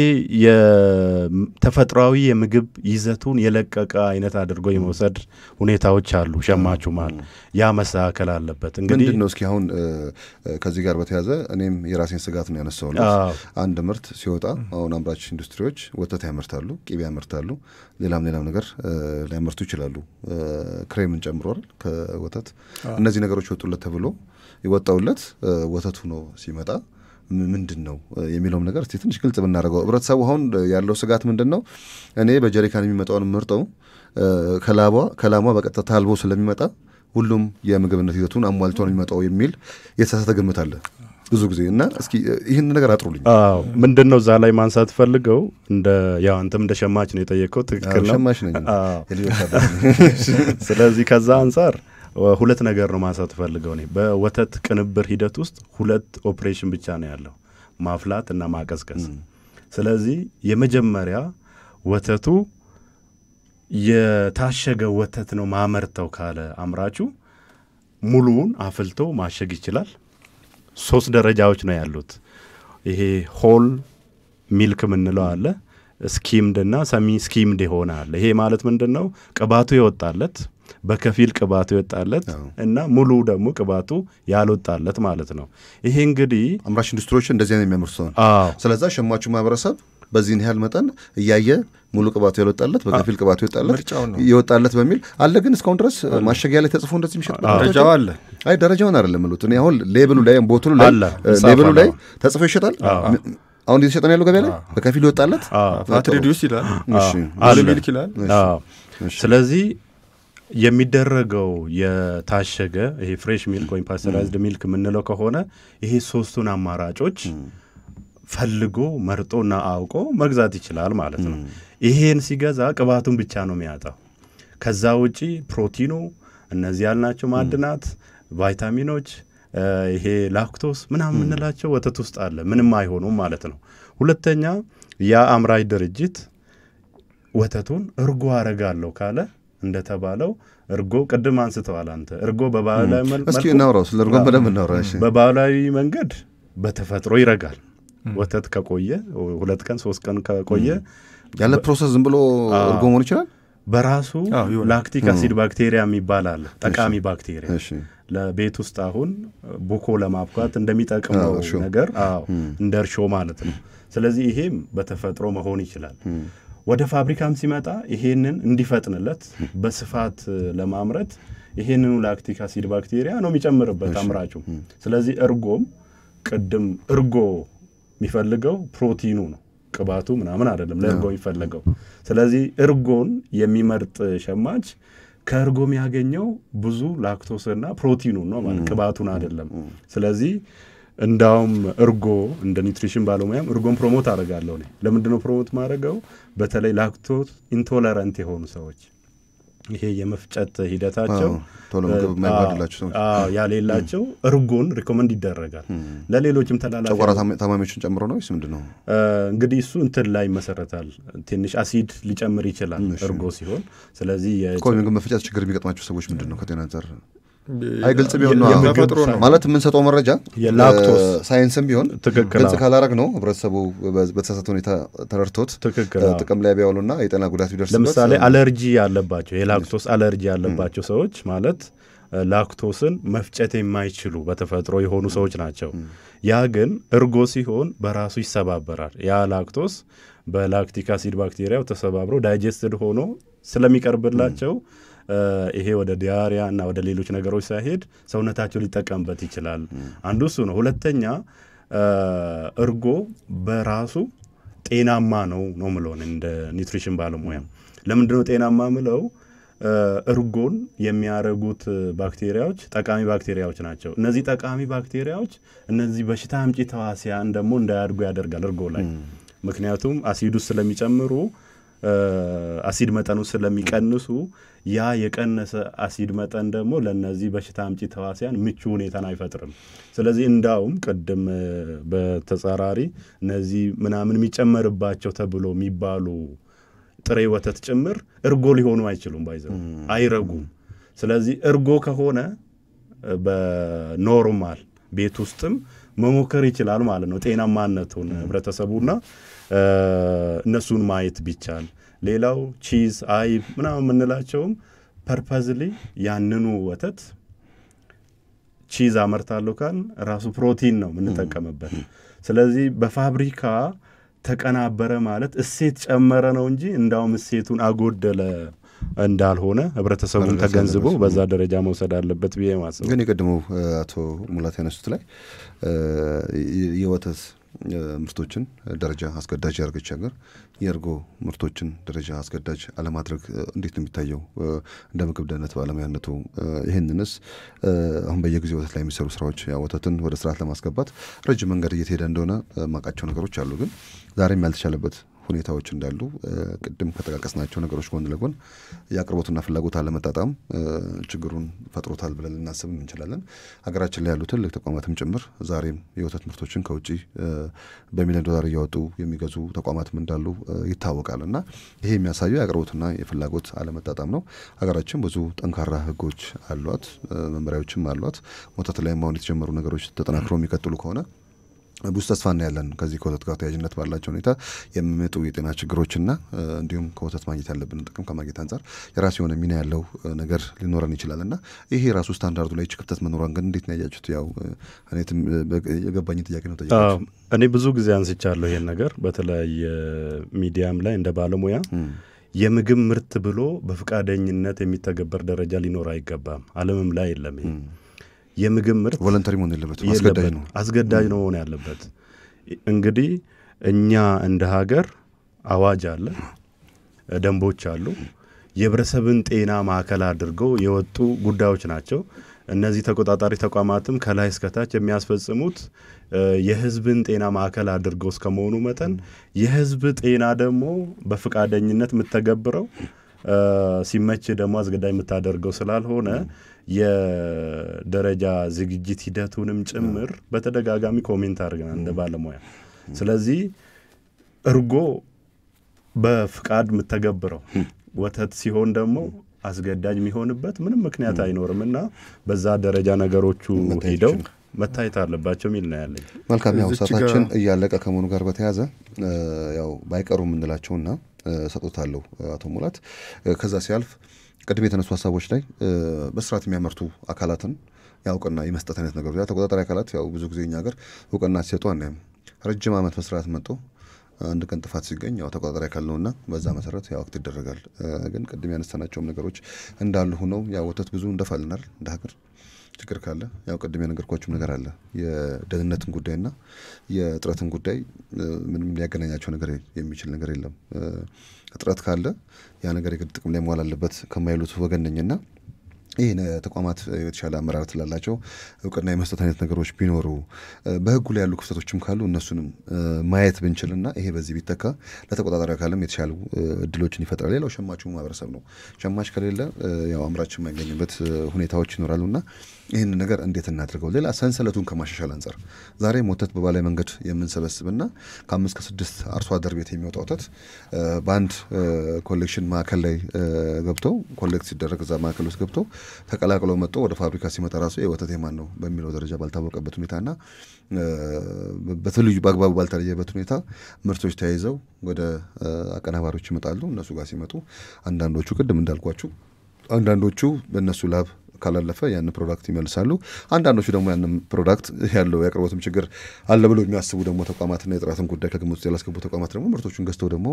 የተፈጥሯዊ የምግብ ይዘቱን የለቀቀ አይነት አድርጎ የመውሰድ ሁኔታዎች አሉ ሸማቹ ማለት። ያ መስተካከል አለበት። እንግዲህ ምንድነው እስኪ አሁን ከዚህ ጋር በተያዘ እኔም የራሴን ስጋት ነው ያነሳውልኝ። አንድ ምርት ሲወጣ አሁን አምራች ኢንዱስትሪዎች ወተት ያመርታሉ፣ ቅቤ ያመርታሉ፣ ሌላም ነገር ሊያመርቱ ይችላሉ። ክሬምን ጨምሮ አይደል ከወተት እነዚህ ነገሮች ወጡለት ተብሎ ይወጣውለት ወተቱ ነው ሲመጣ ምንድነው የሚለው ነገር እስቲ ትንሽ ግልጽ ብናደርገው። ህብረተሰቡ አሁን ያለው ስጋት ምንድነው? እኔ በጀሪካን የሚመጣውን ምርጠው ከላሟ በቀጥታ ታልቦ ስለሚመጣ ሁሉም የምግብነት ይዘቱን አሟልቶ ነው የሚመጣው የሚል የተሳሳተ ግምት አለ ብዙ ጊዜ እና እስኪ ይህን ነገር አጥሩልኝ። ምንድነው እዛ ላይ ማንሳት ፈልገው እንደ ያው አንተም እንደ ሸማች ነው የጠየቀው። ትክክል ነው። ሸማች ነኝ። ስለዚህ ከዛ አንፃር ሁለት ነገር ነው ማንሳት ፈልገው ነው። በወተት ቅንብር ሂደት ውስጥ ሁለት ኦፕሬሽን ብቻ ነው ያለው፣ ማፍላት እና ማቀዝቀዝ። ስለዚህ የመጀመሪያ ወተቱ የታሸገ ወተት ነው ማመርተው ካለ አምራቹ ሙሉውን አፍልቶ ማሸግ ይችላል። 3 ደረጃዎች ነው ያሉት። ይሄ ሆል ሚልክ ምንለው አለ፣ ስኪምድ እና ሰሚ ስኪምድ የሆነ አለ። ይሄ ማለት ምንድነው? ቅባቱ ይወጣለት፣ በከፊል ቅባቱ ይወጣለት እና ሙሉ ደግሞ ቅባቱ ያልወጣለት ማለት ነው። ይሄ እንግዲህ አምራች ኢንዱስትሪዎች እንደዚህ ነው የሚያመርቱት ነው። ስለዚህ ሸማቹ ማህበረሰብ በዚህን ያህል መጠን እያየ ሙሉ ቅባቱ ያልወጣለት፣ በከፊል ቅባቱ ይወጣለት በሚል አለ። ግን እስካሁን ድረስ ማሸጊያ ላይ ተጽፎ እንደዚህ የሚሸጥ ደረጃው አለ። አይ ደረጃውን አይደለም ማለት ነው። አሁን ሌብሉ ላይ ቦትሉ ላይ ሌብሉ ላይ ተጽፎ ይሸጣል። አሁን እየተሸጠ ነው ያለው ገበያ ላይ በከፊል ይወጣለት ፋት ሪዲዩስ ይላል። እሺ አለ ሚልክ ይላል። ስለዚህ የሚደረገው የታሸገ ይሄ ፍሬሽ ሚልክ ወይም ፓስቸራይዝድ ሚልክ ምንለው ከሆነ ይሄ 3ቱን አማራጮች ፈልጎ መርጦና አውቆ መግዛት ይችላል ማለት ነው። ይሄን ሲገዛ ቅባቱን ብቻ ነው የሚያጣው። ከዛ ውጪ ፕሮቲኑ፣ እነዚህ ያልናቸው ማዕድናት፣ ቫይታሚኖች፣ ይሄ ላክቶስ ምናምን ምንላቸው ወተት ውስጥ አለ። ምንም አይሆኑም ማለት ነው። ሁለተኛ ያ አምራች ድርጅት ወተቱን እርጎ አረጋለሁ ካለ እንደተባለው እርጎ ቅድም አንስተዋል አንተ። እርጎ በባህላዊ መልኩ እስኪ እናውራው፣ ስለ እርጎ በደንብ እናውራ። እሺ በባህላዊ መንገድ በተፈጥሮ ይረጋል። ወተት ከቆየ 2 ቀን 3 ቀን ከቆየ ያለ ፕሮሰስ ዝም ብሎ እርጎ መሆን ይችላል። በራሱ ላክቲክ አሲድ ባክቴሪያ የሚባል አለ፣ ጠቃሚ ባክቴሪያ። ለቤት ውስጥ አሁን ቡኮ ለማብኳት እንደሚጠቅመው ነገር እንደ እርሾ ማለት ነው። ስለዚህ ይሄም በተፈጥሮ መሆን ይችላል። ወደ ፋብሪካም ሲመጣ ይሄንን እንዲፈጥንለት በስፋት ለማምረት ይሄንኑ ላክቲክ አሲድ ባክቴሪያ ነው የሚጨምርበት አምራቹ። ስለዚህ እርጎም ቅድም እርጎ የሚፈልገው ፕሮቲኑ ነው፣ ቅባቱ ምናምን አይደለም ለእርጎ የሚፈልገው። ስለዚህ እርጎን የሚመርጥ ሸማች ከእርጎ የሚያገኘው ብዙ ላክቶስና ፕሮቲኑ ነው ማለት ቅባቱን አይደለም። ስለዚህ እንዳውም እርጎ እንደ ኒውትሪሽን ባለሙያም እርጎን ፕሮሞት አደርጋለሁ እኔ። ለምንድነው ፕሮሞት ማድረገው? በተለይ ላክቶዝ ኢንቶለራንት የሆኑ ሰዎች ይሄ የመፍጨት ሂደታቸው ቶሎ ምግብ የማይባልላቸው ሰዎች ያሌላቸው እርጎን ሪኮመንድ ይደረጋል። ለሌሎችም ተላላፊ ጨጓራ ታማሚዎችን ጨምሮ ነው ወይስ ምንድነው? እንግዲህ እሱ እንትን ላይ መሰረታል። ትንሽ አሲድ ሊጨምር ይችላል እርጎ ሲሆን። ስለዚህ የምግብ መፍጨት ችግር የሚገጥማቸው ሰዎች ምንድነው ከጤና አንጻር አይገልጽ ቢሆን ነው ማለት የምንሰጠው መረጃ የላክቶስ ሳይንስም ቢሆን ግልጽ ካላረግ ነው ህብረተሰቡ በተሳሳተ ሁኔታ ተረድቶት ጥቅም ላይ ቢያውሉና የጤና ጉዳት ቢደርስበት። ለምሳሌ አለርጂ ያለባቸው የላክቶስ አለርጂ ያለባቸው ሰዎች ማለት ላክቶስን መፍጨት የማይችሉ በተፈጥሮ የሆኑ ሰዎች ናቸው። ያ ግን እርጎ ሲሆን በራሱ ይሰባበራል። ያ ላክቶስ በላክቲክ አሲድ ባክቴሪያው ተሰባብሮ ዳይጀስትድ ሆኖ ስለሚቀርብላቸው ይሄ ወደ ዲያሪያ እና ወደ ሌሎች ነገሮች ሳይሄድ ሰውነታቸው ሊጠቀምበት ይችላል። አንዱ እሱ ነው። ሁለተኛ እርጎ በራሱ ጤናማ ነው ምለው እንደ ኒውትሪሽን ባለሙያ። ለምንድነው ጤናማ ምለው? እርጎን የሚያረጉት ባክቴሪያዎች ጠቃሚ ባክቴሪያዎች ናቸው። እነዚህ ጠቃሚ ባክቴሪያዎች እነዚህ በሽታ አምጪ ተዋሲያን ደግሞ እንዳያድጉ ያደርጋል እርጎ ላይ። ምክንያቱም አሲዱ ስለሚጨምሩ አሲድ መጠኑ ስለሚቀንሱ ያ የቀነሰ አሲድ መጠን ደግሞ ለነዚህ በሽታ አምጪ ተዋሲያን ምቹ ሁኔታን አይፈጥርም። ስለዚህ እንዳውም ቅድም በተጻራሪ እነዚህ ምናምን የሚጨመርባቸው ተብሎ የሚባሉ ጥሬ ወተት ጭምር እርጎ ሊሆኑ አይችሉም፣ ባይዘው አይረጉም። ስለዚህ እርጎ ከሆነ በኖርማል ቤት ውስጥም መሞከር ይችላል ማለት ነው ጤናማነቱን ህብረተሰቡና እነሱን ማየት ቢቻል። ሌላው ቺዝ አይብ ምናምን የምንላቸውም ፐርፐዝሊ ያንኑ ወተት ቺዝ አመርታለሁ ካል ራሱ ፕሮቲን ነው የምንጠቀምበት። ስለዚህ በፋብሪካ ተቀናበረ ማለት እሴት ጨመረ ነው እንጂ እንዳውም እሴቱን አጎደለ እንዳልሆነ ህብረተሰቡን ተገንዝቦ በዛ ደረጃ መውሰድ አለበት ብዬ ማሰብ። ግን የቀደመው አቶ ሙላት ያነሱት ላይ የወተት ምርቶችን ደረጃ አስገዳጅ ያርገች ሀገር የእርጎ ምርቶችን ደረጃ አስገዳጅ አለማድረግ እንዴት ነው የሚታየው እንደ ምግብ ደህንነት ባለሙያነቱ? ይህንንስ አሁን በየጊዜው ወተት ላይ የሚሰሩ ስራዎች ወተትን ወደ ስርዓት ለማስገባት ረጅም መንገድ እየተሄደ እንደሆነ ማቃቸው ነገሮች አሉ። ግን ዛሬም ያልተቻለበት ሁኔታዎች እንዳሉ ቅድም ከተጠቃቀስናቸው ነገሮች ጎን ለጎን የአቅርቦትና ፍላጎት አለመጣጣም ችግሩን ፈጥሮታል ብለን ልናስብ እንችላለን። ሀገራችን ላይ ያሉ ትልቅ ተቋማትም ጭምር ዛሬም የወተት ምርቶችን ከውጭ በሚሊዮን ዶላር እያወጡ የሚገዙ ተቋማትም እንዳሉ ይታወቃል። እና ይሄ የሚያሳየው የአቅርቦትና የፍላጎት አለመጣጣም ነው። ሀገራችን ብዙ ጠንካራ ህጎች አሏት፣ መመሪያዎችም አሏት። ወተት ላይ አሁን የተጀመሩ ነገሮች ተጠናክረው የሚቀጥሉ ከሆነ ብዙ ተስፋ እናያለን። ከዚህ ከወተት ጋር ተያያዥነት ባላቸው ሁኔታ የሚመጡ የጤና ችግሮችና እንዲሁም ከወተት ማግኘት ያለብን ጥቅም ከማግኘት አንጻር የራሱ የሆነ ሚና ያለው ነገር ሊኖረን ይችላልና ይሄ ራሱ ስታንዳርዱ ላይ ክፍተት መኖሯን ግን እንዴት ነው ያያችሁት? ያው እኔም የገባኝ ጥያቄ ነው ጠይቃችሁ። እኔ ብዙ ጊዜ አንስቻለሁ ይሄን ነገር በተለያየ ሚዲያም ላይ እንደ ባለሙያ የምግብ ምርት ብሎ በፍቃደኝነት የሚተገበር ደረጃ ሊኖር አይገባም። ዓለምም ላይ የለም ይሄ የምግብ ምርት ቮለንተሪ መሆን የለበትም፣ አስገዳጅ ነው መሆን ያለበት። እንግዲህ እኛ እንደ ሀገር አዋጅ አለ፣ ደንቦች አሉ፣ የህብረተሰብን ጤና ማዕከል አድርገው የወጡ ጉዳዮች ናቸው። እነዚህ ተቆጣጣሪ ተቋማትም ከላይ እስከታች የሚያስፈጽሙት የህዝብን ጤና ማዕከል አድርገው እስከመሆኑ መጠን የህዝብ ጤና ደግሞ በፍቃደኝነት የምተገብረው ሲመች ደግሞ አስገዳጅ የምታደርገው ስላልሆነ የደረጃ ዝግጅት ሂደቱንም ጭምር በተደጋጋሚ ኮሜንት አድርገናል እንደ ባለሙያ። ስለዚህ እርጎ በፍቃድ የምተገብረው ወተት ሲሆን ደግሞ አስገዳጅ የሚሆንበት ምንም ምክንያት አይኖርምና በዛ ደረጃ ነገሮቹ ሄደው መታየት አለባቸው የሚል ነው ያለኝ። መልካም። ያው ሰዓታችን እያለቀ ከመሆኑ ጋር በተያያዘ ያው ባይቀሩ የምንላቸውና ሰጥቶታለሁ አቶ ሙላት ከዛ ሲያልፍ ቅድም የተነሱ ሀሳቦች ላይ በስርዓት የሚያመርቱ አካላትን ያውቅና የመስጠት አይነት ነገሮች ተቆጣጣሪ አካላት ያው ብዙ ጊዜ እኛ ሀገር እውቅና ሲሰጡ አናይም። ረጅም ዓመት በስርዓት መጥቶ አንድ ቀን ጥፋት ሲገኝ ያው ተቆጣጣሪ አካል ነውና በዛ መሰረት ያው አክት ይደረጋል። ግን ቅድም ያነሳናቸውም ነገሮች እንዳሉ ሆነው ያው ወተት ብዙ እንደፋልናል እንደ ሀገር ችግር ካለ ያው ቅድም የነገርኳችሁም ነገር አለ። የደህንነትን ጉዳይና የጥረትን ጉዳይ ምንም ሊያገናኛቸው ነገር የሚችል ነገር የለም። እጥረት ካለ ያ ነገር የግድ ጥቅም ላይ መዋል አለበት ከማይሉት ወገን ነኝና ይህ ተቋማት የተሻለ አመራር ስላላቸው እውቅና የመስጠት አይነት ነገሮች ቢኖሩ በህጉ ላይ ያሉ ክፍተቶችም ካሉ እነሱንም ማየት ብንችልና ይሄ በዚህ ቢተካ ለተቆጣጣሪ አካልም የተሻሉ እድሎችን ይፈጥራል። ሌላው ሸማቹ ማህበረሰብ ነው። ሸማች ከሌለ ያው አምራች የማይገኝበት ሁኔታዎች ይኖራሉና ይህን ነገር እንዴት እናድርገው? ሌላ ሰንሰለቱን ከማሻሻል አንጻር ዛሬ ወተት በባህላዊ መንገድ የምንሰበስብና ከ5 ከ6 አርሶ አደር ቤት የሚወጣ ወተት በአንድ ኮሌክሽን ማዕከል ላይ ገብተው ኮሌክት ሲደረግ እዛ ማዕከል ውስጥ ገብተው ተቀላቅሎ መጥቶ ወደ ፋብሪካ ሲመጣ ራሱ የወተት የማን ነው በሚለው ደረጃ ባልታወቀበት ሁኔታና በተለዩ በአግባቡ ባልተለየበት ሁኔታ ምርቶች ተያይዘው ወደ አቀናባሪዎች ይመጣሉ። እነሱ ጋር ሲመጡ አንዳንዶቹ ቅድም እንዳልኳችሁ አንዳንዶቹ በእነሱ ላብ ካላለፈ ያን ፕሮዳክት ይመልሳሉ። አንዳንዶቹ ደግሞ ያን ፕሮዳክት ያለው ያቅርቦትም ችግር አለ ብሎ የሚያስቡ ደግሞ ተቋማትና የጥራትን ጉዳይ ከግምት ውስጥ ያላስገቡ ተቋማት ደግሞ ምርቶቹን ገዝተው ደግሞ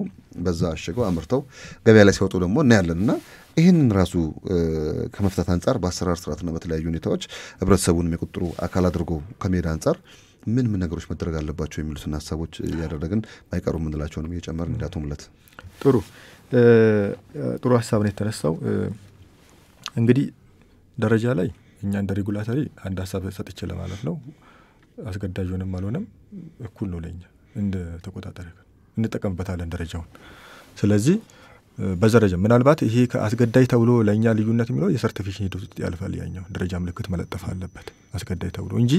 በዛ አሽገው አምርተው ገበያ ላይ ሲያወጡ ደግሞ እናያለንና ይህንን ራሱ ከመፍታት አንጻር በአሰራር ስርዓትና በተለያዩ ሁኔታዎች ህብረተሰቡን የሚቆጥሩ አካል አድርጎ ከሜዳ አንጻር ምን ነገሮች መደረግ አለባቸው የሚሉትን ሀሳቦች እያደረግን ባይቀሩ የምንላቸውንም እየጨመርን እንዳትሙለት። ጥሩ ሀሳብ ነው የተነሳው። እንግዲህ ደረጃ ላይ እኛ እንደ ሬጉላተሪ አንድ ሀሳብ ሰጥቼ ለማለት ነው። አስገዳጅ ሆነም አልሆነም እኩል ነው ለኛ እንደ ተቆጣጣሪ እንጠቀምበታለን ደረጃውን። ስለዚህ በደረጃ ምናልባት ይሄ ከአስገዳጅ ተብሎ ለኛ ልዩነት የሚለው የሰርቲፊኬሽን ሂደት ውስጥ ያልፋል። ያኛው ደረጃ ምልክት መለጠፍ አለበት አስገዳጅ ተብሎ እንጂ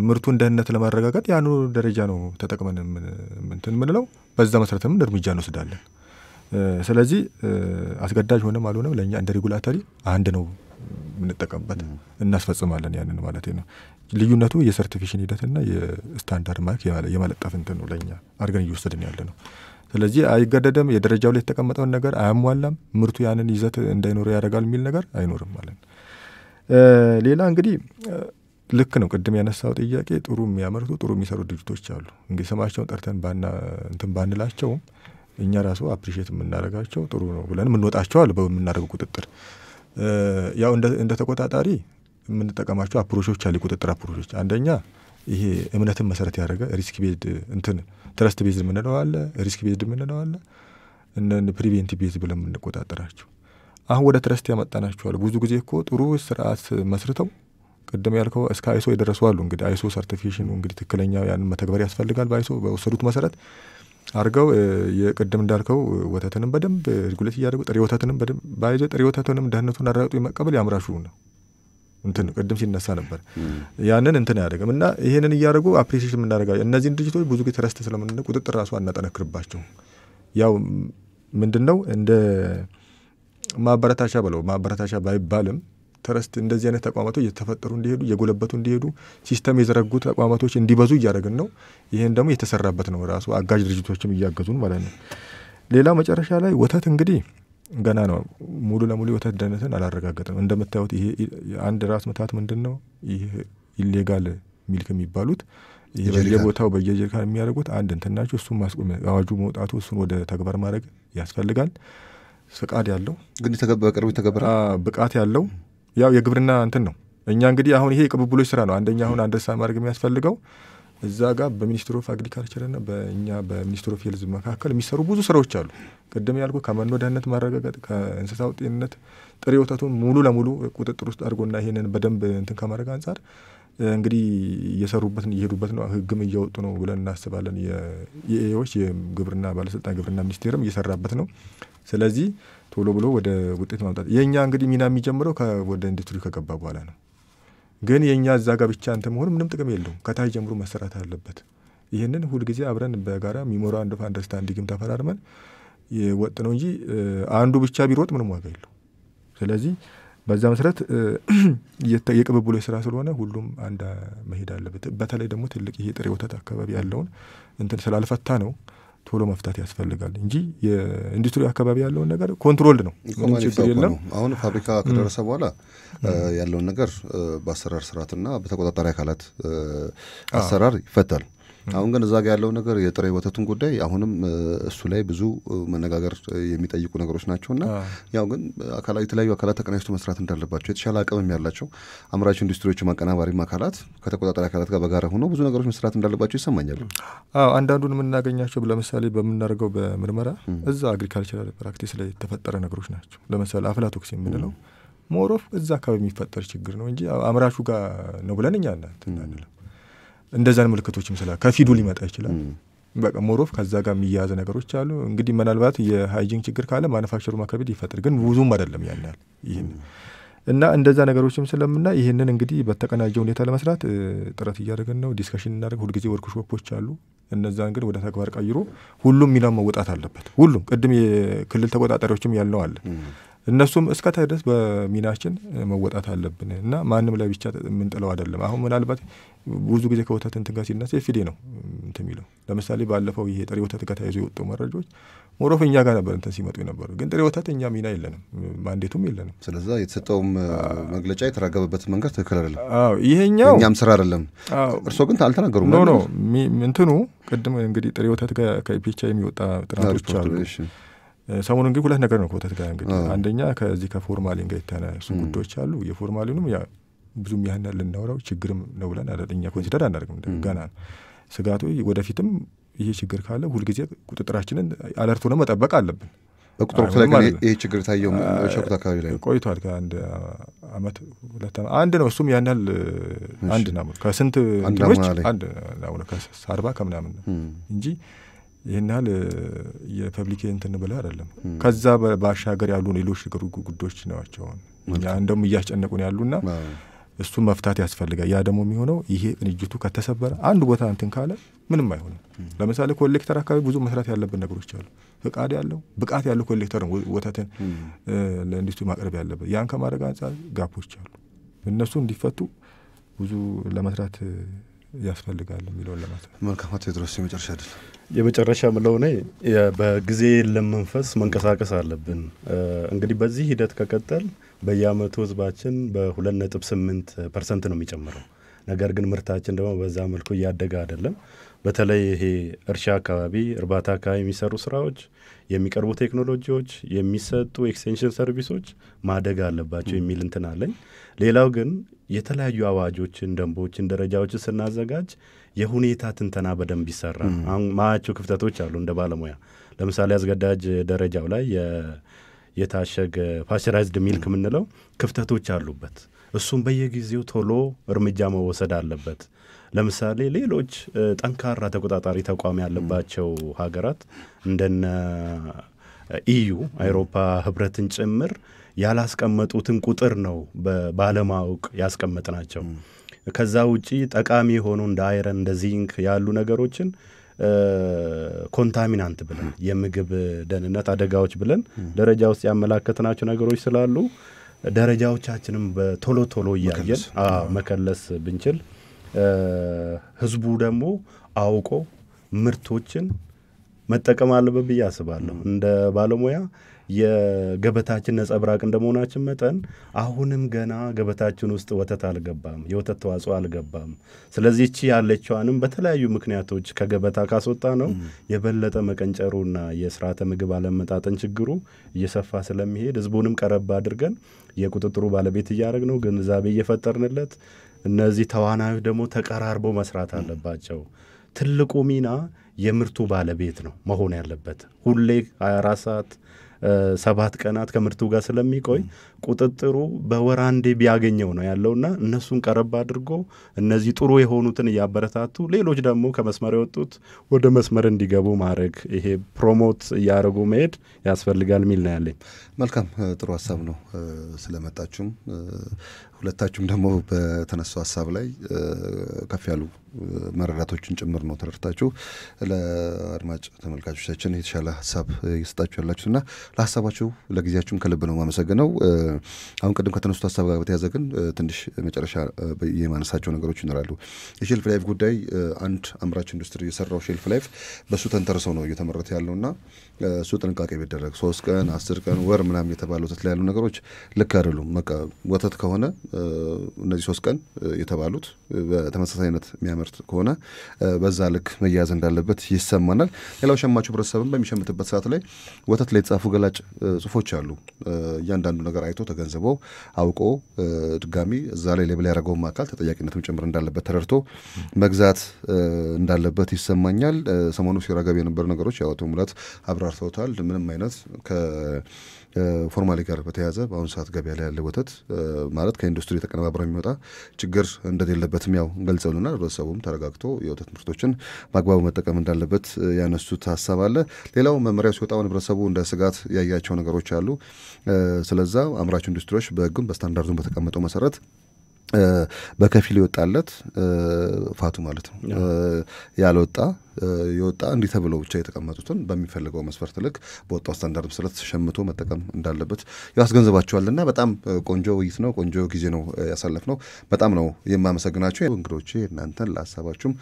ምርቱን ደህንነት ለማረጋገጥ ያኑ ደረጃ ነው ተጠቅመን እንትን ምንለው በዛ መሰረትም እርምጃ እንወስዳለን። ስለዚህ አስገዳጅ ሆነም አልሆነም ለኛ እንደ ሬጉላተሪ አንድ ነው የምንጠቀምበት እናስፈጽማለን ያንን ማለት ነው። ልዩነቱ የሰርቲፊኬሽን ሂደትና የስታንዳርድ ማርክ የማለጠፍ እንትን ነው ለኛ አድርገን እየወሰድን ያለ ነው። ስለዚህ አይገደደም፣ የደረጃው ላይ የተቀመጠውን ነገር አያሟላም፣ ምርቱ ያንን ይዘት እንዳይኖር ያደርጋል የሚል ነገር አይኖርም ማለት ነው። ሌላ እንግዲህ ልክ ነው ቅድም ያነሳው ጥያቄ ጥሩ የሚያመርቱ ጥሩ የሚሰሩ ድርጅቶች አሉ። እንግዲህ ስማቸውን ጠርተን እንትን ባንላቸውም እኛ ራሱ አፕሪሼት የምናደርጋቸው ጥሩ ነው ብለን የምንወጣቸው አለ በምናደርገው ቁጥጥር። ያው እንደ ተቆጣጣሪ የምንጠቀማቸው አፕሮቾች አሉ። ቁጥጥር አፕሮቾች አንደኛ ይሄ እምነትን መሰረት ያደረገ ሪስክ ቤዝድ እንትን ትረስት ቤዝድ የምንለው አለ፣ ሪስክ ቤዝድ የምንለው አለ፣ እነ ፕሪቬንቲቭ ቤዝድ ብለን የምንቆጣጠራቸው። አሁን ወደ ትረስት ያመጣናቸዋል። ብዙ ጊዜ እኮ ጥሩ ስርዓት መስርተው ቅድም ያልከው እስከ አይሶ የደረሱ አሉ። እንግዲህ አይሶ ሰርቲፊኬሽኑ እንግዲህ ትክክለኛ ያንን መተግበር ያስፈልጋል። በአይሶ በወሰዱት መሰረት አርገው የቅድም እንዳልከው ወተትንም በደንብ ሬጉሌት እያደረጉ ጥሬ ወተትንም በደንብ ባይዘ ጥሬ ወተትንም ደህንነቱን አረጋግጦ የመቀበል ያምራሹ ነው እንትን ቅድም ሲነሳ ነበር። ያንን እንትን ያደርግም እና ይሄንን እያደረጉ አፕሪሺዬሽን የምናደርጋቸው እነዚህን ድርጅቶች ብዙ ጊዜ ትረስት ስለምን ቁጥጥር ራሱ አናጠነክርባቸው። ያው ምንድነው እንደ ማበረታቻ ባይባልም ትረስት እንደዚህ አይነት ተቋማቶች እየተፈጠሩ እንዲሄዱ እየጎለበቱ እንዲሄዱ ሲስተም የዘረጉ ተቋማቶች እንዲበዙ እያደረግን ነው። ይሄን ደግሞ የተሰራበት ነው ራሱ አጋዥ ድርጅቶችም እያገዙን ማለት ነው። ሌላ መጨረሻ ላይ ወተት እንግዲህ ገና ነው ሙሉ ለሙሉ ወተት ደህንነትን አላረጋገጥንም። እንደምታዩት ይሄ አንድ ራስ መታት ምንድነው ይሄ ኢሌጋል ሚልክ የሚባሉት ይሄ በየቦታው በየጀሪካን የሚያደርጉት አንድ እንትን ናቸው። እሱም ማስቆም አዋጁ መውጣቱ እሱን ወደ ተግባር ማድረግ ያስፈልጋል። ፍቃድ ያለው ግን በቅርቡ የተገበረ ብቃት ያለው ያው የግብርና እንትን ነው። እኛ እንግዲህ አሁን ይሄ ቅብብሎች ስራ ነው። አንደኛ አሁን አንደርሳ ማድረግ የሚያስፈልገው እዛ ጋር በሚኒስትሪ ኦፍ አግሪካልቸር እና በእኛ በሚኒስትሪ ኦፍ ሄልዝ መካከል የሚሰሩ ብዙ ስራዎች አሉ። ቅድም ያልኩ ከመኖ ደህንነት ማረጋገጥ ከእንስሳው ጤንነት ጥሬ ወተቱን ሙሉ ለሙሉ ቁጥጥር ውስጥ አድርጎና ይሄንን በደንብ እንትን ከማድረግ አንጻር እንግዲህ እየሰሩበት እየሄዱበት ነው። ህግም እያወጡ ነው ብለን እናስባለን። የኤዎች የግብርና ባለስልጣን ግብርና ሚኒስቴርም እየሰራበት ነው። ስለዚህ ቶሎ ብሎ ወደ ውጤት ማምጣት የኛ እንግዲህ ሚና የሚጀምረው ወደ ኢንዱስትሪ ከገባ በኋላ ነው። ግን የኛ እዛ ጋር ብቻ እንትን መሆን ምንም ጥቅም የለውም። ከታይ ጀምሮ መሰራት አለበት። ይሄንን ሁሉ ጊዜ አብረን በጋራ ሜሞራንድ ኦፍ አንደርስታንዲንግም ተፈራርመን የወጥ ነው እንጂ አንዱ ብቻ ቢሮጥ ምንም ዋጋ የለው። ስለዚህ በዛ መሰረት የቅብብሎች ስራ ስለሆነ ሁሉም አንድ መሄድ አለበት። በተለይ ደግሞ ትልቅ ይሄ ጥሬ ወተት አካባቢ ያለውን እንትን ስላልፈታ ነው ቶሎ መፍታት ያስፈልጋል እንጂ የኢንዱስትሪ አካባቢ ያለውን ነገር ኮንትሮልድ ነው፣ ምንም ችግር የለም። አሁን ፋብሪካ ከደረሰ በኋላ ያለውን ነገር በአሰራር ስርዓትና በተቆጣጣሪ አካላት አሰራር ይፈታል። አሁን ግን እዛ ጋር ያለው ነገር የጥሬ ወተቱን ጉዳይ አሁንም እሱ ላይ ብዙ መነጋገር የሚጠይቁ ነገሮች ናቸውና ያው ግን የተለያዩ አካላት ተቀናጅቶ መስራት እንዳለባቸው የተሻለ አቅምም ያላቸው አምራች ኢንዱስትሪዎች ማቀናባሪም አካላት ከተቆጣጣሪ አካላት ጋር በጋራ ሆኖ ብዙ ነገሮች መስራት እንዳለባቸው ይሰማኛል። አንዳንዱን የምናገኛቸው ለምሳሌ በምናደርገው በምርመራ እዛ አግሪካልቸራል ፕራክቲስ ላይ የተፈጠረ ነገሮች ናቸው። ለምሳሌ አፍላቶክሲን የምንለው ሞሮፍ እዛ አካባቢ የሚፈጠር ችግር ነው እንጂ አምራቹ ጋር ነው ብለን እኛ እናንተናለን። እንደዛን ምልክቶችም ስላ ከፊዱ ሊመጣ ይችላል። በቃ ሞሮፍ ከዛ ጋር የሚያያዝ ነገሮች አሉ። እንግዲህ ምናልባት የሃይጂን ችግር ካለ ማኑፋክቸሩ ማከብድ ይፈጠር፣ ግን ብዙም አይደለም ያን ያህል ይሄን እና እንደዛ ነገሮችም ስለምና ይሄንን እንግዲህ በተቀናጀ ሁኔታ ለመስራት ጥረት እያደረግን ነው። ዲስከሽን እናደርግ። ሁልጊዜ ወርክሾፖች አሉ። እነዛን ግን ወደ ተግባር ቀይሮ ሁሉም ሚናው መወጣት አለበት። ሁሉም ቅድም የክልል ተቆጣጣሪዎችም ያልነው አለ። እነሱም እስከታይ ድረስ በሚናችን መወጣት አለብን እና ማንም ላይ ብቻ የምንጥለው አይደለም። አሁን ምናልባት ብዙ ጊዜ ከወተት እንትን ጋር ሲነሳ ኤፍዲ ነው እንትን የሚለው። ለምሳሌ ባለፈው ይሄ ጥሬ ወተት ጋር ተያይዞ የወጡ መረጃዎች ሞሮፍ እኛ ጋር ነበር እንትን ሲመጡ የነበሩ፣ ግን ጥሬ ወተት እኛ ሚና የለንም፣ ማንዴቱም የለንም። ስለዚህ የተሰጠውም መግለጫ የተራገበበት መንገድ ትክክል አይደለም። ይሄኛው እኛም ስራ አይደለም። እርስዎ ግን አልተናገሩም። ኖ እንትኑ ቅድም እንግዲህ ጥሬ ወተት ጋር ከፒቻ የሚወጣ ጥናቶች አሉ። ሰሞኑን እንግዲህ ሁለት ነገር ነው ከወተት ጋር እንግዲህ አንደኛ ከዚህ ከፎርማሊን ጋር የተነሱ ጉዳዮች አሉ። የፎርማሊኑም ያ ብዙም ያህል ልናወራው ችግርም ነው ብለን አይደለም እኛ ኮንሲደር አናደርግም። ገና ስጋቱ ወደፊትም ይሄ ችግር ካለ ሁልጊዜ ቁጥጥራችንን አለርት ሆነ መጠበቅ አለብን። በቁጥር ላይ ይሄ ችግር ታየው ሸኩት አካባቢ ላይ ቆይቷል። ከአንድ አመት ሁለት አንድ ነው። እሱም ያን ያህል አንድ ነው ከስንት እንትኖች አንድ ነው ከ40 ከምናምን ነው እንጂ ይህን ያህል የፐብሊክ እንትን ብለህ አይደለም። ከዛ ባሻገር ያሉ ሌሎች ጉዳዮች ናቸው እኛ እንደውም እያስጨነቁን ያሉና እሱን መፍታት ያስፈልጋል። ያ ደግሞ የሚሆነው ይሄ ቅንጅቱ ከተሰበረ አንድ ቦታ እንትን ካለ ምንም አይሆንም። ለምሳሌ ኮሌክተር አካባቢ ብዙ መስራት ያለብን ነገሮች አሉ። ፍቃድ ያለው ብቃት ያለው ኮሌክተር ነው ወተትን ለኢንዱስትሪ ማቅረብ ያለበት። ያን ከማድረግ አንጻር ጋፖች አሉ። እነሱ እንዲፈቱ ብዙ ለመስራት ያስፈልጋል የሚለውን ለማለት። መልካም ቴዎድሮስ የመጨረሻ አይደል? የመጨረሻ ምለው ነው በጊዜ ለመንፈስ መንቀሳቀስ አለብን። እንግዲህ በዚህ ሂደት ከቀጠል በየአመቱ ህዝባችን በ2.8% ነው የሚጨምረው። ነገር ግን ምርታችን ደግሞ በዛ መልኩ እያደገ አይደለም። በተለይ ይሄ እርሻ አካባቢ እርባታ አካባቢ የሚሰሩ ስራዎች፣ የሚቀርቡ ቴክኖሎጂዎች፣ የሚሰጡ ኤክስቴንሽን ሰርቪሶች ማደግ አለባቸው የሚል እንትን አለኝ። ሌላው ግን የተለያዩ አዋጆችን፣ ደንቦችን፣ ደረጃዎችን ስናዘጋጅ የሁኔታ ትንተና በደንብ ይሰራ። አሁን ማያቸው ክፍተቶች አሉ እንደ ባለሙያ። ለምሳሌ አስገዳጅ ደረጃው ላይ የታሸገ ፓስቸራይዝድ ሚልክ የምንለው ክፍተቶች አሉበት። እሱም በየጊዜው ቶሎ እርምጃ መወሰድ አለበት። ለምሳሌ ሌሎች ጠንካራ ተቆጣጣሪ ተቋም ያለባቸው ሀገራት እንደነ ኢዩ አውሮፓ ህብረትን ጭምር ያላስቀመጡትን ቁጥር ነው ባለማወቅ ያስቀመጥናቸው። ከዛ ውጪ ጠቃሚ የሆኑ እንደ አይረን እንደ ዚንክ ያሉ ነገሮችን ኮንታሚናንት ብለን የምግብ ደህንነት አደጋዎች ብለን ደረጃ ውስጥ ያመላከትናቸው ነገሮች ስላሉ ደረጃዎቻችንም በቶሎ እያየን መከለስ ብንችል ህዝቡ ደግሞ አውቆ ምርቶችን መጠቀም አለበት ብዬ አስባለሁ። እንደ ባለሙያ የገበታችን ነጸብራቅ እንደመሆናችን መጠን አሁንም ገና ገበታችን ውስጥ ወተት አልገባም፣ የወተት ተዋጽኦ አልገባም። ስለዚህ እቺ ያለችዋንም በተለያዩ ምክንያቶች ከገበታ ካስወጣ ነው የበለጠ መቀንጨሩና የስርዓተ ምግብ አለመጣጠን ችግሩ እየሰፋ ስለሚሄድ ህዝቡንም ቀረብ አድርገን የቁጥጥሩ ባለቤት እያደረግነው ግንዛቤ እየፈጠርንለት እነዚህ ተዋናዮች ደግሞ ተቀራርበው መስራት አለባቸው። ትልቁ ሚና የምርቱ ባለቤት ነው መሆን ያለበት። ሁሌ 24 ሰዓት 7 ቀናት ከምርቱ ጋር ስለሚቆይ ቁጥጥሩ በወር አንዴ ቢያገኘው ነው ያለውና እነሱን ቀረብ አድርጎ እነዚህ ጥሩ የሆኑትን እያበረታቱ ሌሎች ደግሞ ከመስመር የወጡት ወደ መስመር እንዲገቡ ማድረግ፣ ይሄ ፕሮሞት እያደረጉ መሄድ ያስፈልጋል ሚል ነው ያለኝ። መልካም ጥሩ ሀሳብ ነው። ስለመጣችሁም ሁለታችሁም ደግሞ በተነሳው ሀሳብ ላይ ከፍ ያሉ መረዳቶችን ጭምር ነው ተረድታችሁ ለአድማጭ ተመልካቾቻችን የተሻለ ሀሳብ እየሰጣችሁ ያላችሁና ለሀሳባችሁ ለጊዜያችሁም ከልብ ነው ማመሰግነው። አሁን ቅድም ከተነሱት ሀሳብ ጋር በተያያዘ ግን ትንሽ መጨረሻ የማነሳቸው ነገሮች ይኖራሉ። የሼልፍ ላይፍ ጉዳይ አንድ አምራች ኢንዱስትሪ የሰራው ሼልፍ ላይፍ በሱ ተንተርሰው ነው እየተመረተ ያለውና እሱ ጥንቃቄ ቢደረግ 3 ቀን 10 ቀን ወር ምናምን የተባለ ወተት ላይ ያሉ ነገሮች ልክ አይደሉም። በቃ ወተት ከሆነ እነዚህ 3 ቀን የተባሉት በተመሳሳይነት የሚያመርቱ የሚያመርት ከሆነ በዛ ልክ መያዝ እንዳለበት ይሰማናል። ሌላው ሸማቹ ህብረተሰብን በሚሸምትበት ሰዓት ላይ ወተት ላይ የተጻፉ ገላጭ ጽሁፎች አሉ። እያንዳንዱ ነገር አይቶ ተገንዝበው አውቆ ድጋሚ እዛ ላይ ሌብል ያደረገውም አካል ተጠያቂነትም ጭምር እንዳለበት ተረድቶ መግዛት እንዳለበት ይሰማኛል። ሰሞኑ ሲራገብ የነበሩ ነገሮች ያው አቶ ሙላት አብራርተውታል። ምንም አይነት ፎርማሊ ጋር በተያያዘ በአሁኑ ሰዓት ገበያ ላይ ያለ ወተት ማለት ከኢንዱስትሪ ተቀነባብሮ የሚወጣ ችግር እንደሌለበትም ያው ገልጸውልና ህብረተሰቡም ተረጋግቶ የወተት ምርቶችን በአግባቡ መጠቀም እንዳለበት ያነሱት ሀሳብ አለ። ሌላው መመሪያው ሲወጣውን ህብረተሰቡ እንደ ስጋት ያያቸው ነገሮች አሉ። ስለዛ አምራች ኢንዱስትሪዎች በህግም በስታንዳርዱም በተቀመጠው መሰረት በከፊል ይወጣለት ፋቱ ማለት ነው ያልወጣ የወጣ እንዲህ ተብለው ብቻ የተቀመጡትን በሚፈልገው መስፈርት ልክ በወጣው ስታንዳርድ መሰረት ሸምቶ መጠቀም እንዳለበት ያስገንዝባቸዋልና በጣም ቆንጆ ውይይት ነው። ቆንጆ ጊዜ ነው ያሳለፍነው። በጣም ነው የማመሰግናቸው እንግዶቼ። እናንተን ለሀሳባችሁም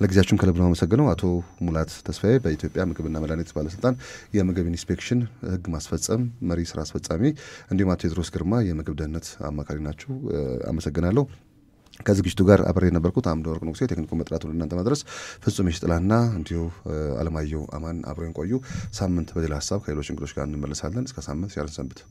ለጊዜያችሁም ከልብ ነው የማመሰግነው። አቶ ሙላት ተስፋዬ በኢትዮጵያ ምግብና መድኃኒት ባለስልጣን የምግብ ኢንስፔክሽን ህግ ማስፈጸም መሪ ስራ አስፈጻሚ፣ እንዲሁም አቶ ቴድሮስ ግርማ የምግብ ደህንነት አማካሪ ናቸው። አመሰግናለሁ። ከዝግጅቱ ጋር አብሬ የነበርኩት አምደወርቅ ንጉሴ፣ ቴክኒኩን በጥራት ወደ እናንተ ማድረስ ፍጹም ይሽጥላና እንዲሁ አለማየሁ አማን አብረን ቆዩ። ሳምንት በሌላ ሀሳብ ከሌሎች እንግዶች ጋር እንመለሳለን። እስከ ሳምንት ቸር ሰንብቱ።